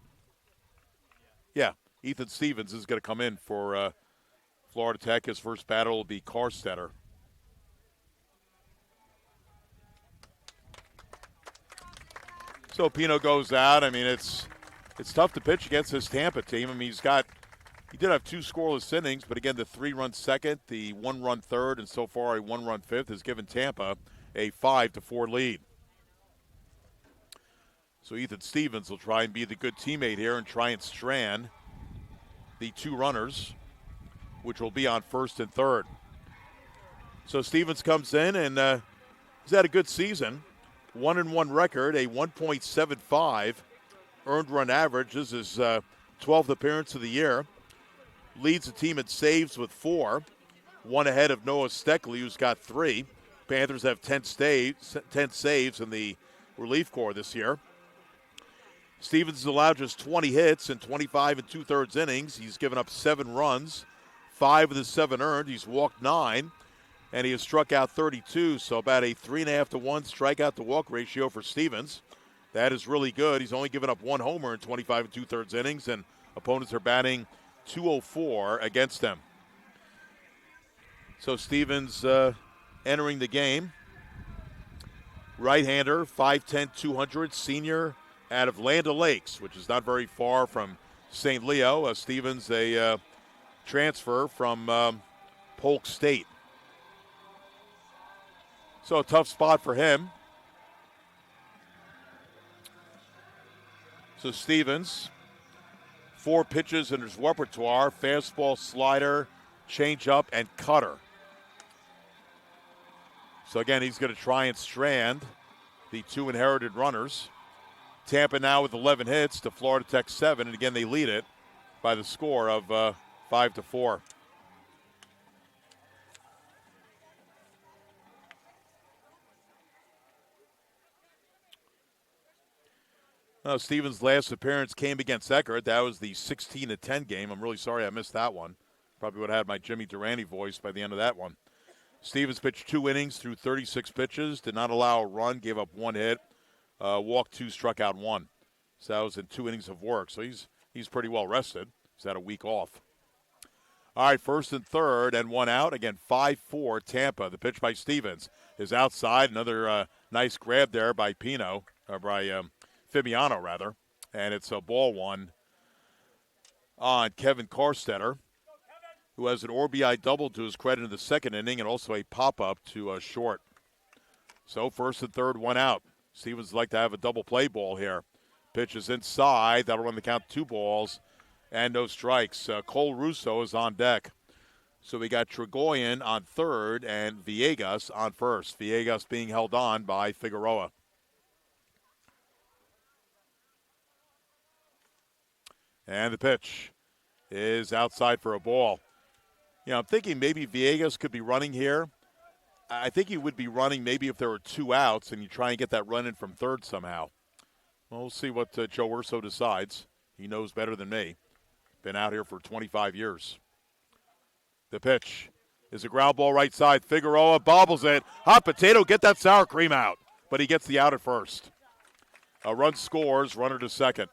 Yeah, Ethan Stevens is going to come in for Florida Tech. His first battle will be Karstetter. So Pino goes out. I mean, it's tough to pitch against this Tampa team. I mean, he did have 2 scoreless innings, but again, the 3-run second, the 1-run third, and so far a 1-run fifth has given Tampa a 5-4 lead. So Ethan Stevens will try and be the good teammate here and try and strand the 2 runners, which will be on first and third. So Stevens comes in and he's had a good season. 1-1 record, a 1.75 earned run average. This is 12th appearance of the year. Leads the team in saves with 4. 1 ahead of Noah Steckley, who's got 3. Panthers have 10 saves in the relief corps this year. Stevens has allowed just 20 hits in 25 2/3 innings. He's given up 7 runs, 5 of the 7 earned. He's walked 9, and he has struck out 32, so about a 3.5 to 1 strikeout to walk ratio for Stevens. That is really good. He's only given up 1 homer in 25 2/3 innings, and opponents are batting .204 against them. So Stevens entering the game. Right-hander, 5'10", 200, senior out of Land O'Lakes, which is not very far from St. Leo. Stevens, a transfer from Polk State. So a tough spot for him. So Stevens, 4 pitches in his repertoire: fastball, slider, changeup, and cutter. So again, he's going to try and strand the 2 inherited runners. Tampa now with 11 hits to Florida Tech 7, and again they lead it by the score of 5-4. Stevens' last appearance came against Eckert. That was the 16-10 game. I'm really sorry I missed that one. Probably would have had my Jimmy Durante voice by the end of that one. Stevens pitched 2 innings through 36 pitches, did not allow a run, gave up 1 hit, walked 2, struck out 1. So that was in 2 innings of work. So he's pretty well rested. He's had a week off. All right, first and third and 1 out. Again, 5-4 Tampa. The pitch by Stevens is outside. Another nice grab there by Pino, or by Fabiano, rather. And it's a ball 1 on Kevin Karstetter, who has an RBI double to his credit in the second inning and also a pop-up to short. So first and third, 1 out. Stevens would like to have a double play ball here. Pitch is inside. That'll run the count 2 balls and no strikes. Cole Russo is on deck. So we got Trigoyen on third and Villegas on first. Villegas being held on by Figueroa. And the pitch is outside for a ball. You know, I'm thinking maybe Villegas could be running here. I think he would be running maybe if there were 2 outs and you try and get that run in from third somehow. Well, we'll see what Joe Urso decides. He knows better than me. Been out here for 25 years. The pitch is a ground ball right side. Figueroa bobbles it. Hot potato, get that sour cream out. But he gets the out at first. A run scores, runner to second.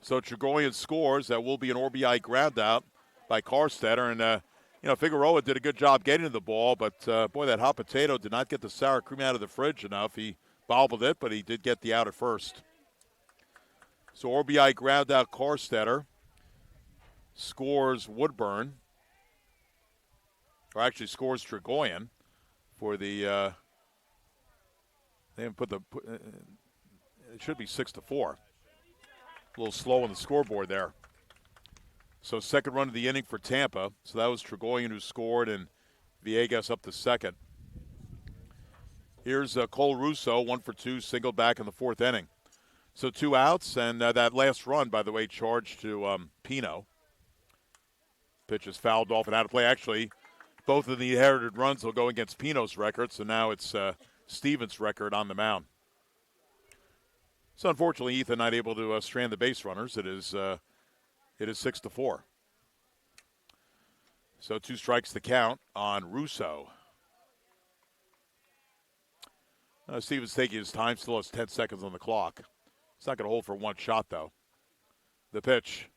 So Trigoyen scores. That will be an RBI ground out by Carstetter. And, Figueroa did a good job getting to the ball, but, boy, that hot potato did not get the sour cream out of the fridge enough. He bobbled it, but he did get the out at first. So RBI ground out Carstetter. Scores Woodburn. Or actually scores Trigoyen for the they haven't put the it should be 6-4. A little slow on the scoreboard there. So second run of the inning for Tampa. So that was Trigoyen who scored, and Villegas up to second. Here's Cole Russo, 1 for 2, singled back in the fourth inning. So 2 outs, and that last run, by the way, charged to Pino. Pitch is fouled off and out of play. Actually, both of the inherited runs will go against Pino's record, so now it's Stevens' record on the mound. So unfortunately, Ethan not able to strand the base runners. It is 6-4. So 2 strikes to count on Russo. Stevens taking his time, still has 10 seconds on the clock. He's not going to hold for one shot, though. The pitch.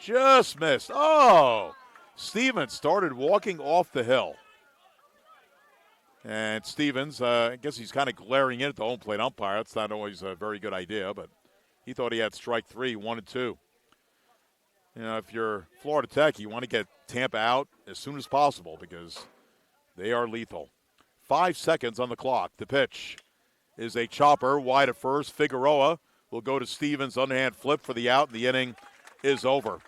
Just missed. Oh! Stevens started walking off the hill. And Stevens, I guess he's kind of glaring in at the home plate umpire. That's not always a very good idea, but he thought he had strike 3, 1-2. If you're Florida Tech, you want to get Tampa out as soon as possible because they are lethal. 5 seconds on the clock. The pitch is a chopper wide at first. Figueroa will go to Stevens. Underhand flip for the out, and the inning is over.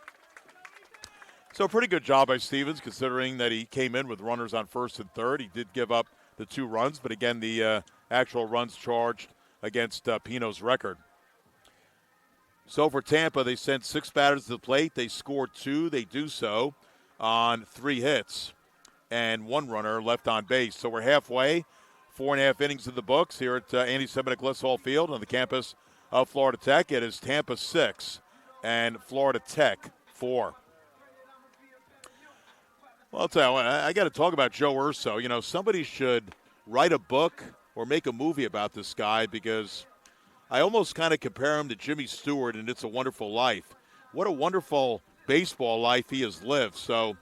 So pretty good job by Stevens considering that he came in with runners on first and third. He did give up the 2 runs, but again, the actual runs charged against Pino's record. So for Tampa, they sent 6 batters to the plate. They scored 2. They do so on 3 hits and 1 runner left on base. So we're halfway, 4.5 innings in the books here at Anti-Semitic Les Hall Field on the campus of Florida Tech. It is Tampa 6 and Florida Tech 4. Well, I'll tell you what, I got to talk about Joe Urso. Somebody should write a book or make a movie about this guy because I almost kind of compare him to Jimmy Stewart in It's a Wonderful Life. What a wonderful baseball life he has lived. So,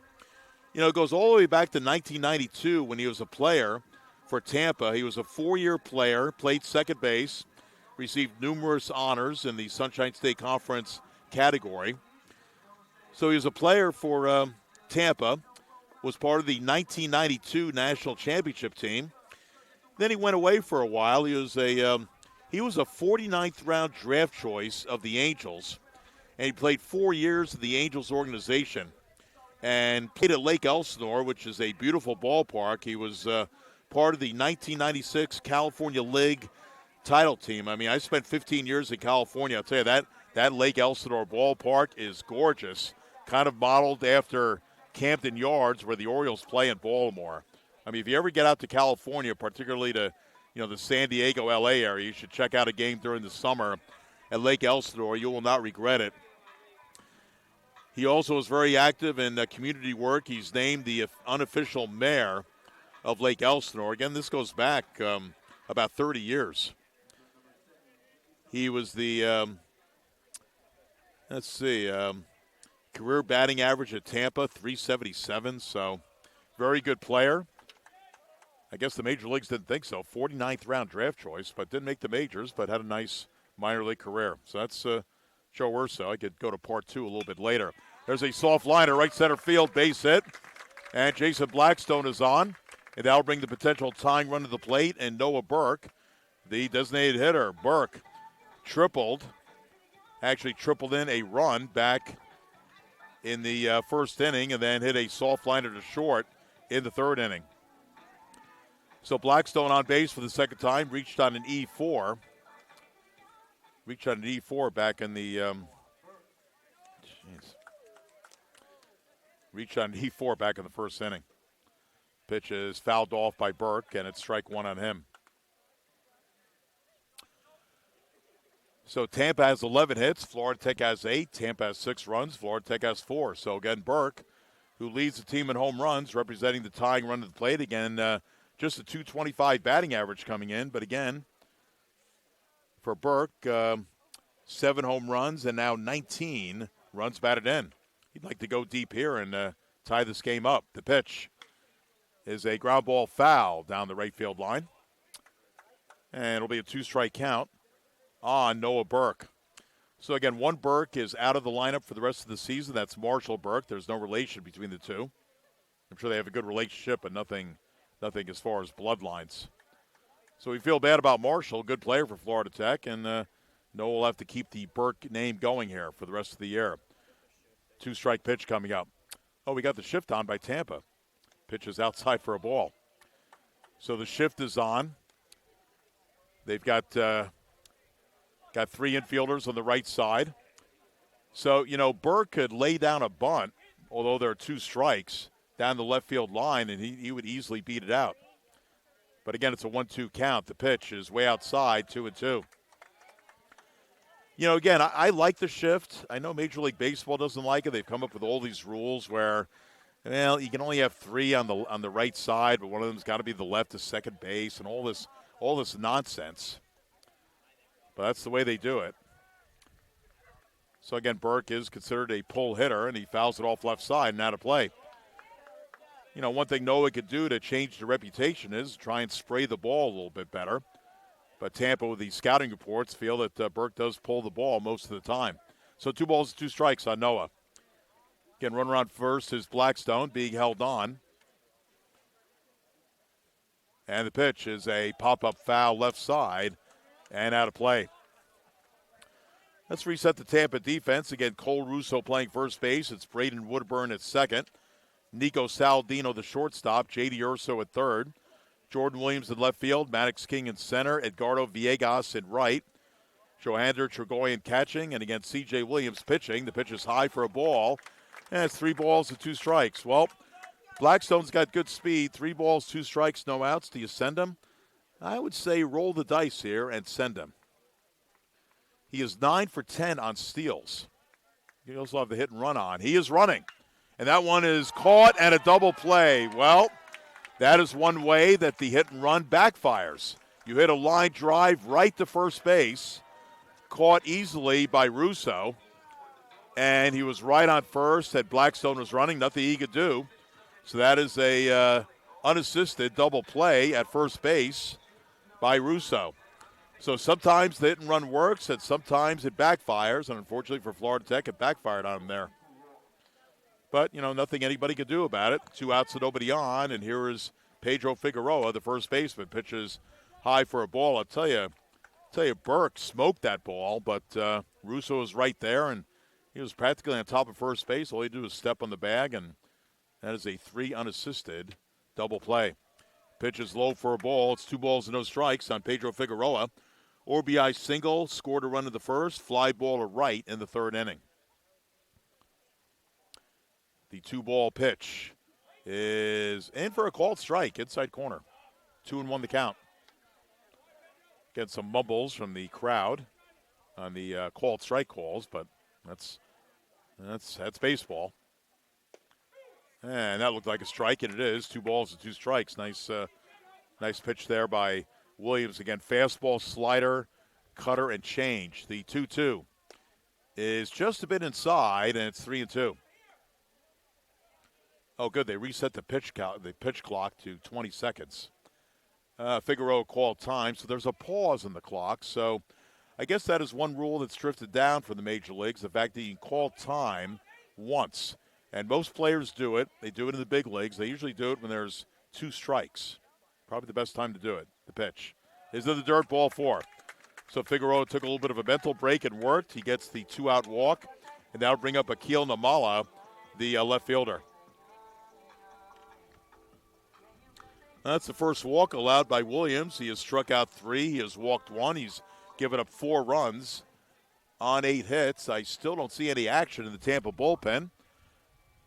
it goes all the way back to 1992 when he was a player for Tampa. He was a 4-year player, played second base, received numerous honors in the Sunshine State Conference category. So he was a player for Tampa. Was part of the 1992 National Championship team. Then he went away for a while. He was a 49th round draft choice of the Angels, and he played 4 years in the Angels organization and played at Lake Elsinore, which is a beautiful ballpark. He was part of the 1996 California League title team. I mean, I spent 15 years in California. I'll tell you, that Lake Elsinore ballpark is gorgeous, kind of modeled after Camden Yards, where the Orioles play in Baltimore. I mean, if you ever get out to California, particularly to the San Diego, LA area, you should check out a game during the summer at Lake Elsinore. You will not regret it. He also is very active in community work. He's named the unofficial mayor of Lake Elsinore. Again, this goes back about 30 years. He was the, career batting average at Tampa, 377, so very good player. I guess the major leagues didn't think so. 49th round draft choice, but didn't make the majors, but had a nice minor league career. So that's Joe Urso. I could go to part 2 a little bit later. There's a soft liner, right center field, base hit. And Jason Blackstone is on. And that'll bring the potential tying run to the plate. And Noah Burke, the designated hitter. Burke tripled in a run back in the first inning and then hit a soft liner to short in the third inning. So Blackstone on base for the second time, reached on an E4. Back in the reached on an E4 back in the first inning. Pitch is fouled off by Burke, and it's strike 1 on him. So Tampa has 11 hits. Florida Tech has 8. Tampa has 6 runs. Florida Tech has 4. So, again, Burke, who leads the team in home runs, representing the tying run to the plate. Again, just a .225 batting average coming in. But, again, for Burke. 7 home runs and now 19 runs batted in. He'd like to go deep here and tie this game up. The pitch is a ground ball foul down the right field line. And it'll be a 2-strike count on Noah Burke. So again, one Burke is out of the lineup for the rest of the season. That's Marshall Burke. There's no relation between the two. I'm sure they have a good relationship, but nothing as far as bloodlines. So we feel bad about Marshall, good player for Florida Tech, and Noah will have to keep the Burke name going here for the rest of the year. 2-strike pitch coming up. Oh, we got the shift on by Tampa. Pitch is outside for a ball. So the shift is on. They've got 3 infielders on the right side. So, Burke could lay down a bunt, although there are 2 strikes, down the left field line, and he would easily beat it out. But again, it's a 1-2 count. The pitch is way outside, 2-2. Again, I like the shift. I know Major League Baseball doesn't like it. They've come up with all these rules where, you can only have 3 on the right side, but one of them's got to be the left to second base, and all this nonsense. But that's the way they do it. So again, Burke is considered a pull hitter, and he fouls it off left side and out of play. One thing Noah could do to change the reputation is try and spray the ball a little bit better. But Tampa, with the scouting reports, feel that Burke does pull the ball most of the time. So 2 balls and 2 strikes on Noah. Again, runner on first is Blackstone being held on. And the pitch is a pop-up foul left side and out of play. Let's reset the Tampa defense. Again, Cole Russo playing first base. It's Braden Woodburn at second. Nico Saldino, the shortstop. J.D. Urso at third. Jordan Williams in left field. Maddox King in center. Edgardo Villegas in right. Johander Tregoyan catching. And again, C.J. Williams pitching. The pitch is high for a ball. And it's 3 balls and 2 strikes. Well, Blackstone's got good speed. 3 balls, 2 strikes, no outs. Do you send him? I would say roll the dice here and send him. He is 9 for 10 on steals. He also have the hit and run on. He is running. And that one is caught and a double play. Well, that is one way that the hit and run backfires. You hit a line drive right to first base, caught easily by Russo, and he was right on first, and Blackstone was running, nothing he could do. So that is a unassisted double play at first base by Russo. So sometimes the hit and run works, and sometimes it backfires, and unfortunately for Florida Tech, it backfired on him there. But, nothing anybody could do about it. 2 outs and nobody on, and here is Pedro Figueroa, the first baseman, pitches high for a ball. I'll tell you, Burke smoked that ball, but Russo was right there, and he was practically on top of first base. All he did was step on the bag, and that is a 3 unassisted double play. Pitch is low for a ball. It's 2 balls and no strikes on Pedro Figueroa. RBI single, scored a run in the first, fly ball to right in the 3rd inning. The 2-ball pitch is in for a called strike, inside corner. 2-1 the count. Get some mumbles from the crowd on the called strike calls, but that's baseball. And that looked like a strike, and it is. 2 balls and 2 strikes. Nice pitch there by Williams. Again, fastball, slider, cutter, and change. The 2-2 is just a bit inside, and it's 3-2. Oh, good. They reset the pitch clock to 20 seconds. Figueroa called time, so there's a pause in the clock. So I guess that is one rule that's drifted down from the major leagues, the fact that you can call time once. And most players do it. They do it in the big leagues. They usually do it when there's 2 strikes. Probably the best time to do it. The pitch is in the dirt, ball 4. So Figueroa took a little bit of a mental break and worked. He gets the 2-out walk, and that'll bring up Akil Namala, the left fielder. That's the first walk allowed by Williams. He has struck out 3. He has walked 1. He's given up 4 runs on 8 hits. I still don't see any action in the Tampa bullpen.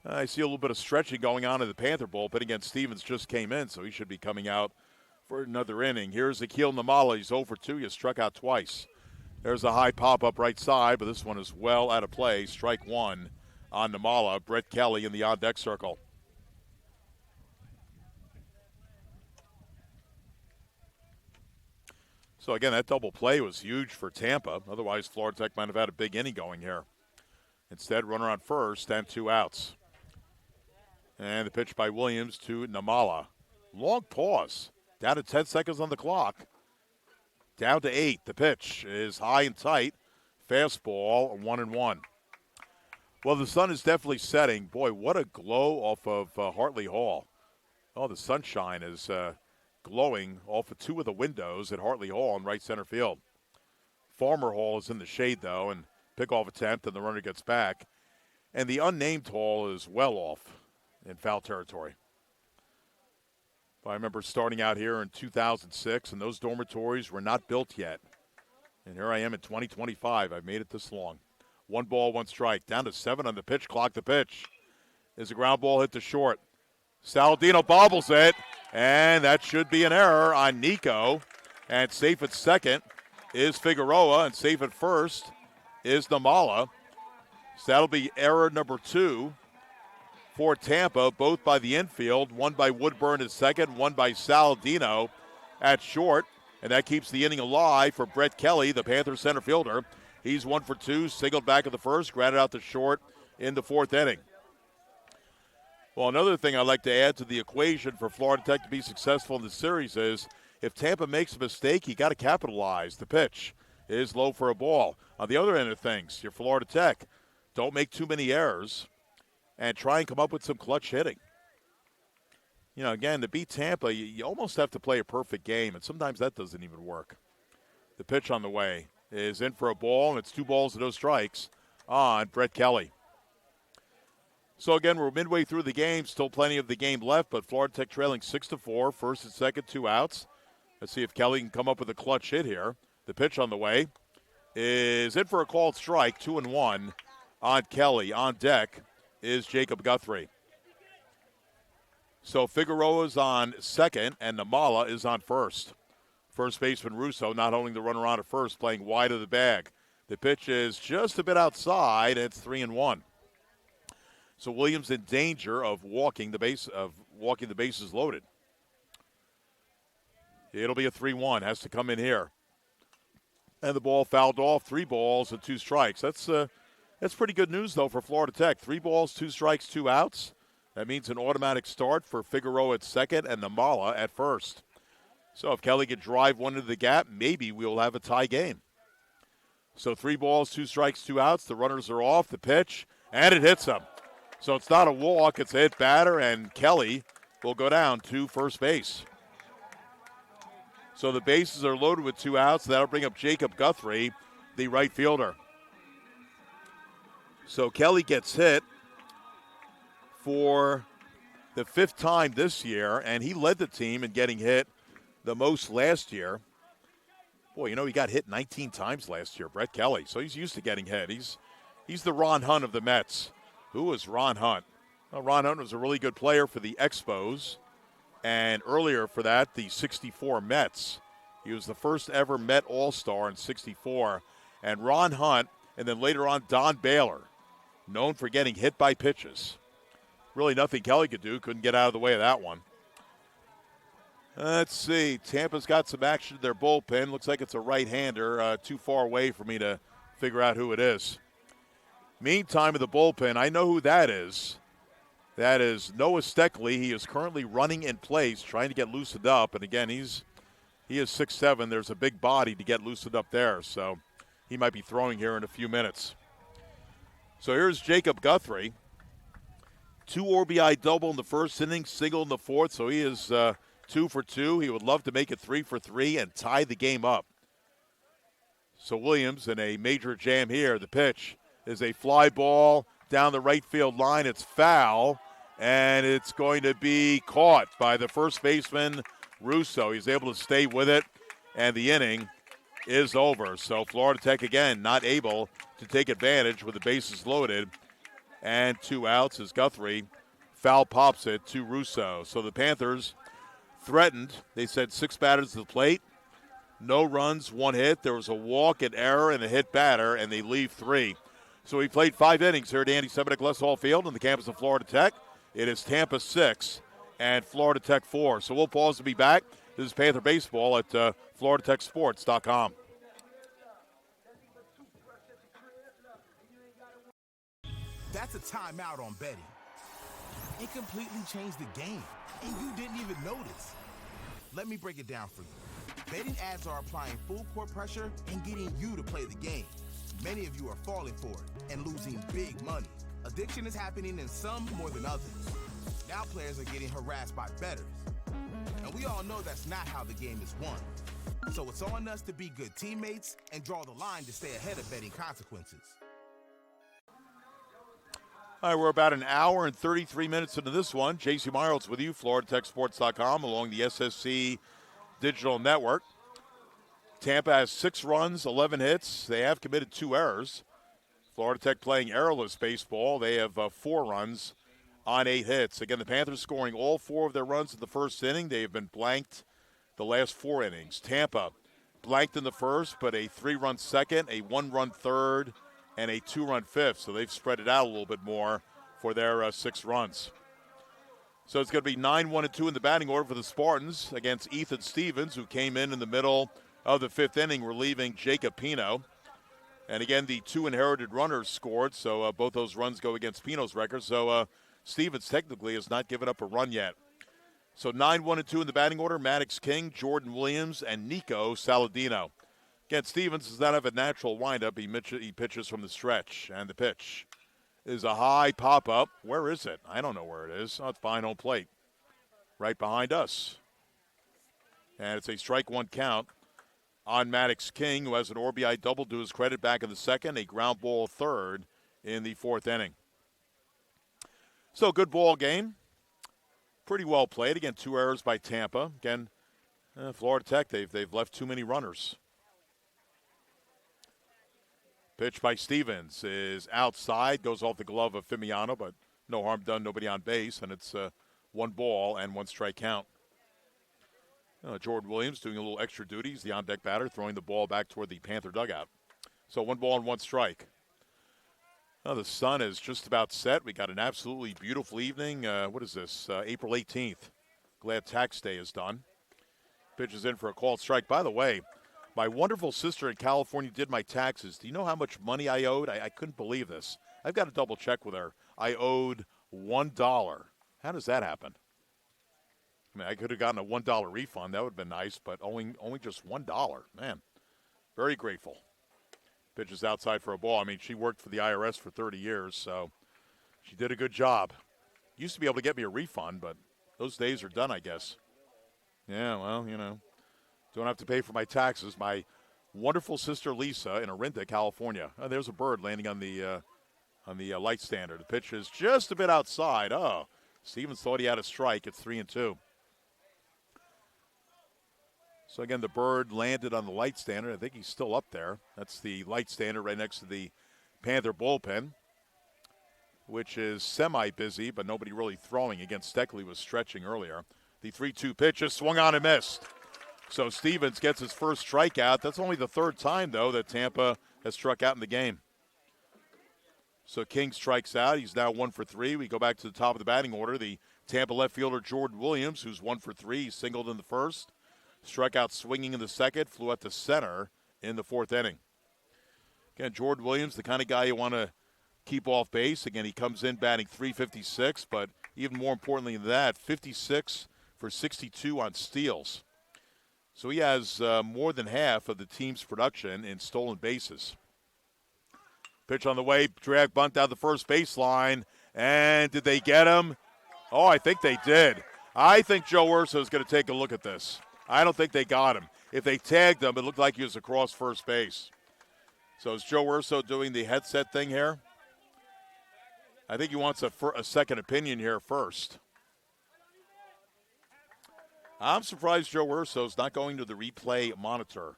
I see a little bit of stretching going on in the Panther bullpen. Again, Stevens just came in, so he should be coming out for another inning. Here's Akil Namala. He's 0 for 2. He has struck out twice. There's a high pop-up right side, but this one is well out of play. Strike 1 on Namala. Brett Kelly in the on-deck circle. So, again, that double play was huge for Tampa. Otherwise, Florida Tech might have had a big inning going here. Instead, runner on first and 2 outs. And the pitch by Williams to Namala. Long pause. Down to 10 seconds on the clock. Down to 8. The pitch is high and tight. Fastball, 1-1. Well, the sun is definitely setting. Boy, what a glow off of Hartley Hall. Oh, the sunshine is glowing off of 2 of the windows at Hartley Hall in right center field. Farmer Hall is in the shade, though, and pickoff attempt, and the runner gets back. And the unnamed Hall is well off in foul territory. But I remember starting out here in 2006, and those dormitories were not built yet. And here I am in 2025. I've made it this long. 1 ball, 1 strike. Down to 7 on the pitch clock. The pitch is a ground ball hit to short. Saladino bobbles it, and that should be an error on Nico. And safe at second is Figueroa, and safe at first is Namala. So that'll be error number 2 for Tampa, both by the infield. 1 by Woodburn at second, 1 by Saladino at short. And that keeps the inning alive for Brett Kelly, the Panthers center fielder. He's 1 for 2, singled back at the first, grounded out to short in the 4th inning. Well, another thing I'd like to add to the equation for Florida Tech to be successful in the series is if Tampa makes a mistake, you got to capitalize. The pitch is low for a ball. On the other end of things, you're Florida Tech. Don't make too many errors and try and come up with some clutch hitting. You know, again, to beat Tampa, you almost have to play a perfect game, and sometimes that doesn't even work. The pitch on the way is in for a ball, and it's 2 balls and no strikes on Brett Kelly. So, again, we're midway through the game. Still plenty of the game left, but Florida Tech trailing 6-4. First and second, 2 outs. Let's see if Kelly can come up with a clutch hit here. The pitch on the way is in for a called strike, 2-1 on Kelly. On deck is Jacob Guthrie. So Figueroa's on second, and Namala is on first. First baseman Russo not holding the runner on at first, playing wide of the bag. The pitch is just a bit outside, and it's 3-1. So Williams in danger of walking the bases loaded. It'll be a 3-1. Has to come in here. And the ball fouled off. 3 balls and 2 strikes. That's pretty good news, though, for Florida Tech. 3 balls, 2 strikes, 2 outs. That means an automatic start for Figueroa at second and Namala at first. So if Kelly could drive one into the gap, maybe we'll have a tie game. So 3 balls, 2 strikes, 2 outs. The runners are off. The pitch, and it hits him. So it's not a walk. It's a hit batter, and Kelly will go down to first base. So the bases are loaded with 2 outs. That'll bring up Jacob Guthrie, the right fielder. So Kelly gets hit for the 5th time this year, and he led the team in getting hit the most last year. Boy, you know, he got hit 19 times last year, Brett Kelly. So he's used to getting hit. He's the Ron Hunt of the Mets. Who was Ron Hunt? Well, Ron Hunt was a really good player for the Expos, and earlier for that, the 64 Mets. He was the first ever Met All-Star in 64. And Ron Hunt, and then later on Don Baylor, known for getting hit by pitches. Really nothing Kelly could do. Couldn't get out of the way of that one. Let's see. Tampa's got some action in their bullpen. Looks like it's a right-hander. Too far away for me to figure out who it is. Meantime, in the bullpen, I know who that is. That is Noah Steckley. He is currently running in place, trying to get loosened up. And again, he is 6'7". There's a big body to get loosened up there. So he might be throwing here in a few minutes. So here's Jacob Guthrie. 2 RBI double in the first inning, single in the 4th. So he is 2 for 2. He would love to make it 3 for 3 and tie the game up. So Williams in a major jam here. The pitch is a fly ball down the right field line. It's foul, and it's going to be caught by the first baseman, Russo. He's able to stay with it, and the inning is over. So Florida Tech, again, not able to take advantage with the bases loaded. And 2 outs as Guthrie foul pops it to Russo. So the Panthers threatened. They said 6 batters to the plate. No runs, 1 hit. There was a walk, an error, and a hit batter, and they leave 3. So we played 5 innings here at Andy Semitic Les Hall Field on the campus of Florida Tech. It is Tampa 6 and Florida Tech 4. So we'll pause to be back. This is Panther Baseball at Florida FloridaTechSports.com. That's a timeout on betting. It completely changed the game, and you didn't even notice. Let me break it down for you. Betting ads are applying full court pressure and getting you to play the game. Many of you are falling for it and losing big money. Addiction is happening in some more than others. Now players are getting harassed by bettors. And we all know that's not how the game is won. So it's on us to be good teammates and draw the line to stay ahead of betting consequences. All right, we're about an hour and 33 minutes into this one. J.C. Miles with you, FloridaTechSports.com, along the SSC Digital Network. Tampa has 6 runs, 11 hits. They have committed 2 errors. Florida Tech playing errorless baseball. They have 4 runs on 8 hits. Again, the Panthers scoring all 4 of their runs in the first inning. They have been blanked the last 4 innings. Tampa blanked in the first, but a 3-run second, a 1-run third, and a 2-run fifth. So they've spread it out a little bit more for their 6 runs. So it's going to be 9-1-2 in the batting order for the Spartans against Ethan Stevens, who came in the middle of the 5th inning, relieving Jacob Pino. And again, the 2 inherited runners scored, so both those runs go against Pino's record. So Stevens technically has not given up a run yet. So 9-1-2 in the batting order, Maddox King, Jordan Williams, and Nico Saladino. Again, Stevens does not have a natural windup. He pitches from the stretch, and the pitch is a high pop-up. Where is it? I don't know where it is. Oh, it's behind home plate, right behind us. And it's a strike 1 count on Maddox King, who has an RBI double to his credit back in the second, a ground ball third in the 4th inning. So good ball game. Pretty well played. Again, 2 errors by Tampa. Again, Florida Tech, they've left too many runners. Pitch by Stevens is outside, goes off the glove of Fimiano, but no harm done, nobody on base, and it's 1 ball and 1 strike count. Jordan Williams doing a little extra duty. He's the on-deck batter, throwing the ball back toward the Panther dugout. So 1 ball and 1 strike. The sun is just about set. We got an absolutely beautiful evening. What is this? April 18th. Glad tax day is done. Pitches in for a called strike. By the way, my wonderful sister in California did my taxes. Do you know how much money I owed? I couldn't believe this. I've got to double check with her. I owed $1. How does that happen? I mean, I could have gotten a $1 refund. That would have been nice, but only just $1. Man, very grateful. Pitches outside for a ball. I mean, she worked for the IRS for 30 years, so she did a good job. Used to be able to get me a refund, but those days are done, I guess. Yeah, well, don't have to pay for my taxes. My wonderful sister Lisa in Orinda, California. Oh, there's a bird landing on the light standard. The pitch is just a bit outside. Oh, Stevens thought he had a strike. It's 3-2. So, again, the bird landed on the light standard. I think he's still up there. That's the light standard right next to the Panther bullpen, which is semi-busy, but nobody really throwing. Again, Steckley was stretching earlier. The 3-2 pitch is swung on and missed. So Stevens gets his first strikeout. That's only the 3rd time, though, that Tampa has struck out in the game. So King strikes out. He's now 1 for 3. We go back to the top of the batting order. The Tampa left fielder Jordan Williams, who's 1 for 3. He singled in the first. Struck out swinging in the second. Flew out to center in the 4th inning. Again, Jordan Williams, the kind of guy you want to keep off base. Again, he comes in batting .356, but even more importantly than that, 56 for 62 on steals. So he has more than half of the team's production in stolen bases. Pitch on the way, drag bunt down the first baseline, and did they get him? Oh, I think they did. I think Joe Urso is going to take a look at this. I don't think they got him. If they tagged him, it looked like he was across first base. So is Joe Urso doing the headset thing here? I think he wants a second opinion here first. I'm surprised Joe Urso's not going to the replay monitor.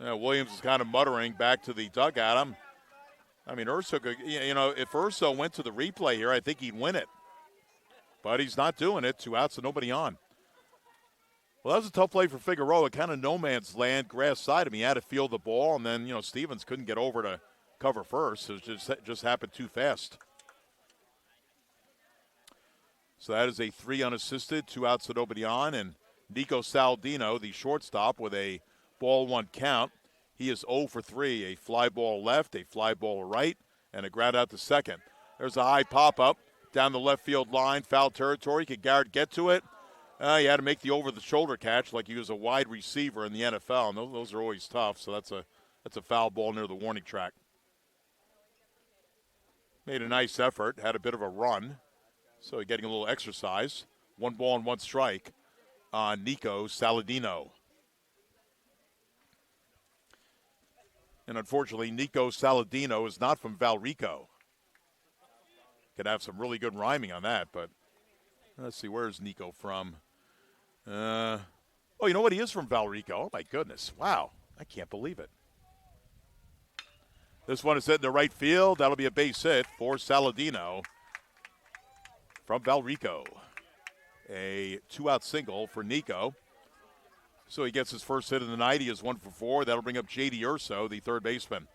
Williams is kind of muttering back to the dugout. I mean, Urso could, if Urso went to the replay here, I think he'd win it. But he's not doing it. 2 outs and nobody on. Well, that was a tough play for Figueroa. Kind of no man's land, grass side of him. He had to field the ball, and then, Stevens couldn't get over to cover first. It just happened too fast. So that is a 3 unassisted, 2 outs to nobody on, and Nico Saladino, the shortstop, with a ball 1 count. He is 0 for 3, a fly ball left, a fly ball right, and a ground out to second. There's a high pop-up down the left field line, foul territory. Could Garrett get to it? He had to make the over-the-shoulder catch like he was a wide receiver in the NFL, and those are always tough, so that's a foul ball near the warning track. Made a nice effort, had a bit of a run, so getting a little exercise. 1 ball and 1 strike on Nico Saladino. And unfortunately, Nico Saladino is not from Valrico. Could have some really good rhyming on that, but let's see, where's Nico from? You know what? He is from Valrico. Oh, my goodness. Wow. I can't believe it. This one is hit in the right field. That'll be a base hit for Saladino from Valrico. A 2-out single for Nico. So he gets his first hit of the night. He is 1 for 4. That'll bring up J.D. Urso, the third baseman.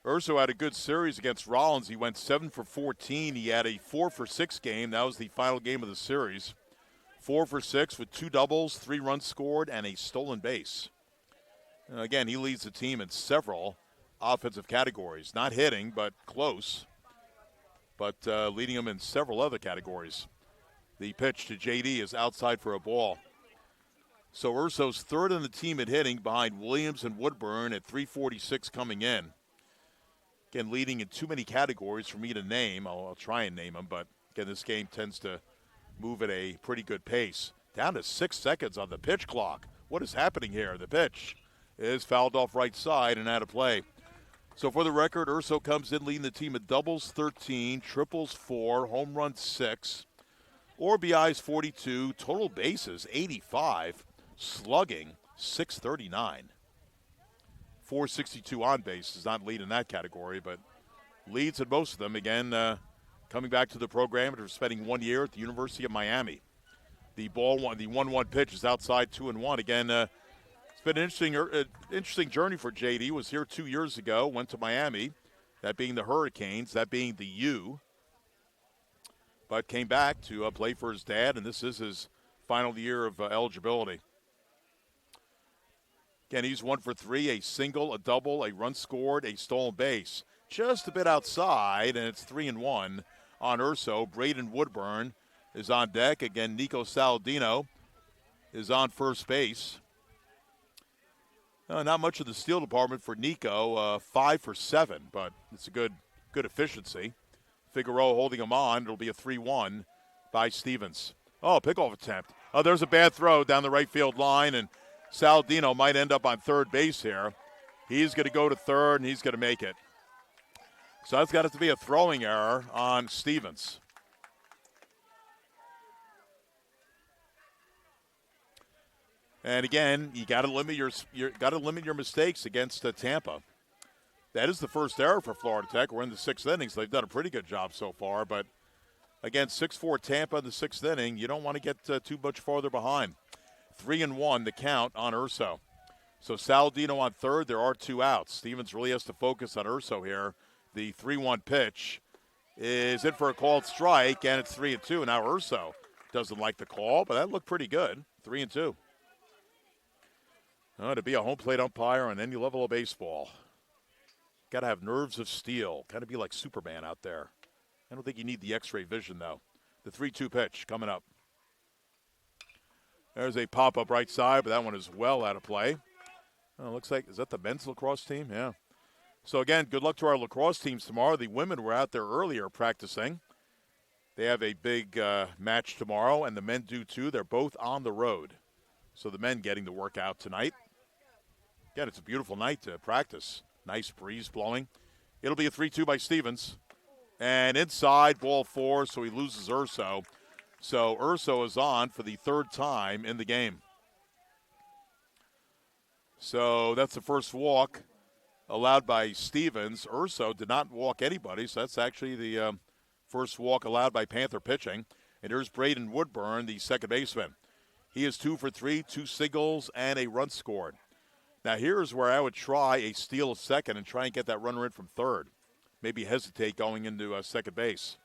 Urso had a good series against Rollins. He went 7 for 14. He had a 4 for 6 game. That was the final game of the series. 4 for 6 with 2 doubles, 3 runs scored, and a stolen base. Again, he leads the team in several offensive categories. Not hitting, but close. But leading them in several other categories. The pitch to J.D. is outside for a ball. So Urso's third on the team at hitting behind Williams and Woodburn at 346 coming in. Again, leading in too many categories for me to name. I'll try and name them, but again, this game tends to move at a pretty good pace. Down to 6 seconds on the pitch clock. What is happening here? The pitch is fouled off right side and out of play. So for the record, Urso comes in leading the team at doubles 13, triples 4, home runs 6, RBIs 42, total bases 85, slugging 639. 462 on base does not lead in that category, but leads in most of them. Again, coming back to the program after spending 1 year at the University of Miami. The 1-1 pitch is outside 2-1. Again, it's been an interesting journey for JD. Was here 2 years ago, went to Miami, that being the Hurricanes, that being the U, but came back to play for his dad, and this is his final year of eligibility. Again, he's 1 for 3, a single, a double, a run scored, a stolen base. Just a bit outside, and it's 3-1 on Urso. Braden Woodburn is on deck. Again, Nico Saladino is on first base. Not much of the steal department for Nico, 5 for 7, but it's a good efficiency. Figueroa holding him on. It'll be a 3-1 by Stevens. Oh, pickoff attempt. Oh, there's a bad throw down the right field line, and Saladino might end up on third base here. He's going to go to third, and he's going to make it. So that's got to be a throwing error on Stevens. And again, you got to limit your mistakes against Tampa. That is the first error for Florida Tech. We're in the 6th inning, so they've done a pretty good job so far. But again, 6-4 Tampa in the 6th inning. You don't want to get too much farther behind. 3-1 the count on Urso. So Saladino on third. There are 2 outs. Stevens really has to focus on Urso here. The 3-1 pitch is in for a called strike, and it's 3-2. Now Urso doesn't like the call, but that looked pretty good. 3-2. To be a home plate umpire on any level of baseball, got to have nerves of steel. Kind of be like Superman out there. I don't think you need the X-ray vision, though. The 3-2 pitch coming up. There's a pop-up right side, but that one is well out of play. Looks like, is that the men's lacrosse team? Yeah. So, again, good luck to our lacrosse teams tomorrow. The women were out there earlier practicing. They have a big match tomorrow, and the men do too. They're both on the road. So the men getting to work out tonight. Again, it's a beautiful night to practice. Nice breeze blowing. It'll be a 3-2 by Stevens. And inside, ball 4, so he loses Urso. So Urso is on for the 3rd time in the game. So that's the first walk allowed by Stevens. Urso did not walk anybody, so that's actually the first walk allowed by Panther pitching. And here's Braden Woodburn, the second baseman. He is 2 for 3, 2 singles, and a run scored. Now here's where I would try a steal of second and try and get that runner in from third. maybe hesitate going into second base.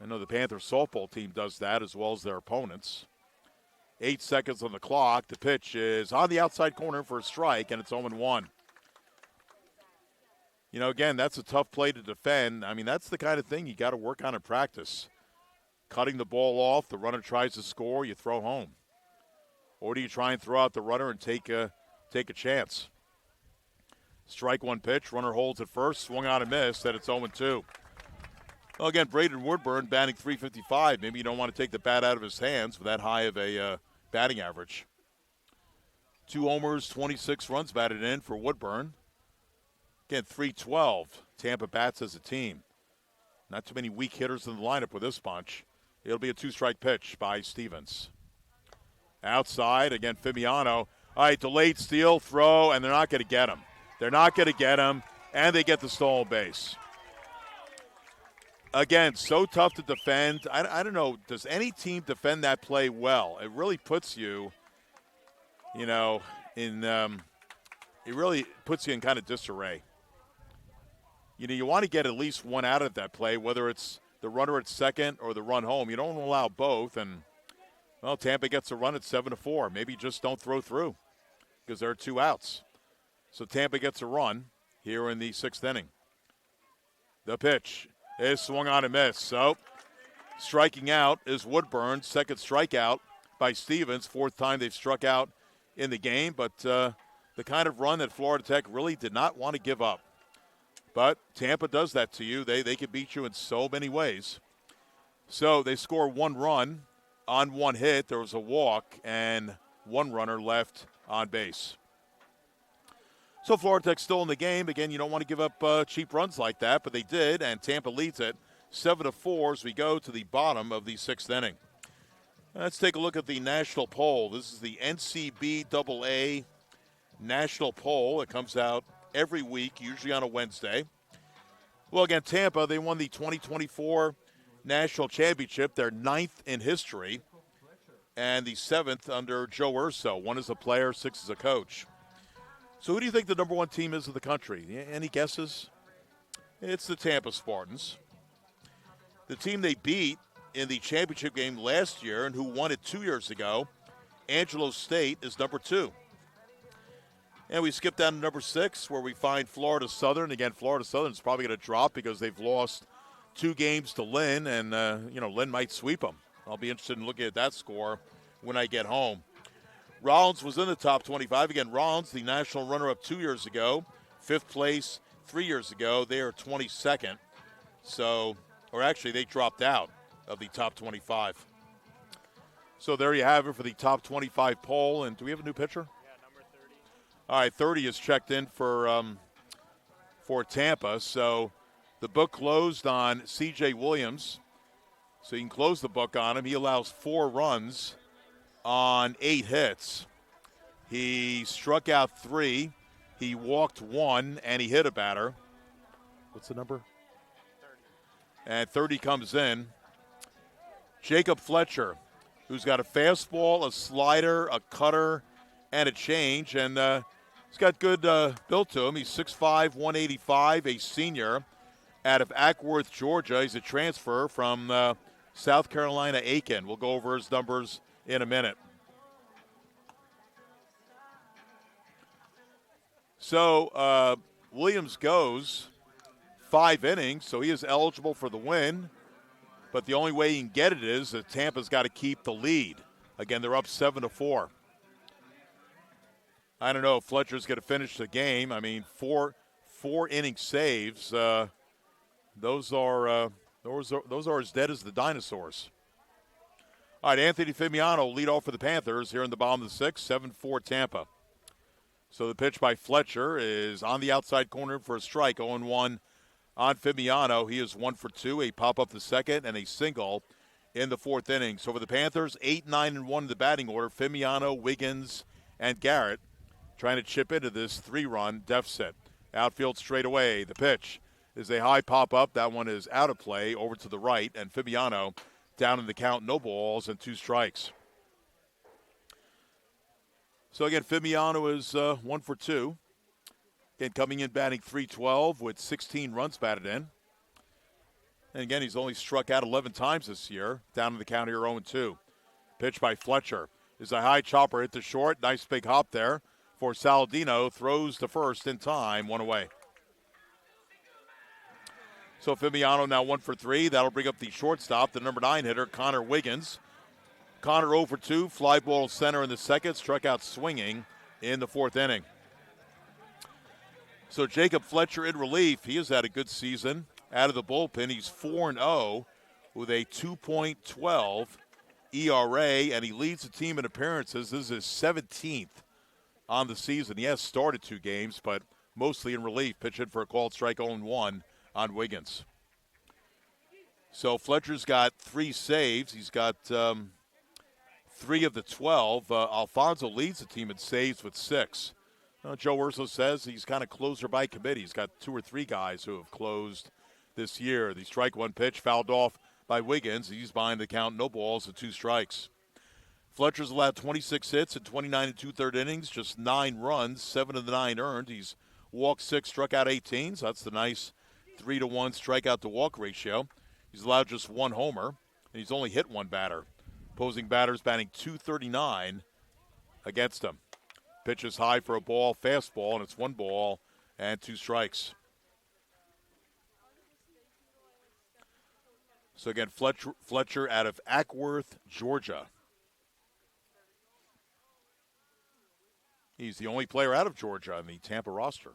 I know the Panthers softball team does that as well as their opponents. 8 seconds on the clock. The pitch is on the outside corner for a strike, and it's 0-1. You know, again, that's a tough play to defend. I mean, that's the kind of thing you got to work on in practice. Cutting the ball off, the runner tries to score, you throw home. Or do you try and throw out the runner and take a chance? Strike one pitch, runner holds at first, swung on and missed, and it's 0-2. Well, again, Braden Woodburn batting .355. Maybe you don't want to take the bat out of his hands with that high of a batting average. 2 homers, 26 runs batted in for Woodburn. Again, .312. Tampa bats as a team. Not too many weak hitters in the lineup with this bunch. It'll be a 2-strike pitch by Stevens. Outside, again, Fimiano. All right, delayed steal, throw, and they're not going to get him. They're not going to get him, and they get the stolen base. Again, so tough to defend. I don't know, does any team defend that play well? It really puts you, in it really puts you in kind of disarray. You want to get at least one out of that play, whether it's the runner at second or the run home. You don't allow both, and, well, Tampa gets a run at 7-4. Maybe just don't throw through because there are 2 outs. So Tampa gets a run here in the 6th inning. The pitch is swung on and missed. So striking out is Woodburn. Second strikeout by Stevens. 4th time they've struck out in the game. But the kind of run that Florida Tech really did not want to give up. But Tampa does that to you. They can beat you in so many ways. So they score 1 run on 1 hit. There was a walk and 1 runner left on base. So Florida Tech's still in the game. Again, you don't want to give up cheap runs like that, but they did, and Tampa leads it 7-4 as we go to the bottom of the 6th inning. Let's take a look at the national poll. This is the NCBAA national poll. It comes out every week, usually on a Wednesday. Well, again, Tampa, they won the 2024 national championship, their 9th in history, and the 7th under Joe Urso. 1 as a player, 6 as a coach. So who do you think the number 1 team is in the country? Any guesses? It's the Tampa Spartans. The team they beat in the championship game last year and who won it 2 years ago, Angelo State, is number 2. And we skip down to number 6 where we find Florida Southern. Again, Florida Southern is probably going to drop because they've lost 2 games to Lynn, and, Lynn might sweep them. I'll be interested in looking at that score when I get home. Rollins was in the top 25. Again, Rollins, the national runner-up 2 years ago, 5th place 3 years ago. They are 22nd. They dropped out of the top 25. So there you have it for the top 25 poll. And do we have a new pitcher? Yeah, number 30. All right, 30 is checked in for Tampa. So the book closed on C.J. Williams. So you can close the book on him. He allows 4 runs on 8 hits. He struck out 3. He walked 1, and he hit a batter. What's the number? 30. And 30 comes in. Jacob Fletcher, who's got a fastball, a slider, a cutter, and a change. And he's got good build to him. He's 6'5", 185, a senior out of Ackworth, Georgia. He's a transfer from South Carolina Aiken. We'll go over his numbers in a minute. So Williams goes 5 innings, so he is eligible for the win. But the only way he can get it is that Tampa's got to keep the lead. Again, they're up 7-4. I don't know if Fletcher's going to finish the game. I mean, four inning saves. Those are as dead as the dinosaurs. All right, Anthony Fimiano lead off for the Panthers here in the bottom of the 6th, 7-4 Tampa. So the pitch by Fletcher is on the outside corner for a strike, 0-1 on Fimiano. He is 1 for 2, a pop-up the second, and a single in the 4th inning. So for the Panthers, 8-9-1 in the batting order, Fimiano, Wiggins, and Garrett trying to chip into this 3-run deficit. Outfield straight away. The pitch is a high pop-up. That one is out of play, over to the right, and Fimiano down in the count, no balls and 2 strikes. So again, Fimiano is 1 for 2. Again, coming in batting .312 with 16 runs batted in. And again, he's only struck out 11 times this year. Down in the count here, 0-2. Pitch by Fletcher is a high chopper hit to short. Nice big hop there for Saladino. Throws to first in time, one away. So Fabiano now 1 for 3. That'll bring up the shortstop, the number 9 hitter, Connor Wiggins. Connor 0 for 2. Fly ball center in the second. Struck out swinging in the fourth inning. So Jacob Fletcher in relief. He has had a good season out of the bullpen. He's 4-0 with a 2.12 ERA, and he leads the team in appearances. This is his 17th on the season. He has started 2 games, but mostly in relief. Pitch in for a called strike 0-1 on Wiggins. So Fletcher's got 3 saves. He's got 3 of the 12. Alfonso leads the team in saves with 6. Joe Urso says he's kind of closer by committee. He's got 2 or 3 guys who have closed this year. The strike 1 pitch fouled off by Wiggins. He's behind the count, no balls and 2 strikes. Fletcher's allowed 26 hits in 29 2/3 innings, just 9 runs, 7 of the 9 earned. He's walked 6, struck out 18, so that's the nice 3-to-1 strikeout to walk ratio. He's allowed just 1 homer, and he's only hit 1 batter. Opposing batters batting .239 against him. Pitch is high for a ball, fastball, and it's 1 ball and 2 strikes. So again, Fletcher out of Ackworth, Georgia. He's the only player out of Georgia on the Tampa roster.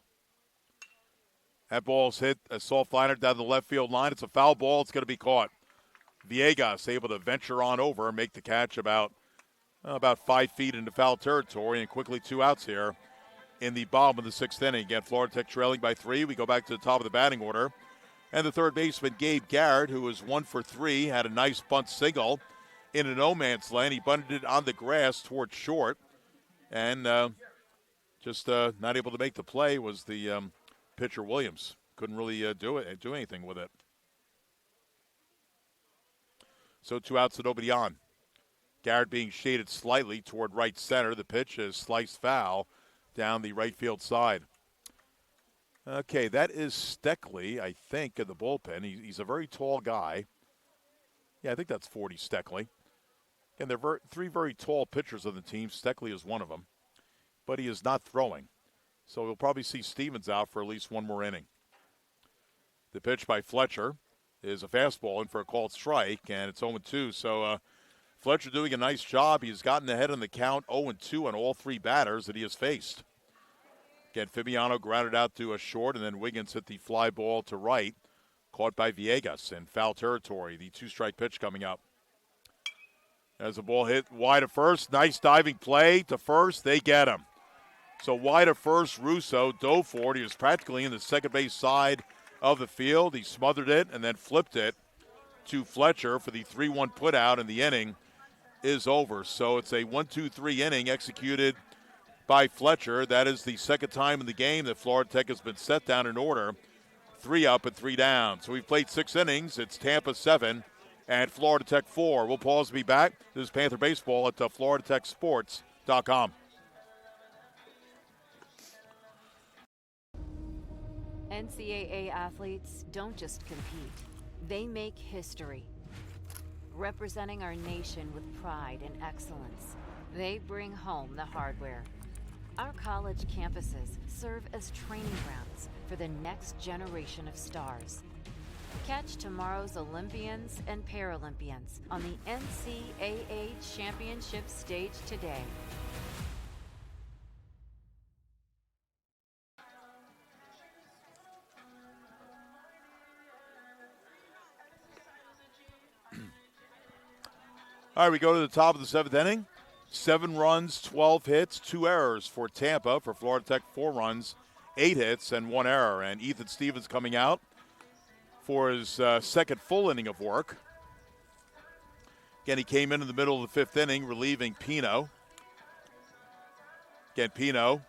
That ball's hit a soft liner down the left field line. It's a foul ball. It's going to be caught. Villegas able to venture on over and make the catch about 5 feet into foul territory, and quickly 2 outs here in the bottom of the 6th inning. Again, Florida Tech trailing by 3. We go back to the top of the batting order. And the third baseman, Gabe Garrett, who was 1 for 3, had a nice bunt single in a no-man's land. He bunted it on the grass towards short, and just not able to make the play was the pitcher, Williams. Couldn't really do anything with it. So 2 outs and nobody on. Garrett being shaded slightly toward right center. The pitch is sliced foul down the right field side. Okay, that is Steckley, I think, in the bullpen. He's a very tall guy. Yeah, I think that's 40 Steckley. And there are 3 very tall pitchers on the team. Steckley is one of them. But he is not throwing. So we'll probably see Stevens out for at least 1 more inning. The pitch by Fletcher is a fastball in for a called strike, and it's 0-2. So Fletcher doing a nice job. He's gotten ahead in the count, 0-2 on all 3 batters that he has faced. Again, Fabiano grounded out to a short, and then Wiggins hit the fly ball to right, caught by Villegas in foul territory. The 2-strike pitch coming up. As the ball hit wide to first, nice diving play to first. They get him. So wide to first, Russo dove for it. He was practically in the second base side of the field. He smothered it and then flipped it to Fletcher for the 3-1 put out, and the inning is over. So it's a 1-2-3 inning executed by Fletcher. That is the second time in the game that Florida Tech has been set down in order. 3 up and 3 down. So we've played 6 innings. It's Tampa 7 and Florida Tech 4. We'll pause and be back. This is Panther Baseball at FloridaTechSports.com. NCAA athletes don't just compete, they make history. Representing our nation with pride and excellence, they bring home the hardware. Our college campuses serve as training grounds for the next generation of stars. Catch tomorrow's Olympians and Paralympians on the NCAA Championship stage today. All right, we go to the top of the 7th inning. 7 runs, 12 hits, 2 errors for Tampa. For Florida Tech, 4 runs, 8 hits, and 1 error. And Ethan Stevens coming out for his second full inning of work. Again, he came in the middle of the 5th inning, relieving Pino. Again, Pino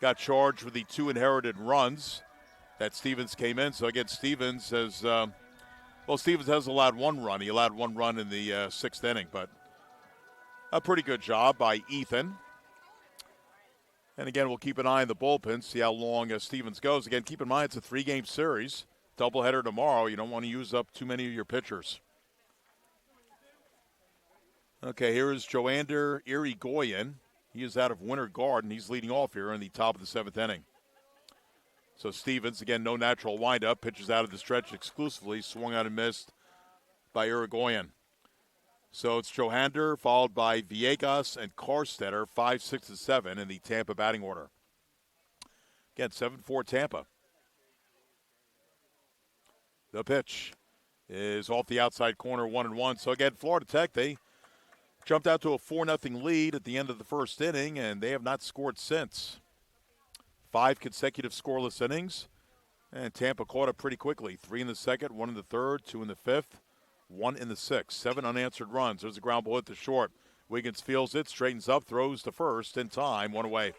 got charged with the 2 inherited runs that Stevens came in. So, again, Stevens has Stevens has allowed 1 run. He allowed 1 run in the 6th inning, but a pretty good job by Ethan. And again, we'll keep an eye on the bullpen, see how long Stevens goes. Again, keep in mind it's a 3-game series. Doubleheader tomorrow. You don't want to use up too many of your pitchers. Okay, here is Joander Irigoyen. He is out of Winter Garden. He's leading off here in the top of the 7th inning. So Stevens, again, no natural windup, pitches out of the stretch exclusively, swung out and missed by Irigoyen. So it's Johander, followed by Villegas and Karstetter, 5, 6, and 7 in the Tampa batting order. Again, 7-4 Tampa. The pitch is off the outside corner, 1-1. So again, Florida Tech, they jumped out to a 4-0 lead at the end of the first inning, and they have not scored since. 5 consecutive scoreless innings, and Tampa caught up pretty quickly. 3 in the second, 1 in the third, 2 in the fifth, 1 in the sixth. 7 unanswered runs. There's a ground ball hit to short. Wiggins feels it, straightens up, throws to first in time, 1 away.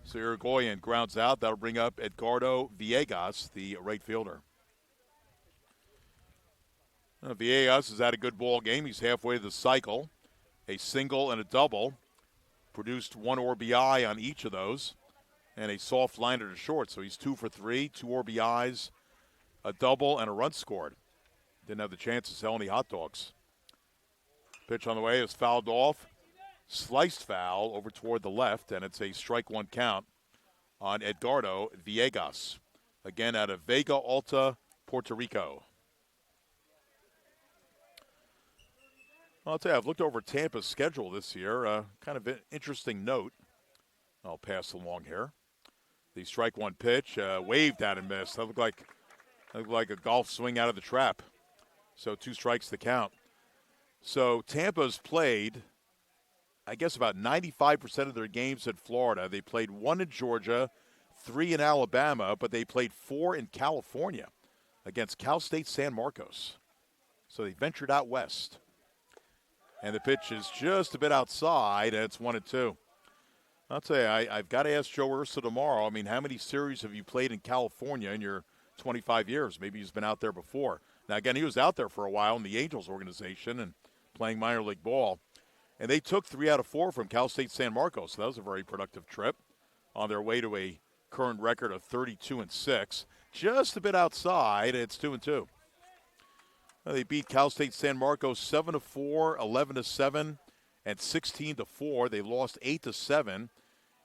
So Irigoyen grounds out. That'll bring up Edgardo Villegas, the right fielder. Villegas has had a good ball game. He's halfway to the cycle. A single and a double. Produced 1 RBI on each of those. And a soft liner to short. So he's 2 for 3, 2 RBIs, a double, and a run scored. Didn't have the chance to sell any hot dogs. Pitch on the way is fouled off. Sliced foul over toward the left, and it's a strike 1 count on Edgardo Villegas. Again, out of Vega Alta, Puerto Rico. Well, I'll tell you, I've looked over Tampa's schedule this year. Kind of an interesting note. I'll pass along here. The strike 1 pitch, waved out and missed. That looked like a golf swing out of the trap. So 2 strikes to count. So Tampa's played, I guess, about 95% of their games in Florida. They played 1 in Georgia, 3 in Alabama, but they played 4 in California against Cal State San Marcos. So they ventured out west. And the pitch is just a bit outside, and it's 1-2. I'll tell you, I've got to ask Joe Ursa tomorrow. I mean, how many series have you played in California in your 25 years? Maybe he's been out there before. Now, again, he was out there for a while in the Angels organization and playing minor league ball. And they took 3 out of 4 from Cal State San Marcos. So that was a very productive trip on their way to a current record of 32-6. Just a bit outside, it's 2-2. They beat Cal State San Marcos 7-4, 11-7, and 16-4. They lost 8-7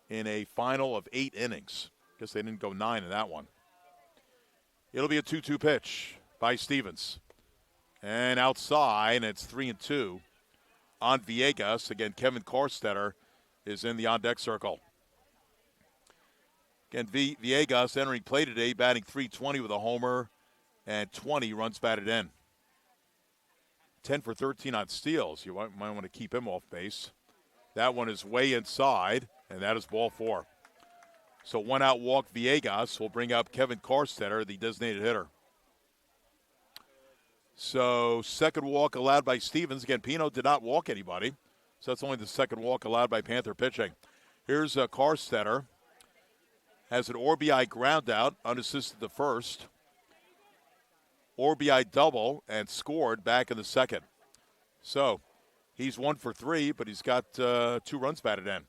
in a final of 8 innings. Guess they didn't go 9 in that one. It'll be a 2-2 pitch by Stevens. And outside, and it's 3-2 on Villegas. Again, Kevin Karstetter is in the on-deck circle. Again, Villegas entering play today, batting .320 with a homer and 20 runs batted in. 10 for 13 on steals. You might want to keep him off base. That one is way inside, and that is ball 4. So 1 out walk Villegas will bring up Kevin Karstetter, the designated hitter. So second walk allowed by Stevens. Again, Pino did not walk anybody, so that's only the second walk allowed by Panther pitching. Here's Karstetter. Has an RBI ground out, unassisted the first. RBI double and scored back in the second. So he's 1 for 3, but he's got 2 runs batted in.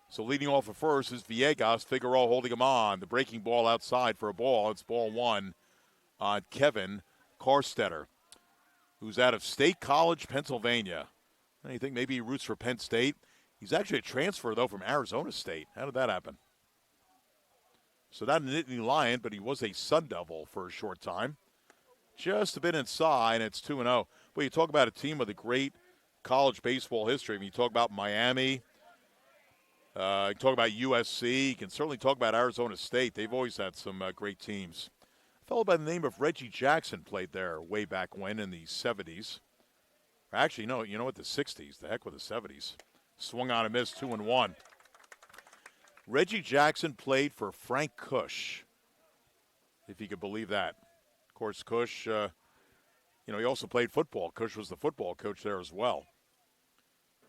So leading off at first is Villegas. Figueroa holding him on. The breaking ball outside for a ball. It's ball 1 on Kevin Karstetter, who's out of State College, Pennsylvania. You think maybe he roots for Penn State? He's actually a transfer, though, from Arizona State. How did that happen? So not an Nittany Lion, but he was a Sun Devil for a short time. Just a bit inside, and it's 2-0. Well, you talk about a team with a great college baseball history. I mean, you talk about Miami. You talk about USC. You can certainly talk about Arizona State. They've always had some great teams. A fellow by the name of Reggie Jackson played there way back when in the 70s. Actually, no, you know what, the 60s. The heck with the 70s. Swung on and missed, 2-1. Reggie Jackson played for Frank Kush, if you could believe that. Of course, Kush, he also played football. Kush was the football coach there as well.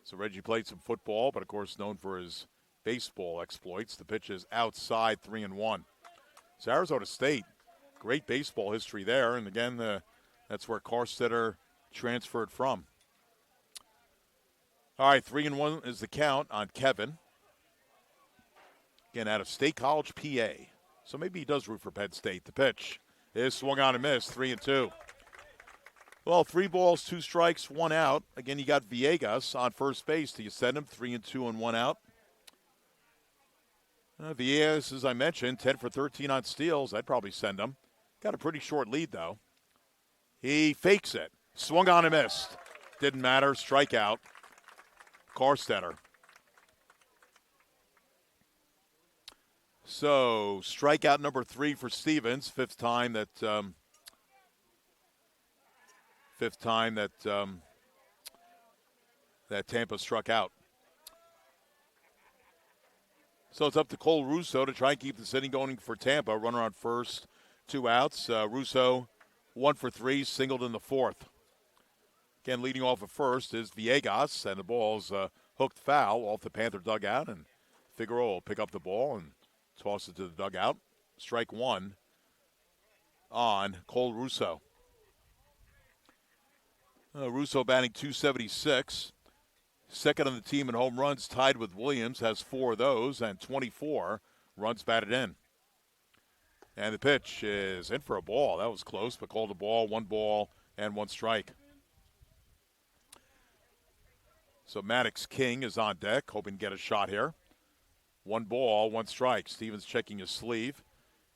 So Reggie played some football, but of course known for his baseball exploits. The pitch is outside, 3-1. So Arizona State, great baseball history there. And again, that's where Karstetter transferred from. All right, 3-1 is the count on Kevin. Again, out of State College, PA. So maybe he does root for Penn State. The pitch is swung on and missed, 3-2. Well, 3 balls, 2 strikes, 1 out. Again, you got Villegas on first base. Do you send him 3-2 and 1 out? Villegas, as I mentioned, 10 for 13 on steals. I'd probably send him. Got a pretty short lead, though. He fakes it. Swung on and missed. Didn't matter. Strikeout. Carstetter. So, strikeout number 3 for Stevens. Fifth time that Tampa struck out. So it's up to Cole Russo to try and keep this inning going for Tampa. Runner on first, 2 outs. Russo 1 for 3, singled in the 4th. Again, leading off at first is Villegas, and the ball's hooked foul off the Panther dugout, and Figueroa will pick up the ball and toss it to the dugout. Strike 1 on Cole Russo. Russo batting .276. Second on the team in home runs, tied with Williams, has 4 of those, and 24 runs batted in. And the pitch is in for a ball. That was close, but called a ball, 1 ball, and 1 strike. So Maddox King is on deck, hoping to get a shot here. 1 ball, 1 strike. Stevens checking his sleeve.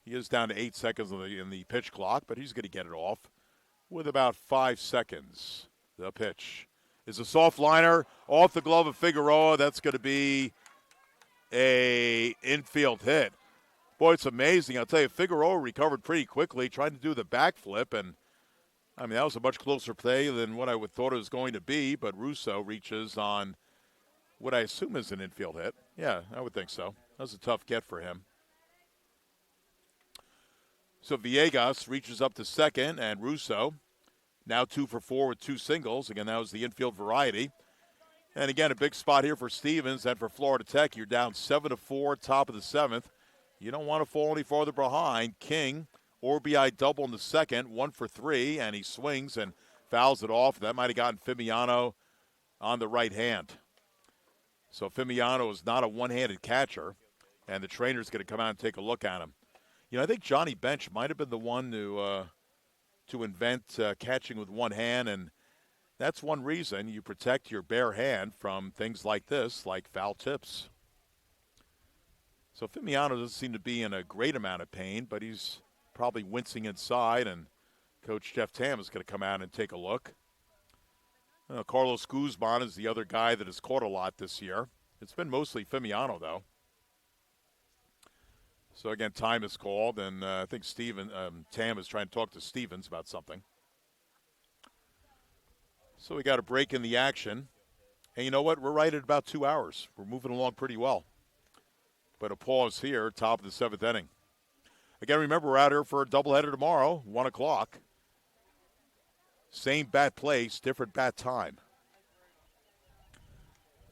He is down to 8 seconds in the pitch clock, but he's going to get it off with about 5 seconds. The pitch is a soft liner off the glove of Figueroa. That's going to be a infield hit. Boy, it's amazing. I'll tell you, Figueroa recovered pretty quickly, trying to do the backflip, and I mean, that was a much closer play than what I would thought it was going to be, but Russo reaches on what I assume is an infield hit. Yeah, I would think so. That was a tough get for him. So Villegas reaches up to second, and Russo now 2 for 4 with 2 singles. Again, that was the infield variety. And again, a big spot here for Stevens and for Florida Tech. You're down 7-4, top of the 7th. You don't want to fall any farther behind. King, RBI double in the second, 1 for 3, and he swings and fouls it off. That might have gotten Fimiano on the right hand. So Fimiano is not a one-handed catcher, and the trainer's going to come out and take a look at him. You know, I think Johnny Bench might have been the one to invent catching with one hand, and that's one reason you protect your bare hand from things like this, like foul tips. So Fimiano doesn't seem to be in a great amount of pain, but he's probably wincing inside, and Coach Jeff Tam is going to come out and take a look. Carlos Guzman is the other guy that has caught a lot this year. It's been mostly Fimiano, though. So, again, time is called, and I think Tam is trying to talk to Stevens about something. So we got a break in the action. And you know what? We're right at about 2 hours. We're moving along pretty well. But a pause here, top of the 7th inning. Again, remember, we're out here for a doubleheader tomorrow, 1 o'clock. Same bat place, different bat time.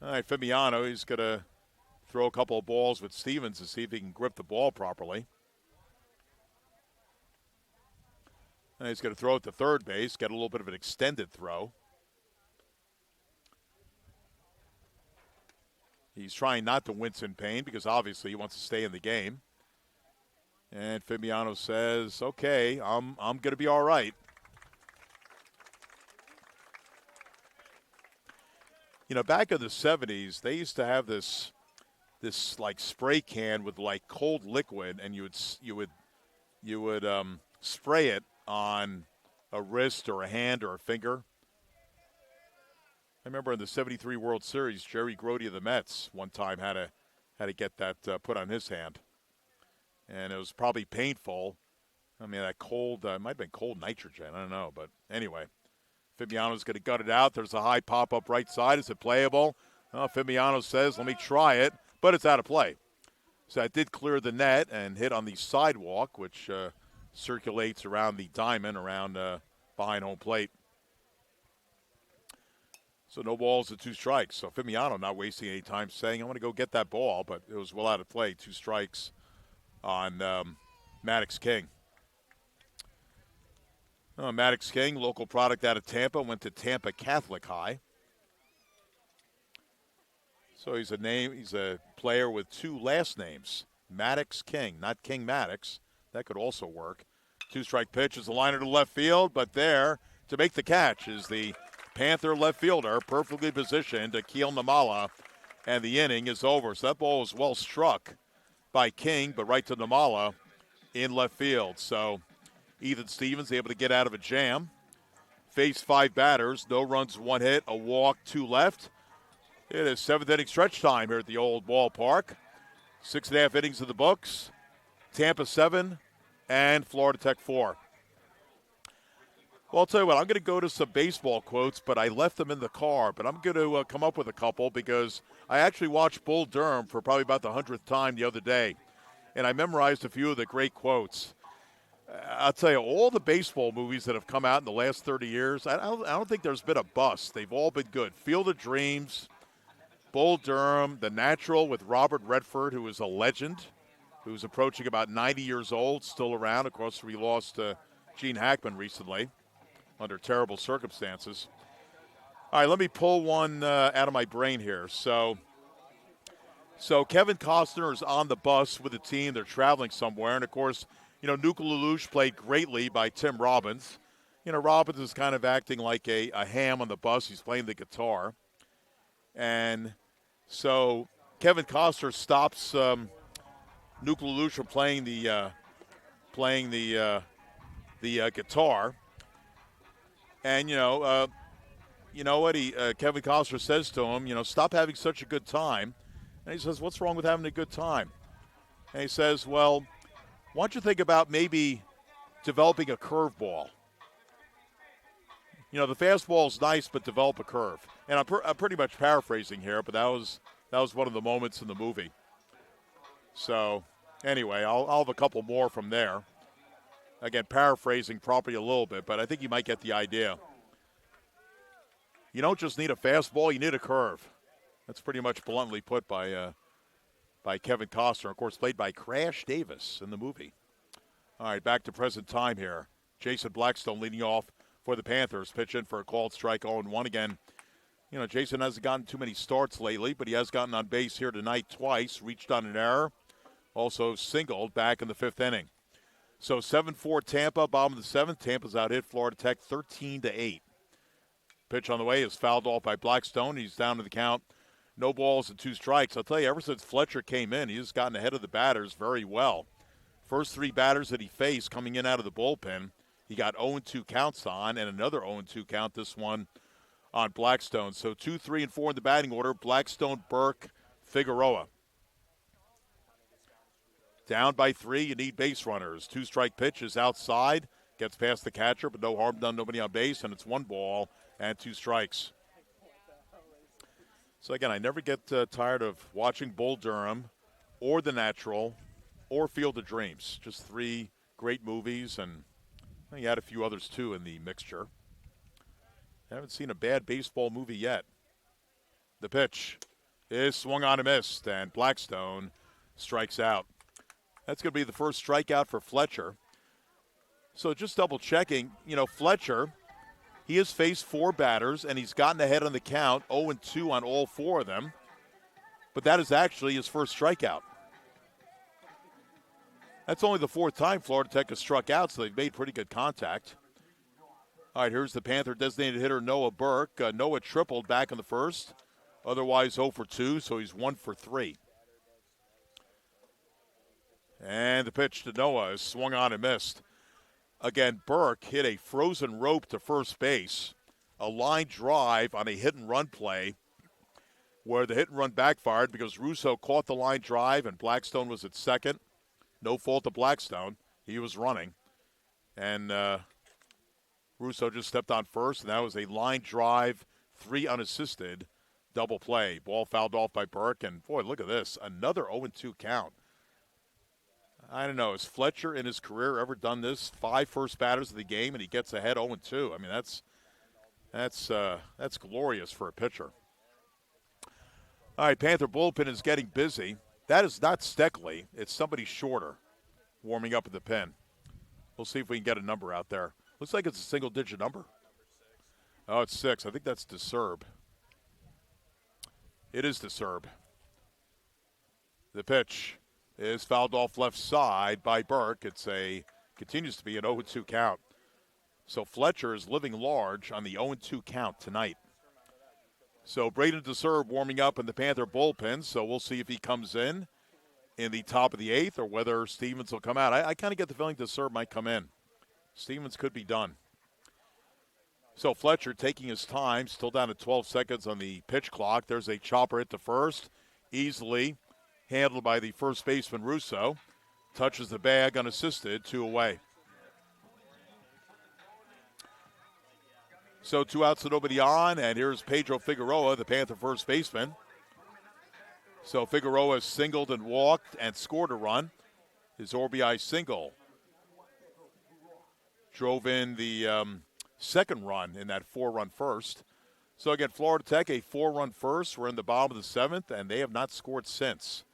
All right, Fimiano, he's going to throw a couple of balls with Stevens to see if he can grip the ball properly. And he's going to throw it to third base, get a little bit of an extended throw. He's trying not to wince in pain because obviously he wants to stay in the game. And Fimiano says, okay, I'm going to be all right. You know, back in the 70s, they used to have this like spray can with like cold liquid, and you would spray it on a wrist or a hand or a finger. I remember in the '73 World Series, Jerry Grody of the Mets one time had to get that put on his hand, and it was probably painful. I mean, that cold might have been cold nitrogen. I don't know, but anyway. Fimiano's going to gut it out. There's a high pop-up right side. Is it playable? Fimiano says, let me try it, but it's out of play. So it did clear the net and hit on the sidewalk, which circulates around the diamond around behind home plate. So no balls and 2 strikes. So Fimiano not wasting any time saying, I'm going to go get that ball, but it was well out of play. 2 strikes on Maddox King. Maddox King, local product out of Tampa, went to Tampa Catholic High. So he's a player with two last names. Maddox King, not King Maddox. That could also work. Two-strike pitch is a liner to left field, but there to make the catch is the Panther left fielder, perfectly positioned to Keel Namala, and the inning is over. So that ball was well struck by King, but right to Namala in left field. So Ethan Stevens able to get out of a jam. Faced 5 batters, no runs, 1 hit, a walk, 2 left. It is 7th inning stretch time here at the old ballpark. 6.5 innings in the books. Tampa 7 and Florida Tech 4. Well, I'll tell you what, I'm going to go to some baseball quotes, but I left them in the car. But I'm going to come up with a couple because I actually watched Bull Durham for probably about the 100th time the other day, and I memorized a few of the great quotes. I'll tell you, all the baseball movies that have come out in the last 30 years, I don't think there's been a bust. They've all been good. Field of Dreams, Bull Durham, The Natural with Robert Redford, who is a legend, who's approaching about 90 years old, still around. Of course, we lost Gene Hackman recently under terrible circumstances. All right, let me pull one out of my brain here. So Kevin Costner is on the bus with the team. They're traveling somewhere. And, of course, Nuka Lelouch played greatly by Tim Robbins. Robbins is kind of acting like a ham on the bus. He's playing the guitar. And so Kevin Costner stops Nuka Lelouch from playing the guitar. And, you know what? Kevin Costner says to him, stop having such a good time. And he says, what's wrong with having a good time? And he says, well, why don't you think about maybe developing a curveball? The fastball is nice, but develop a curve. And I'm pretty much paraphrasing here, but that was one of the moments in the movie. So, anyway, I'll have a couple more from there. Again, paraphrasing probably a little bit, but I think you might get the idea. You don't just need a fastball, you need a curve. That's pretty much bluntly put by Kevin Costner, of course, played by Crash Davis in the movie. All right, back to present time here. Jason Blackstone leading off for the Panthers. Pitch in for a called strike, 0-1 again. Jason hasn't gotten too many starts lately, but he has gotten on base here tonight twice, reached on an error, also singled back in the 5th inning. So 7-4 Tampa, bottom of the 7th. Tampa's out hit Florida Tech 13-8. Pitch on the way is fouled off by Blackstone. He's down to the count. No balls and 2 strikes. I'll tell you, ever since Fletcher came in, he's gotten ahead of the batters very well. First 3 batters that he faced coming in out of the bullpen, he got 0-2 counts on, and another 0-2 count, this one on Blackstone. So 2, 3, and 4 in the batting order. Blackstone, Burke, Figueroa. Down by 3, you need base runners. 2-strike pitch is outside, gets past the catcher, but no harm done, nobody on base, and it's 1 ball and 2 strikes. So, again, I never get tired of watching Bull Durham or The Natural or Field of Dreams. Just 3 great movies, and you had a few others, too, in the mixture. I haven't seen a bad baseball movie yet. The pitch is swung on and missed, and Blackstone strikes out. That's going to be the first strikeout for Fletcher. So just double-checking, Fletcher, he has faced 4 batters, and he's gotten ahead on the count, 0-2 on all 4 of them. But that is actually his first strikeout. That's only the 4th time Florida Tech has struck out, so they've made pretty good contact. All right, here's the Panther designated hitter Noah Burke. Noah tripled back in the 1st. Otherwise 0 for 2, so he's 1 for 3. And the pitch to Noah is swung on and missed. Again, Burke hit a frozen rope to first base, a line drive on a hit-and-run play where the hit-and-run backfired because Russo caught the line drive and Blackstone was at second. No fault of Blackstone. He was running. And Russo just stepped on first, and that was a line drive, 3 unassisted double play. Ball fouled off by Burke, and, boy, look at this. Another 0-2 count. I don't know. Has Fletcher in his career ever done this? 5 first batters of the game, and he gets ahead 0-2. I mean, that's glorious for a pitcher. All right, Panther bullpen is getting busy. That is not Steckley. It's somebody shorter warming up at the pen. We'll see if we can get a number out there. Looks like it's a single-digit number. Oh, it's 6. I think that's DeSerb. It is to serve. The pitch is fouled off left side by Burke. Continues to be an 0-2 count. So Fletcher is living large on the 0-2 count tonight. So Braden DeSerb warming up in the Panther bullpen, so we'll see if he comes in the top of the 8th or whether Stevens will come out. I kind of get the feeling DeSerb might come in. Stevens could be done. So Fletcher taking his time, still down to 12 seconds on the pitch clock. There's a chopper hit to first, easily handled by the first baseman Russo. Touches the bag unassisted, 2 away. So 2 outs and nobody on, and here's Pedro Figueroa, the Panther first baseman. So Figueroa singled and walked and scored a run. His RBI single drove in the second run in that 4-run first. So again, Florida Tech, a 4-run first. We're in the bottom of the 7th, and they have not scored since.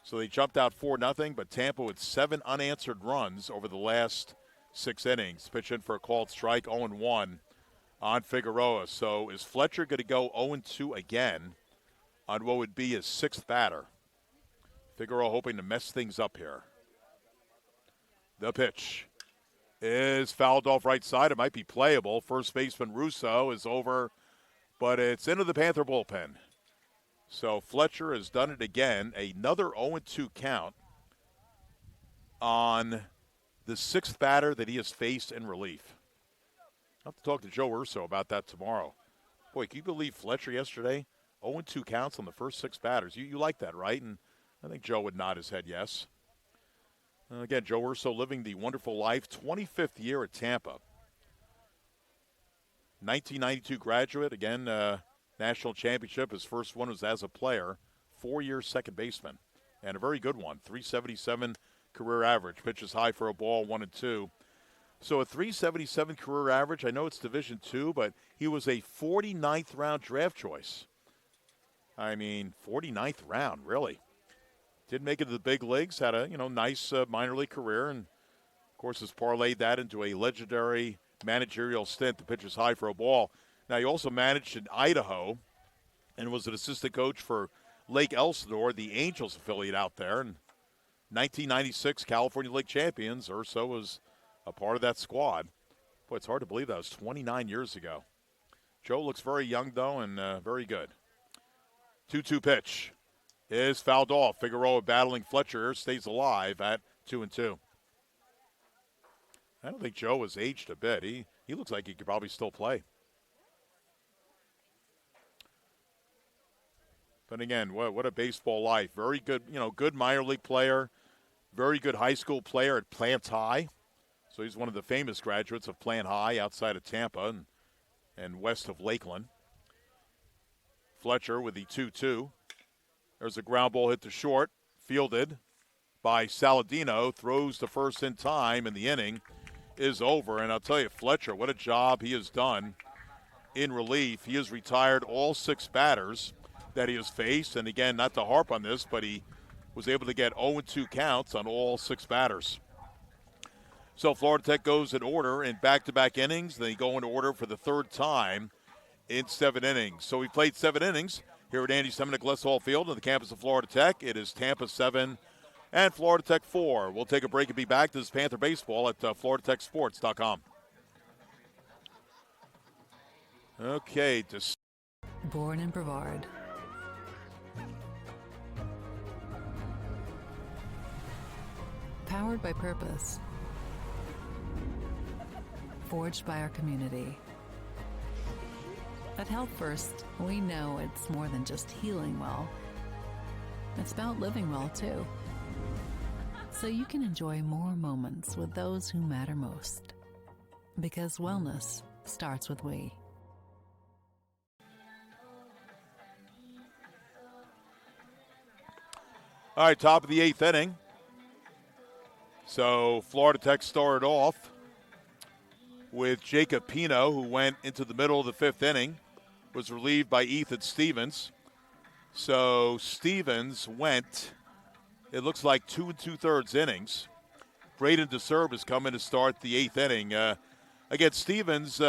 So they jumped out 4-0, but Tampa with 7 unanswered runs over the last 6 innings. Pitch in for a called strike, 0-1 on Figueroa. So is Fletcher going to go 0-2 again on what would be his 6th batter? Figueroa hoping to mess things up here. The pitch is fouled off right side. It might be playable. First baseman Russo is over, but it's into the Panther bullpen. So Fletcher has done it again. Another 0-2 count on the 6th batter that he has faced in relief. I'll have to talk to Joe Urso about that tomorrow. Boy, can you believe Fletcher yesterday? 0-2 counts on the first 6 batters. You like that, right? And I think Joe would nod his head yes. Again, Joe Urso living the wonderful life. 25th year at Tampa. 1992 graduate. Again, national championship. His first one was as a player. 4-year second baseman. And a very good one. 377 career average. Pitches high for a ball, 1-2. So a 377 career average. I know it's Division II, but he was a 49th round draft choice. I mean, 49th round, really. Didn't make it to the big leagues. Had a nice minor league career, and of course has parlayed that into a legendary managerial stint. The pitch is high for a ball. Now he also managed in Idaho, and was an assistant coach for Lake Elsinore, the Angels affiliate out there. And 1996 California League champions. Urso was a part of that squad. Boy, it's hard to believe that was 29 years ago. Joe looks very young though, and very good. 2-2 pitch is fouled off. Figueroa battling Fletcher, stays alive at 2-2. I don't think Joe has aged a bit. He looks like he could probably still play. But again, what a baseball life. Very good, good minor league player. Very good high school player at Plant High. So he's one of the famous graduates of Plant High outside of Tampa and west of Lakeland. Fletcher with the 2-2. There's a ground ball hit to short, fielded by Saladino, throws to first in time, and the inning is over. And I'll tell you, Fletcher, what a job he has done in relief. He has retired all 6 batters that he has faced. And again, not to harp on this, but he was able to get 0-2 counts on all 6 batters. So Florida Tech goes in order in back-to-back innings. They go in order for the 3rd time in 7 innings. So we played 7 innings here at Andy Semenuk Les Hall Field on the campus of Florida Tech. It is Tampa 7 and Florida Tech 4. We'll take a break and be back. This is Panther Baseball at FloridaTechSports.com. Okay. Born in Brevard. Powered by purpose. Forged by our community. At Health First, we know it's more than just healing well. It's about living well, too. So you can enjoy more moments with those who matter most. Because wellness starts with we. All right, top of the 8th inning. So Florida Tech started off with Jacob Pino, who went into the middle of the 5th inning, was relieved by Ethan Stevens. So Stevens went, it looks like 2 2/3 innings. Braden DeSerb has come in to start the 8th inning. Again, Stevens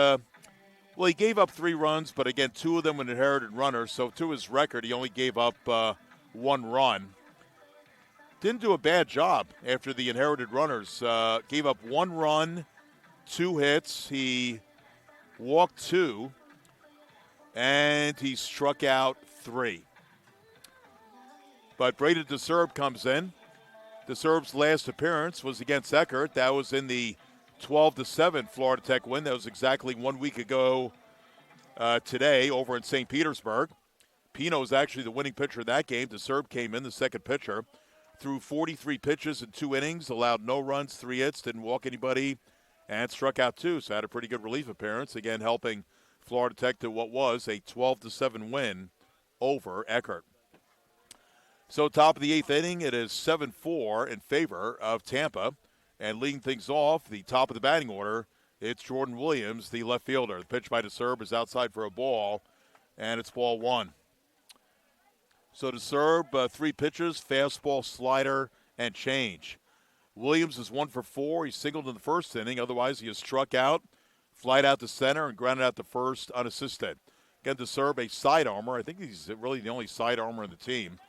Well, he gave up 3 runs, but again, 2 of them were inherited runners. So to his record, he only gave up 1 run. Didn't do a bad job after the inherited runners. Gave up 1 run, 2 hits. He walked 2, and he struck out 3. But Braden DeSerb comes in. DeSerb's last appearance was against Eckert. That was in the 12-7 Florida Tech win. That was exactly 1 week ago today over in St. Petersburg. Pino was actually the winning pitcher of that game. DeSerb came in, the second pitcher, threw 43 pitches in 2 innings, allowed no runs, 3 hits, didn't walk anybody, and struck out 2. So had a pretty good relief appearance, again helping Florida Tech to what was a 12-7 win over Eckert. So top of the 8th inning, it is 7-4 in favor of Tampa. And leading things off, the top of the batting order, it's Jordan Williams, the left fielder. The pitch by DeSerb is outside for a ball, and it's ball 1. So DeSerb, 3 pitches, fastball, slider, and change. Williams is 1 for 4. He singled in the first inning. Otherwise, he has struck out, flied out to center, and grounded out to first unassisted. Again, DeSerb, a side armor. I think he's really the only side armor in the team.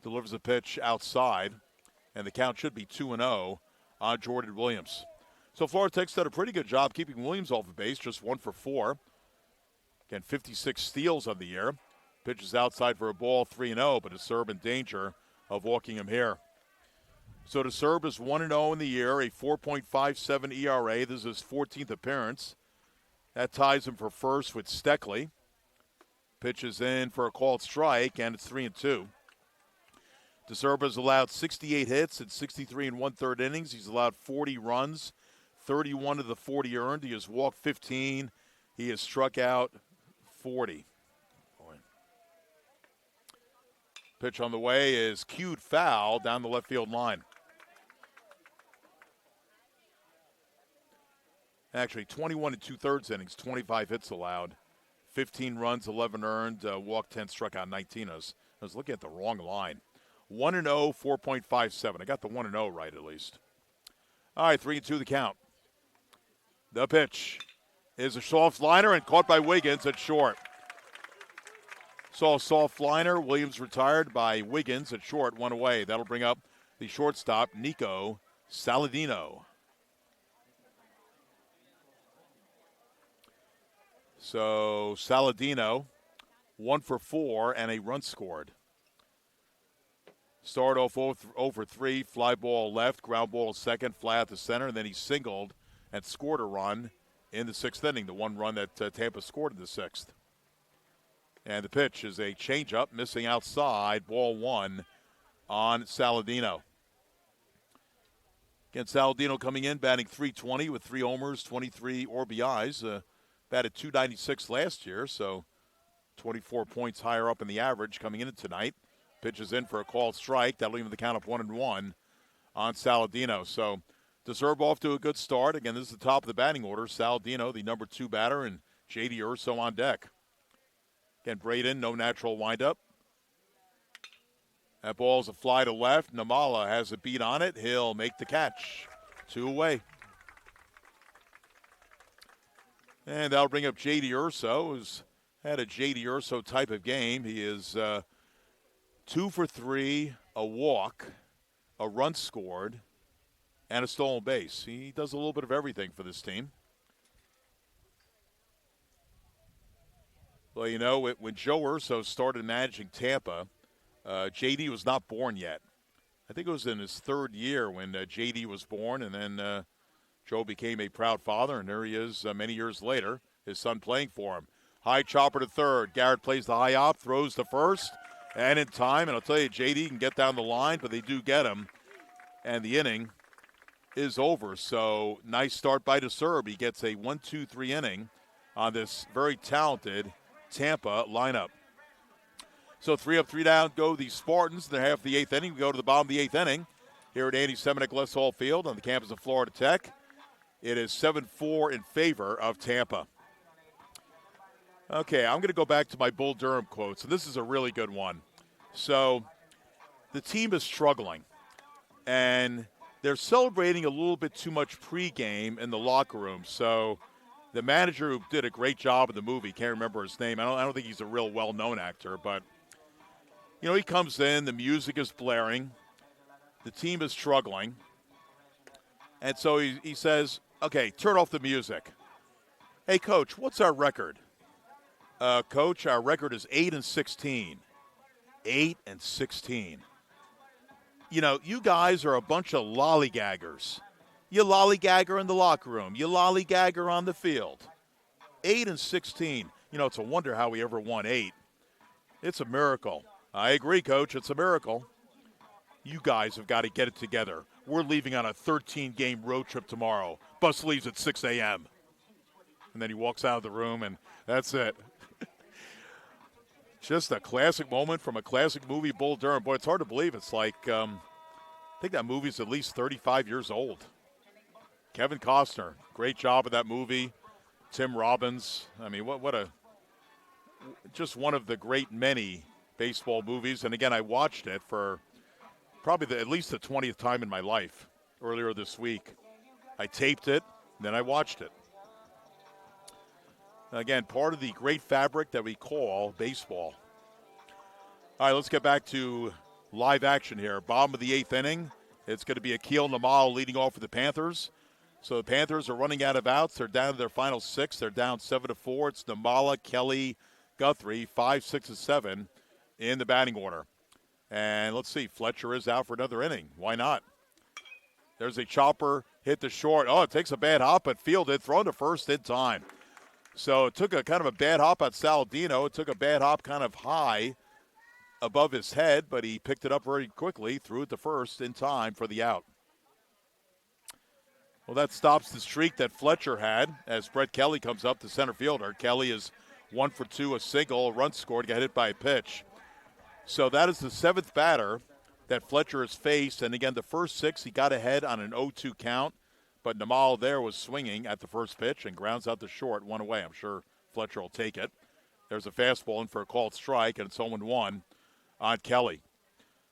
Delivers a pitch outside, and the count should be 2-0 on Jordan Williams. So Florida Tech's done a pretty good job keeping Williams off the base, just 1 for 4. Again, 56 steals on the year. Pitches outside for a ball, 3-0, but DeSerb in danger of walking him here. So DeSerb is 1-0 in the year, a 4.57 ERA. This is his 14th appearance. That ties him for first with Steckley. Pitches in for a called strike, and it's 3-2. DeSerb has allowed 68 hits in 63 1/3 innings. He's allowed 40 runs, 31 of the 40 earned. He has walked 15. He has struck out 40. Boy. Pitch on the way is cued foul down the left field line. Actually, 21 2/3 innings, 25 hits allowed, 15 runs, 11 earned, walked 10, struck out 19. I was looking at the wrong line. 1-0, 4.57. I got the 1-0 right at least. All right, 3-2 the count. The pitch is a soft liner and caught by Wiggins at short. Saw a soft liner. Williams retired by Wiggins at short, 1 away. That'll bring up the shortstop, Nico Saladino. So Saladino, 1 for 4 and a run scored. Start off 0 for 3, fly ball left, ground ball second, fly out to center, and then he singled and scored a run in the 6th inning, the 1 run that Tampa scored in the 6th. And the pitch is a changeup, missing outside, ball 1 on Saladino. Again, Saladino coming in, batting .320 with 3 homers, 23 RBIs. Batted .296 last year, so 24 points higher up in the average coming in tonight. Pitches in for a called strike. That'll leave the count up 1-1 on Saladino. So DeSerb off to a good start. Again, this is the top of the batting order. Saladino, the number 2 batter, and J.D. Urso on deck. Again, Braden, no natural windup. That ball's a fly to left. Namala has a beat on it. He'll make the catch. 2 away. And that'll bring up J.D. Urso, who's had a J.D. Urso type of game. He is 2 for 3, a walk, a run scored, and a stolen base. He does a little bit of everything for this team. Well, you know, when Joe Urso started managing Tampa, J.D. was not born yet. I think it was in his 3rd year when J.D. was born, and then Joe became a proud father, and there he is many years later, his son playing for him. High chopper to third. Garrett plays the high op, throws to first, and in time. And I'll tell you, J.D. can get down the line, but they do get him. And the inning is over. So nice start by DeSerb. He gets a 1-2-3 inning on this very talented Tampa lineup. So 3 up, 3 down go the Spartans. They're half the 8th inning. We go to the bottom of the 8th inning here at Andy Semenick Les Hall Field on the campus of Florida Tech. It is 7-4 in favor of Tampa. Okay, I'm going to go back to my Bull Durham quotes, and this is a really good one. So the team is struggling, and they're celebrating a little bit too much pregame in the locker room. So the manager who did a great job in the movie, can't remember his name. I don't think he's a real well-known actor, but he comes in, the music is blaring, the team is struggling, and so he says, "Okay, turn off the music." "Hey, coach, what's our record?" "Coach, our record is 8-16." 8-16. You guys are a bunch of lollygaggers. You lollygagger in the locker room. You lollygagger on the field. 8-16. It's a wonder how we ever won 8. It's a miracle. I agree, Coach. It's a miracle. You guys have got to get it together. We're leaving on a 13-game road trip tomorrow. Bus leaves at 6 a.m. And then he walks out of the room, and that's it. Just a classic moment from a classic movie, Bull Durham. Boy, it's hard to believe. It's like, I think that movie's at least 35 years old. Kevin Costner, great job of that movie. Tim Robbins. I mean, just one of the great many baseball movies. And again, I watched it for probably at least the 20th time in my life earlier this week. I taped it, then I watched it. Again, part of the great fabric that we call baseball. All right, let's get back to live action here. Bottom of the 8th inning. It's going to be Akil Namal leading off for the Panthers. So the Panthers are running out of outs. They're down to their final 6. They're down 7-4. It's Namala, Kelly, Guthrie, 5, 6, and 7 in the batting order. And let's see, Fletcher is out for another inning. Why not? There's a chopper, hit the short. Oh, it takes a bad hop, but fielded, thrown to first in time. So it took a kind of a bad hop at Saladino. It took a bad hop kind of high above his head, but he picked it up very quickly, threw it to first in time for the out. Well, that stops the streak that Fletcher had as Brett Kelly comes up, the center fielder. Kelly is 1 for 2, a single, a run scored, got hit by a pitch. So that is the 7th batter that Fletcher has faced. And again, the first 6, he got ahead on an 0-2 count. But Namal there was swinging at the first pitch and grounds out the short, 1 away. I'm sure Fletcher will take it. There's a fastball in for a called strike, and it's 0-1 on Kelly.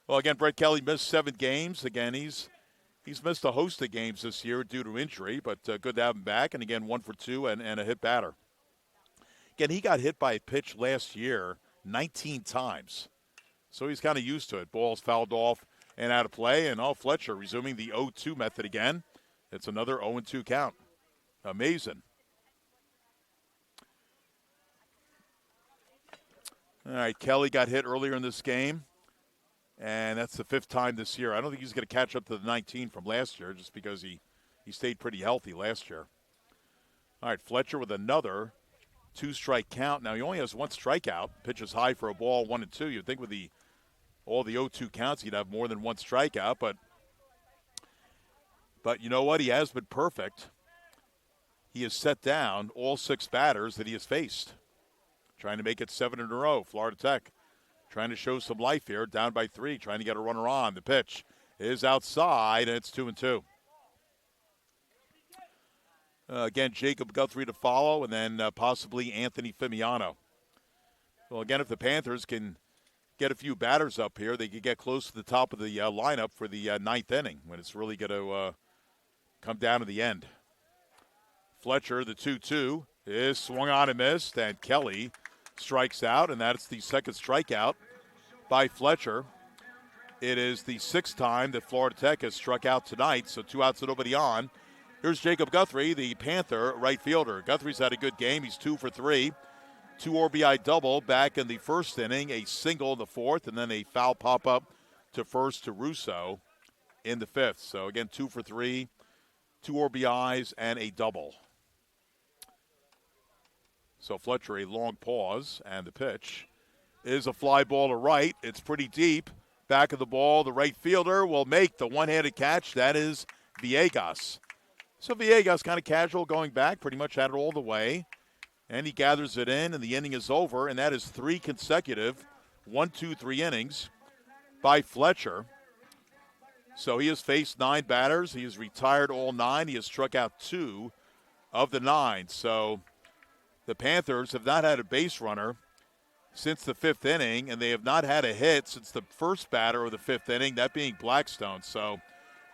Well, again, Brett Kelly missed 7 games. Again, he's missed a host of games this year due to injury, but good to have him back. And again, 1 for 2 and a hit batter. Again, he got hit by a pitch last year 19 times. So he's kind of used to it. Balls fouled off and out of play. And Fletcher resuming the 0-2 method again. It's another 0-2 count. Amazing. All right, Kelly got hit earlier in this game, and that's the 5th time this year. I don't think he's going to catch up to the 19 from last year just because he stayed pretty healthy last year. All right, Fletcher with another 2-strike count. Now, he only has 1 strikeout. Pitches high for a ball, 1-2. You'd think with all the 0-2 counts, he'd have more than 1 strikeout, but you know what? He has been perfect. He has set down all 6 batters that he has faced. Trying to make it 7 in a row. Florida Tech trying to show some life here. Down by 3, trying to get a runner on. The pitch is outside, and it's 2-2. Again, Jacob Guthrie to follow, and then possibly Anthony Fimiano. Well, again, if the Panthers can get a few batters up here, they could get close to the top of the lineup for the 9th inning when it's really going to come down to the end. Fletcher, the 2-2, is swung on and missed, and Kelly strikes out, and that's the 2nd strikeout by Fletcher. It is the 6th time that Florida Tech has struck out tonight, so 2 outs and nobody on. Here's Jacob Guthrie, the Panther right fielder. Guthrie's had a good game. He's 2 for 3. 2 RBI double back in the 1st inning, a single in the 4th, and then a foul pop-up to first to Russo in the 5th. So, again, 2 for 3, 2 RBIs, and a double. So Fletcher, a long pause, and the pitch is a fly ball to right. It's pretty deep. Back of the ball, the right fielder will make the one-handed catch. That is Villegas. So Villegas kind of casual going back, pretty much had it all the way. And he gathers it in, and the inning is over, and that is 3 consecutive 1-2-3 innings by Fletcher. So he has faced 9 batters. He has retired all 9. He has struck out 2 of the 9. So the Panthers have not had a base runner since the 5th inning, and they have not had a hit since the first batter of the 5th inning, that being Blackstone. So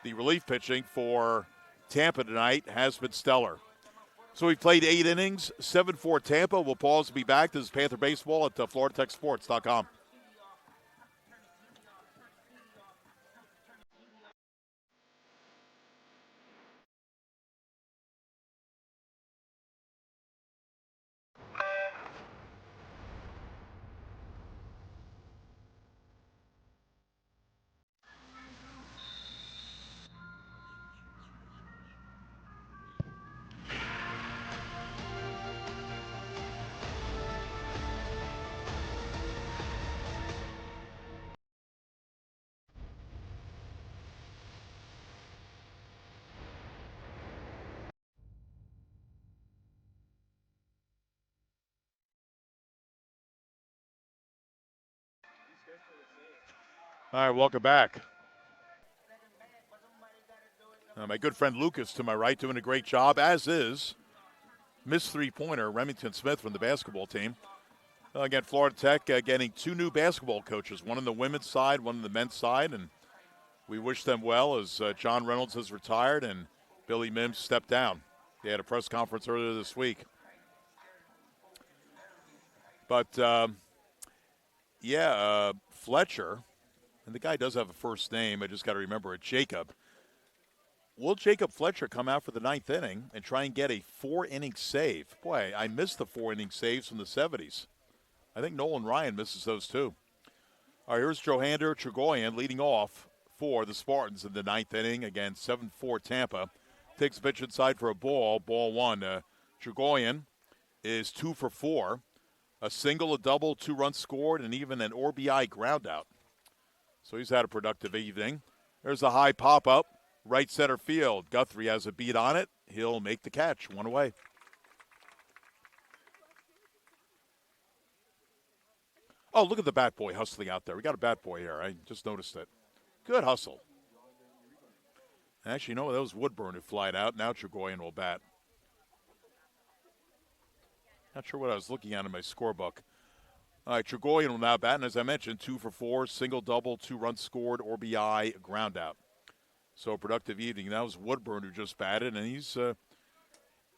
the relief pitching for Tampa tonight has been stellar. So we played 8 innings, 7-4 Tampa. We'll pause and be back. This is Panther Baseball at FloridaTechSports.com. All right, welcome back. My good friend Lucas to my right doing a great job, as is missed three-pointer Remington Smith from the basketball team. Again, Florida Tech getting 2 new basketball coaches, one on the women's side, one on the men's side, and we wish them well as John Reynolds has retired and Billy Mims stepped down. They had a press conference earlier this week. But, Fletcher, and the guy does have a first name, I just got to remember it, Jacob. Will Jacob Fletcher come out for the 9th inning and try and get a 4-inning save? Boy, I missed the 4-inning saves from the 70s. I think Nolan Ryan misses those too. All right, here's Johander Trigoyan leading off for the Spartans in the 9th inning. Again, 7-4 Tampa. Takes a pitch inside for a ball 1. Trigoyan is 2 for 4. A single, a double, 2 runs scored, and even an RBI ground out. So he's had a productive evening. There's a high pop-up. Right center field. Guthrie has a beat on it. He'll make the catch. 1 away. Oh, look at the bat boy hustling out there. We got a bat boy here. I just noticed it. Good hustle. Actually, that was Woodburn who flied out. Now Trigoyan will bat. Not sure what I was looking at in my scorebook. All right, Trigoyan will now bat. And as I mentioned, 2 for 4, single, double, 2 runs scored, RBI, ground out. So a productive evening. That was Woodburn who just batted, and he's going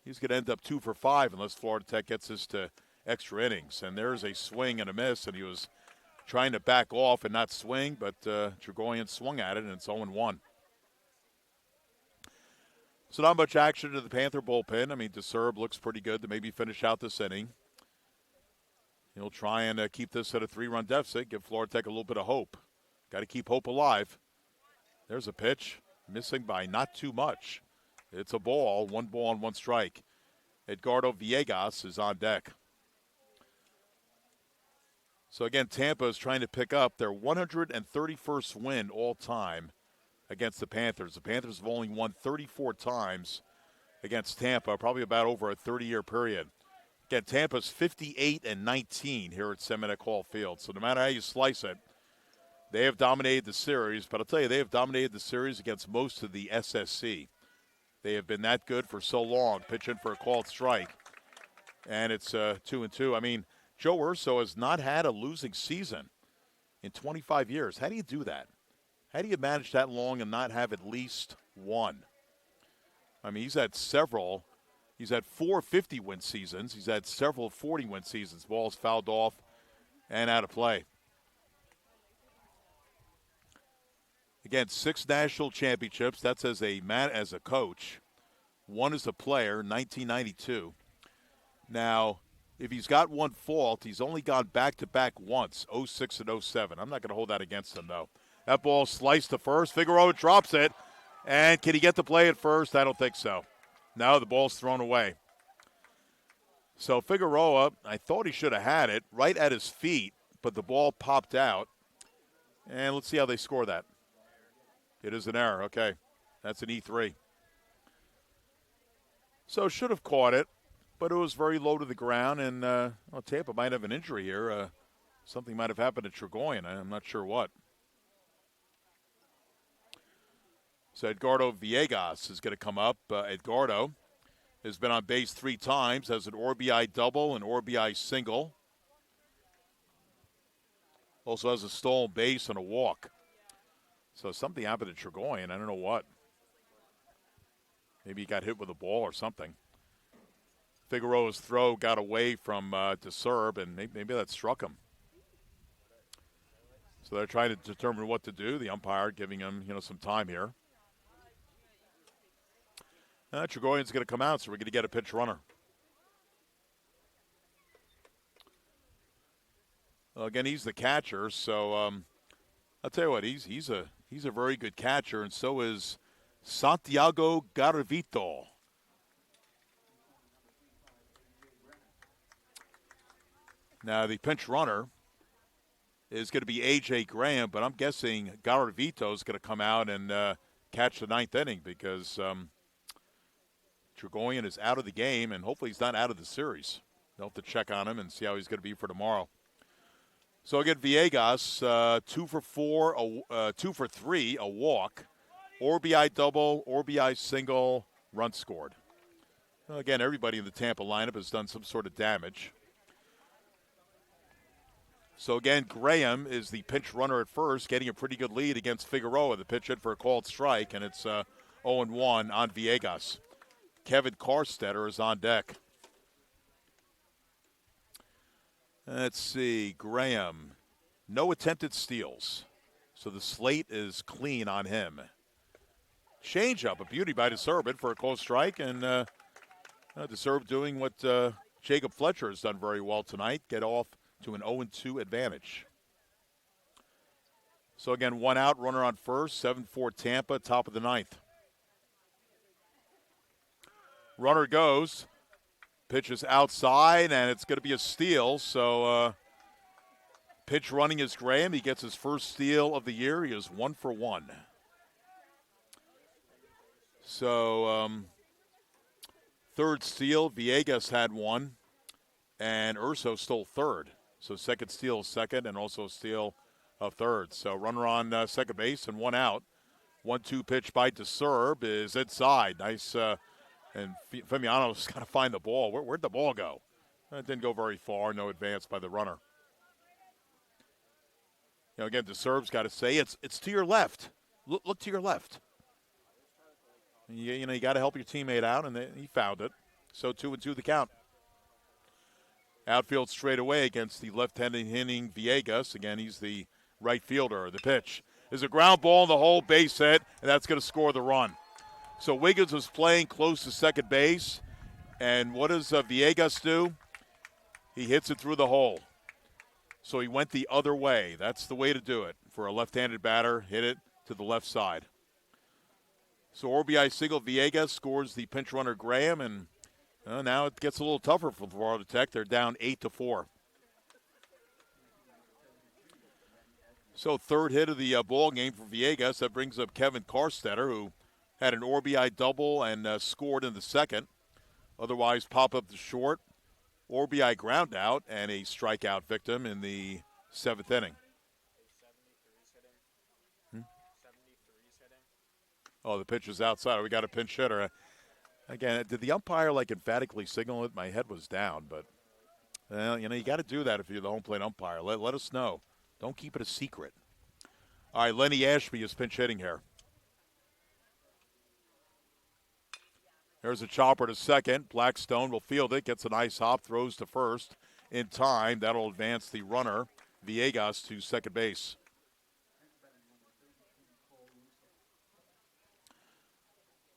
to end up 2 for 5 unless Florida Tech gets this to extra innings. And there's a swing and a miss, and he was trying to back off and not swing, but Trigoyan swung at it, and it's 0-1. So not much action to the Panther bullpen. I mean, DeSerb looks pretty good to maybe finish out this inning. He'll try and keep this at a 3-run deficit, give Florida Tech a little bit of hope. Got to keep hope alive. There's a pitch. Missing by not too much. It's a ball, 1 ball and 1 strike. Edgardo Villegas is on deck. So again, Tampa is trying to pick up their 131st win all time against the Panthers. The Panthers have only won 34 times against Tampa, probably about over a 30-year period. Again, Tampa's 58-19 here at Seminole Hall Field. So no matter how you slice it, they have dominated the series, but I'll tell you, they have dominated the series against most of the SSC. They have been that good for so long, pitching for a called strike. And it's 2-2. I mean, Joe Urso has not had a losing season in 25 years. How do you do that? How do you manage that long and not have at least one? I mean, he's had 4 50-win seasons. He's had several 40-win seasons. Balls fouled off and out of play. Again, 6 national championships. That's as a coach. 1 as a player, 1992. Now, if he's got one fault, he's only gone back-to-back once, 06 and 07. I'm not going to hold that against him, though. That ball sliced to first. Figueroa drops it. And can he get the play at first? I don't think so. No, the ball's thrown away. So Figueroa, I thought he should have had it right at his feet, but the ball popped out. And let's see how they score that. It is an error. Okay. That's an E3. So should have caught it, but it was very low to the ground, and Tampa might have an injury here. Something might have happened to Trigoyan. I'm not sure what. So Edgardo Villegas is going to come up. Edgardo has been on base 3 times, has an RBI double, an RBI single. Also has a stolen base and a walk. So something happened to Trigoyan. I don't know what. Maybe he got hit with a ball or something. Figueroa's throw got away from DeSerb, and maybe that struck him. So they're trying to determine what to do. The umpire giving him, some time here. Tregoyan's going to come out, so we're going to get a pitch runner. Well, again, he's the catcher, so I'll tell you what, he's a very good catcher, and so is Santiago Garavito. Now, the pinch runner is going to be A.J. Graham, but I'm guessing Garavito is going to come out and catch the ninth inning because Tregoyan is out of the game, and hopefully he's not out of the series. They'll have to check on him and see how he's going to be for tomorrow. So again, Villegas, 2 for 4, 2 for 3, a walk, RBI double, RBI single, run scored. Well, again, everybody in the Tampa lineup has done some sort of damage. So again, Graham is the pinch runner at first, getting a pretty good lead against Figueroa. The pitch hit for a called strike, and it's 0-1 on Villegas. Kevin Karstetter is on deck. Let's see, Graham, no attempted steals. So the slate is clean on him. Changeup, a beauty by DeSerb for a close strike, and DeSerb doing what Jacob Fletcher has done very well tonight, get off to an 0-2 advantage. So again, 1 out, runner on first, 7-4 Tampa, top of the ninth. Runner goes, pitches outside, and it's going to be a steal. So pitch running is Graham. He gets his first steal of the year. He is 1 for 1. So third steal, Villegas had one, and Urso stole third. So second steal, second, and also steal of third. So runner on second base and 1 out. 1-2 pitch by DeSerb is inside. Nice, and Femiano's got to find the ball. Where'd the ball go? It didn't go very far. No advance by the runner. Again, DeSerb's got to say it's to your left. Look to your left. You got to help your teammate out, and he found it. So 2-2 the count. Outfield straight away against the left-handed hitting Villegas. Again, he's the right fielder. The pitch is a ground ball in the hole, base hit, and that's going to score the run. So Wiggins was playing close to second base, and what does Villegas do? He hits it through the hole. So he went the other way. That's the way to do it. For a left-handed batter, hit it to the left side. So RBI single, Villegas scores the pinch runner Graham, and now it gets a little tougher for Florida Tech. They're down 8-4. So third hit of the ball game for Villegas. That brings up Kevin Karstetter, who had an RBI double and scored in the second. Otherwise, pop up the short, RBI ground out, and a strikeout victim in the seventh inning. Oh, the pitch is outside. We got a pinch hitter. Again, did the umpire emphatically signal it? My head was down, but you got to do that if you're the home plate umpire. Let us know. Don't keep it a secret. All right, Lenny Ashby is pinch hitting here. There's a chopper to second. Blackstone will field it, gets a nice hop, throws to first in time. That'll advance the runner, Villegas, to second base.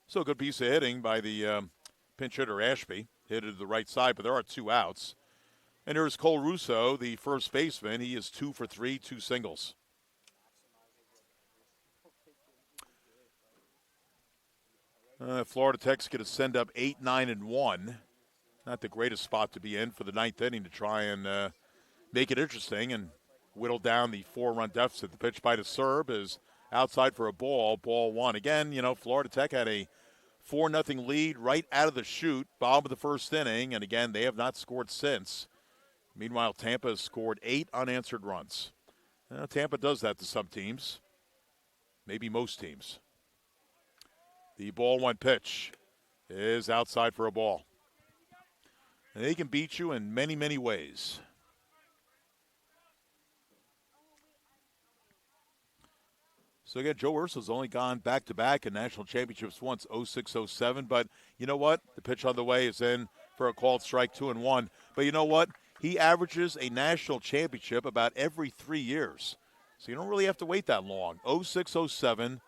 So a good piece of hitting by the pinch hitter Ashby. Hit it to the right side, but there are 2 outs. And here's Cole Russo, the first baseman. He is 2 for 3, 2 singles. Florida Tech's going to send up 8, 9, and 1. Not the greatest spot to be in for the ninth inning to try and make it interesting and whittle down the 4-run deficit. The pitch by DeSerb is outside for a ball 1. Again, Florida Tech had a 4-0 lead right out of the chute, bottom of the first inning, and again, they have not scored since. Meanwhile, Tampa has scored 8 unanswered runs. Tampa does that to some teams, maybe most teams. The ball 1 pitch is outside for a ball. And they can beat you in many, many ways. So again, Joe Urso's only gone back-to-back in national championships once, 06-07. But you know what? The pitch on the way is in for a called strike, 2-1. But you know what? He averages a national championship about every 3 years. So you don't really have to wait that long. 06, 07,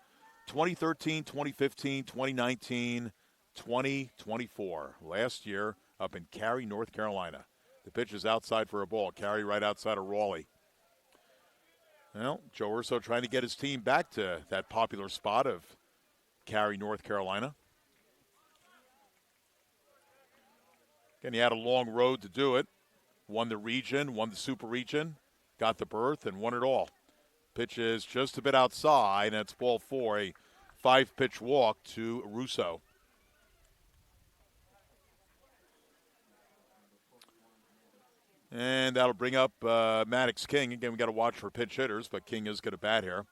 2013, 2015, 2019, 2024. Last year up in Cary, North Carolina. The pitch is outside for a ball. Cary right outside of Raleigh. Well, Joe Urso trying to get his team back to that popular spot of Cary, North Carolina. Again, he had a long road to do it. Won the region, won the super region, got the berth, and won it all. Pitch is just a bit outside, and it's ball 4, a 5-pitch walk to Russo. And that'll bring up Maddox King. Again, we got to watch for pinch hitters, but King is going to bat here.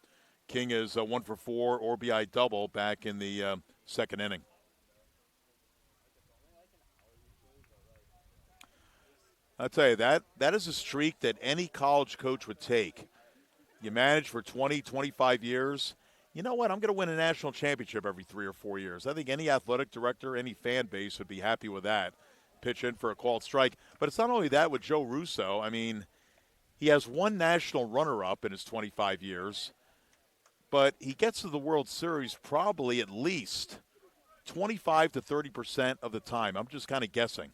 King is 1 for 4 RBI double back in the second inning. I'll tell you, that is a streak that any college coach would take. You manage for 20, 25 years. You know what? I'm going to win a national championship every 3 or 4 years. I think any athletic director, any fan base would be happy with that. Pitch in for a called strike. But it's not only that with Joe Russo. I mean, he has one national runner-up in his 25 years, but he gets to the World Series probably at least 25 to 30% of the time. I'm just kind of guessing.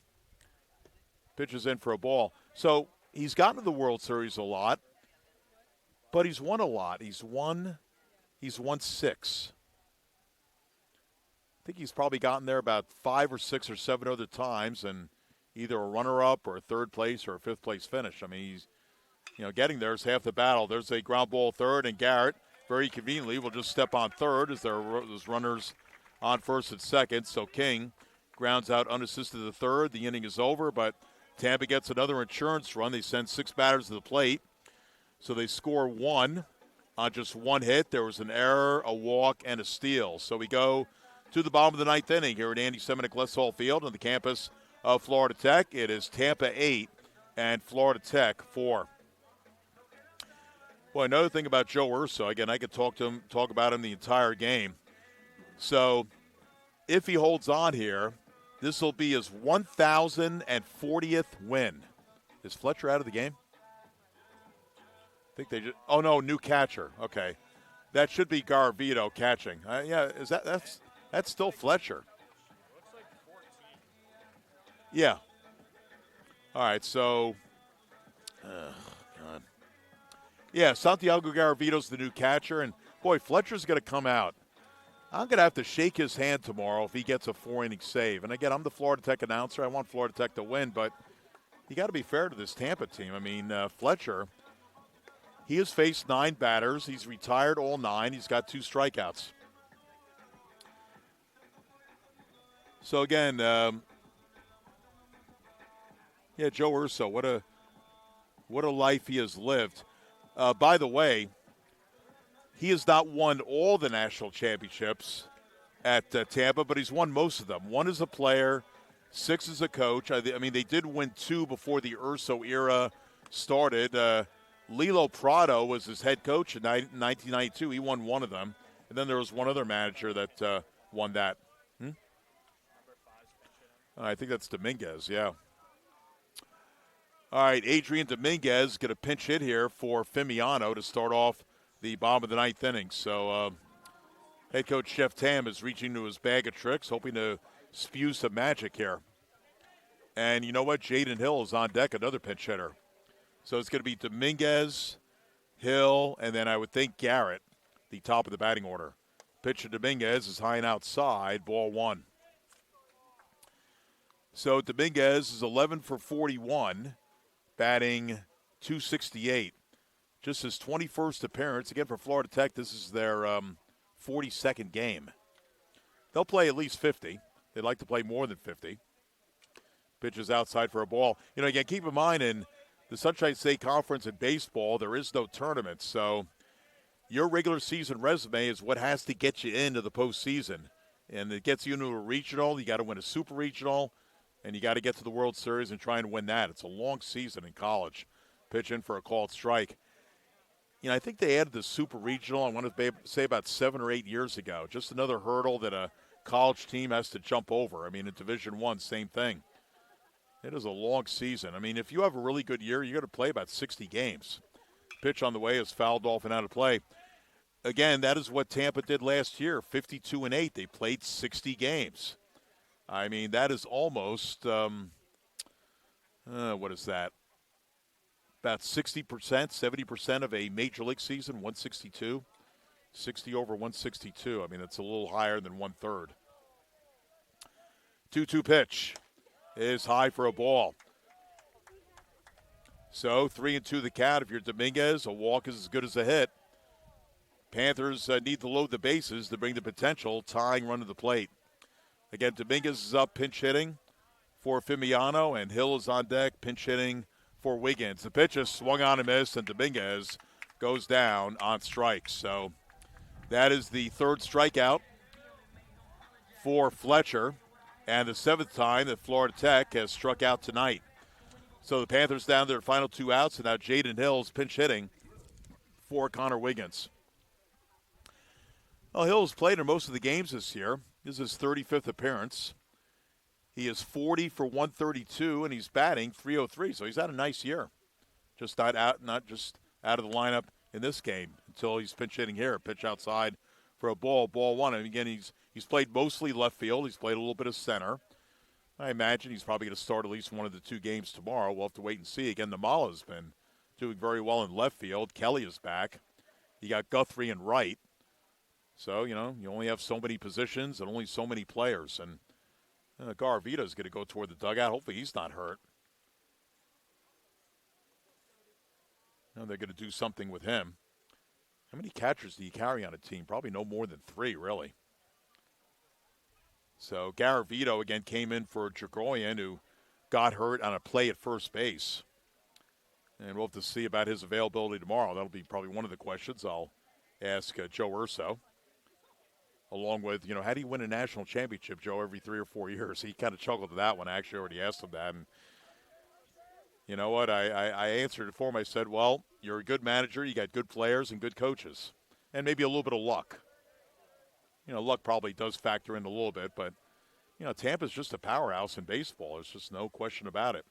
Pitches in for a ball. So he's gotten to the World Series a lot, but he's won a lot. He's won 6. I think he's probably gotten there about 5 or 6 or 7 other times, and either a runner-up or a third place or a fifth place finish. I mean, he's, getting there is half the battle. There's a ground ball third, and Garrett very conveniently will just step on third as there's runners on first and second. So King grounds out unassisted to the third. The inning is over, but Tampa gets another insurance run. They send 6 batters to the plate, so they score 1 on just 1 hit. There was an error, a walk, and a steal. So we go to the bottom of the 9th inning here at Andy Seminick Les Hall Field on the campus of Florida Tech. It is Tampa 8 and Florida Tech 4. Well, another thing about Joe Urso, again, I could talk about him the entire game. So if he holds on here, this will be his 1,040th win. Is Fletcher out of the game? I think they just – oh, no, new catcher. Okay. That should be Garavito catching. Yeah, that's still Fletcher. Looks like 14. Yeah. All right, so God. Yeah, Santiago Garavito's the new catcher, and boy, Fletcher's going to come out. I'm going to have to shake his hand tomorrow if he gets a 4-inning save. And again, I'm the Florida Tech announcer. I want Florida Tech to win, but you got to be fair to this Tampa team. I mean, Fletcher, he has faced 9 batters. He's retired all 9. He's got 2 strikeouts. So again, Joe Urso, what a life he has lived. By the way, he has not won all the national championships at Tampa, but he's won most of them. 1 as a player, 6 as a coach. I mean, they did win 2 before the Urso era started. Lilo Prado was his head coach in 1992. He won 1 of them. And then there was one other manager that won that. I think that's Dominguez, yeah. All right, Adrian Dominguez going to pinch hit here for Fimiano to start off the bottom of the 9th inning. So head coach Jeff Tam is reaching to his bag of tricks, hoping to spew some magic here. And you know what? Jaden Hill is on deck, another pinch hitter. So it's going to be Dominguez, Hill, and then I would think Garrett, the top of the batting order. Pitch to Dominguez is high and outside, ball 1. So Dominguez is 11 for 41, batting .268. Just his 21st appearance. Again, for Florida Tech, this is their 42nd game. They'll play at least 50. They'd like to play more than 50. Pitches outside for a ball. Again, keep in mind, in the Sunshine State Conference in baseball, there is no tournament. So your regular season resume is what has to get you into the postseason. And it gets you into a regional. You got to win a super regional. And you got to get to the World Series and try and win that. It's a long season in college. Pitch in for a called strike. I think they added the Super Regional, I want to say about 7 or 8 years ago. Just another hurdle that a college team has to jump over. I mean, in Division I, same thing. It is a long season. I mean, if you have a really good year, you're going to play about 60 games. Pitch on the way is fouled off and out of play. Again, that is what Tampa did last year, 52-8. They played 60 games. I mean, that is almost, what is that? About 60%, 70% of a Major League season, 162. 60 over 162. I mean, that's a little higher than one-third. 2-2 pitch is high for a ball. So 3-2 the count. If you're Dominguez, a walk is as good as a hit. Panthers need to load the bases to bring the potential tying run to the plate. Again, Dominguez is up pinch hitting for Fimiano, and Hill is on deck pinch hitting for Wiggins. The pitch is swung on and missed, and Dominguez goes down on strikes. So that is the third strikeout for Fletcher, and the 7th time that Florida Tech has struck out tonight. So the Panthers down to their final 2 outs, and now Jaden Hill's pinch hitting for Connor Wiggins. Well, Hill's played in most of the games this year. This is his 35th appearance. He is 40 for 132, and he's batting .303. So he's had a nice year. Just not just out of the lineup in this game until he's pinch hitting here. Pitch outside for a ball one. And again, he's played mostly left field. He's played a little bit of center. I imagine he's probably going to start at least one of the 2 games tomorrow. We'll have to wait and see. Again, Namala's been doing very well in left field. Kelly is back. You got Guthrie in right. So, you only have so many positions and only so many players. And Garavito's going to go toward the dugout. Hopefully he's not hurt. They're going to do something with him. How many catchers do you carry on a team? Probably no more than 3, really. So Garavito, again, came in for Jagroyan, who got hurt on a play at first base. And we'll have to see about his availability tomorrow. That'll be probably one of the questions I'll ask Joe Urso. Along with, how do you win a national championship, Joe, every 3 or 4 years? He kind of chuckled at that one. I actually already asked him that. And you know what? I answered it for him. I said, well, you're a good manager. You got good players and good coaches. And maybe a little bit of luck. Luck probably does factor in a little bit. But, Tampa's just a powerhouse in baseball. There's just no question about it.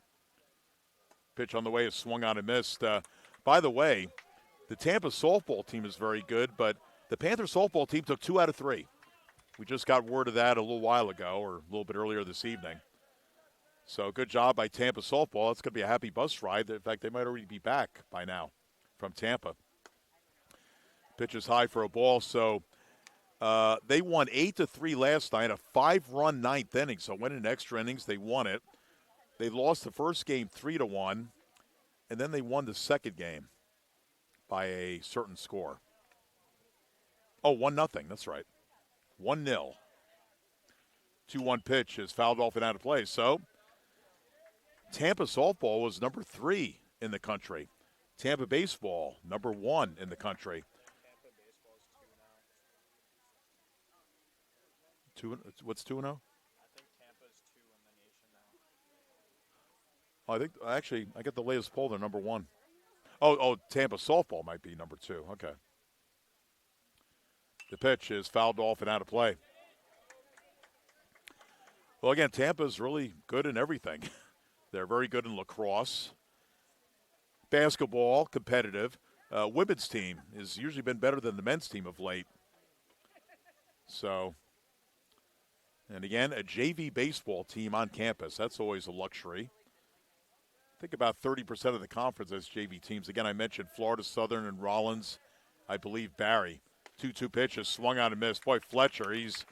Pitch on the way is swung on and missed. By the way, the Tampa softball team is very good, but the Panther softball team took 2 out of 3. We just got word of that a little while ago, or a little bit earlier this evening. So good job by Tampa softball. It's going to be a happy bus ride. In fact, they might already be back by now from Tampa. Pitch is high for a ball. So they won 8-3 last night, a 5-run 9th inning. So went in extra innings. They won it. They lost the first game 3-1, and then they won the second game by a certain score. Oh, 1-0. That's right. 1-0. 2-1 pitch is fouled off and out of play. So Tampa softball was number 3 in the country. Tampa baseball, number 1 in the country. Tampa baseball is 2 now. What's 2-0? I think Tampa's 2 in the nation now. I think, actually, I get the latest poll. They're number 1. Oh, Tampa softball might be number 2. Okay. The pitch is fouled off and out of play. Well, again, Tampa's really good in everything. They're very good in lacrosse. Basketball, competitive. Women's team has usually been better than the men's team of late. So, and again, a JV baseball team on campus. That's always a luxury. I think about 30% of the conference has JV teams. Again, I mentioned Florida Southern and Rollins. I believe Barry. 2-2 pitches swung on and missed. Boy, Fletcher, he's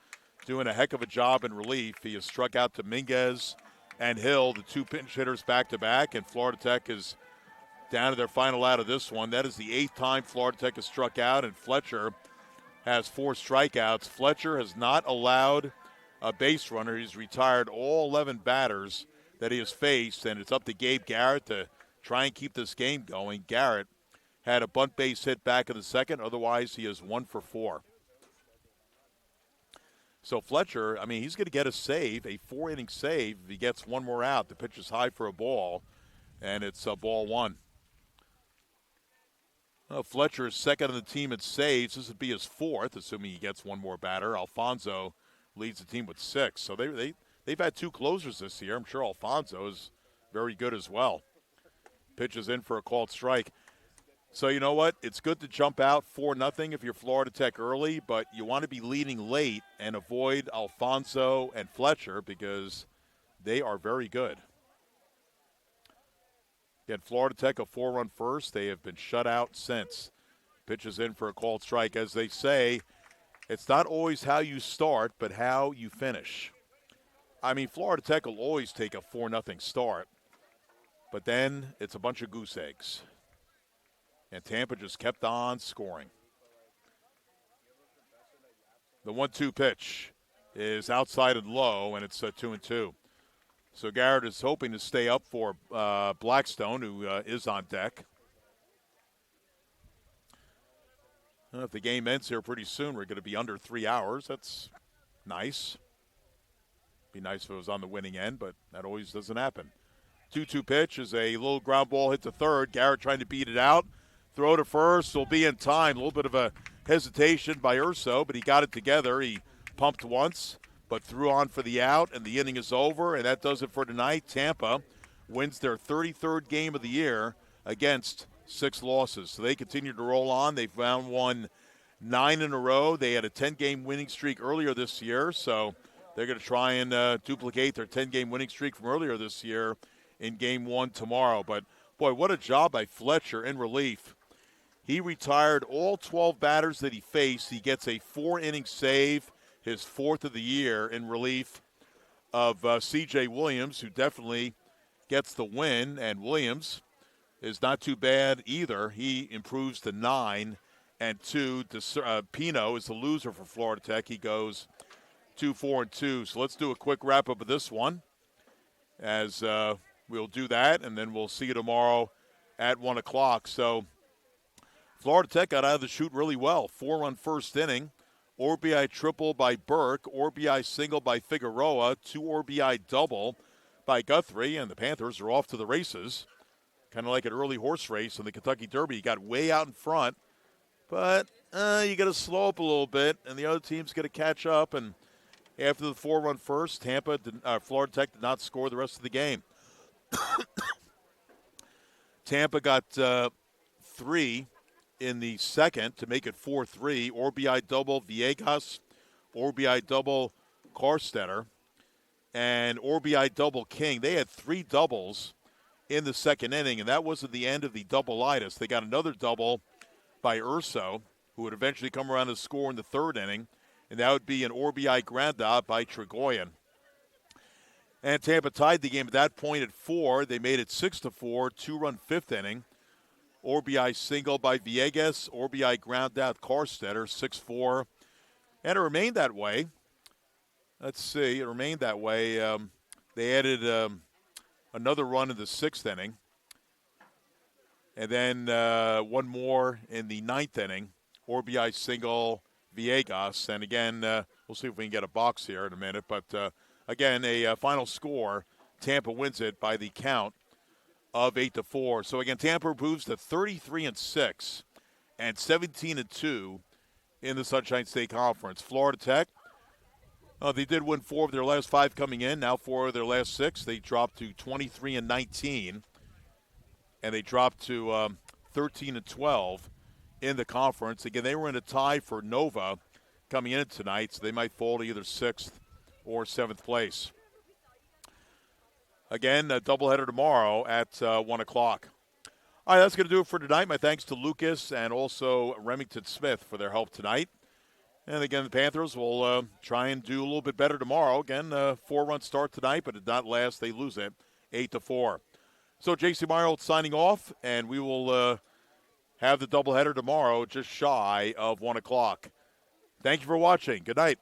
doing a heck of a job in relief. He has struck out Dominguez and Hill, the 2 pinch hitters back-to-back, and Florida Tech is down to their final out of this one. That is the 8th time Florida Tech has struck out, and Fletcher has 4 strikeouts. Fletcher has not allowed a base runner. He's retired all 11 batters that he has faced, and it's up to Gabe Garrett to try and keep this game going. Garrett had a bunt base hit back in the second. Otherwise, he is 1 for 4. So Fletcher, I mean, he's going to get a save, a 4-inning save if he gets one more out. The pitch is high for a ball, and it's ball 1. Well, Fletcher is second on the team in saves. This would be his 4th, assuming he gets one more batter. Alfonso leads the team with 6. So they've had 2 closers this year. I'm sure Alfonso is very good as well. Pitches in for a called strike. So you know what? It's good to jump out 4-0 if you're Florida Tech early, but you want to be leading late and avoid Alfonso and Fletcher because they are very good. Again, Florida Tech a 4-run first. They have been shut out since. Pitches in for a called strike. As they say, it's not always how you start, but how you finish. I mean, Florida Tech will always take a 4-0 start, but then it's a bunch of goose eggs. And Tampa just kept on scoring. The 1-2 pitch is outside and low, and it's 2-2. So Garrett is hoping to stay up for Blackstone, who is on deck. If the game ends here pretty soon, we're going to be under 3 hours. That's nice. Be nice if it was on the winning end, but that always doesn't happen. 2-2 pitch is a little ground ball hit to third. Garrett trying to beat it out. Throw to first will be in time. A little bit of a hesitation by Urso, but he got it together. He pumped once, but threw on for the out, and the inning is over, and that does it for tonight. Tampa wins their 33rd game of the year against 6 losses. So they continue to roll on. They've won 9 in a row. They had a 10-game winning streak earlier this year, so they're going to try and duplicate their 10-game winning streak from earlier this year in Game 1 tomorrow. But, boy, what a job by Fletcher in relief. He retired all 12 batters that he faced. He gets a 4-inning save, his 4th of the year in relief of C.J. Williams, who definitely gets the win. And Williams is not too bad either. He improves to 9-2. Pino is the loser for Florida Tech. He goes 2-4-2. So let's do a quick wrap-up of this one as we'll do that, and then we'll see you tomorrow at 1 o'clock. So Florida Tech got out of the chute really well. 4-run first inning. RBI triple by Burke. RBI single by Figueroa. 2 RBI double by Guthrie. And the Panthers are off to the races. Kind of like an early horse race in the Kentucky Derby. You got way out in front. But you got to slow up a little bit. And the other team's going to catch up. And after the 4-run first, Florida Tech did not score the rest of the game. Tampa got 3 in the second to make it 4-3. RBI double Villegas, RBI double Karstetter, and RBI double King. They had 3 doubles in the second inning, and that wasn't the end of the double-itis. They got another double by Urso, who would eventually come around to score in the third inning, and that would be an RBI ground out by Trigoyen. And Tampa tied the game at that point at 4. They made it 6-4, 2-run fifth inning. RBI single by Villegas, RBI ground out Karstetter, 6-4. And it remained that way. Let's see, it remained that way. They added another run in the 6th inning. And then one more in the 9th inning. RBI single Villegas. And again, we'll see if we can get a box here in a minute. But again, a final score. Tampa wins it by the count of 8-4. So again, Tampa improves to 33-6 and 17-2 in the Sunshine State Conference. Florida Tech, they did win 4 of their last 5 coming in. Now 4 of their last 6. They dropped to 23-19, and they dropped to 13-12 in the conference. Again, they were in a tie for Nova coming in tonight, so they might fall to either 6th or 7th place. Again, a doubleheader tomorrow at 1 o'clock. All right, that's going to do it for tonight. My thanks to Lucas and also Remington Smith for their help tonight. And again, the Panthers will try and do a little bit better tomorrow. Again, 4-run start tonight, but it did not last. They lose it 8-4. So J.C. Meyer signing off, and we will have the doubleheader tomorrow just shy of 1 o'clock. Thank you for watching. Good night.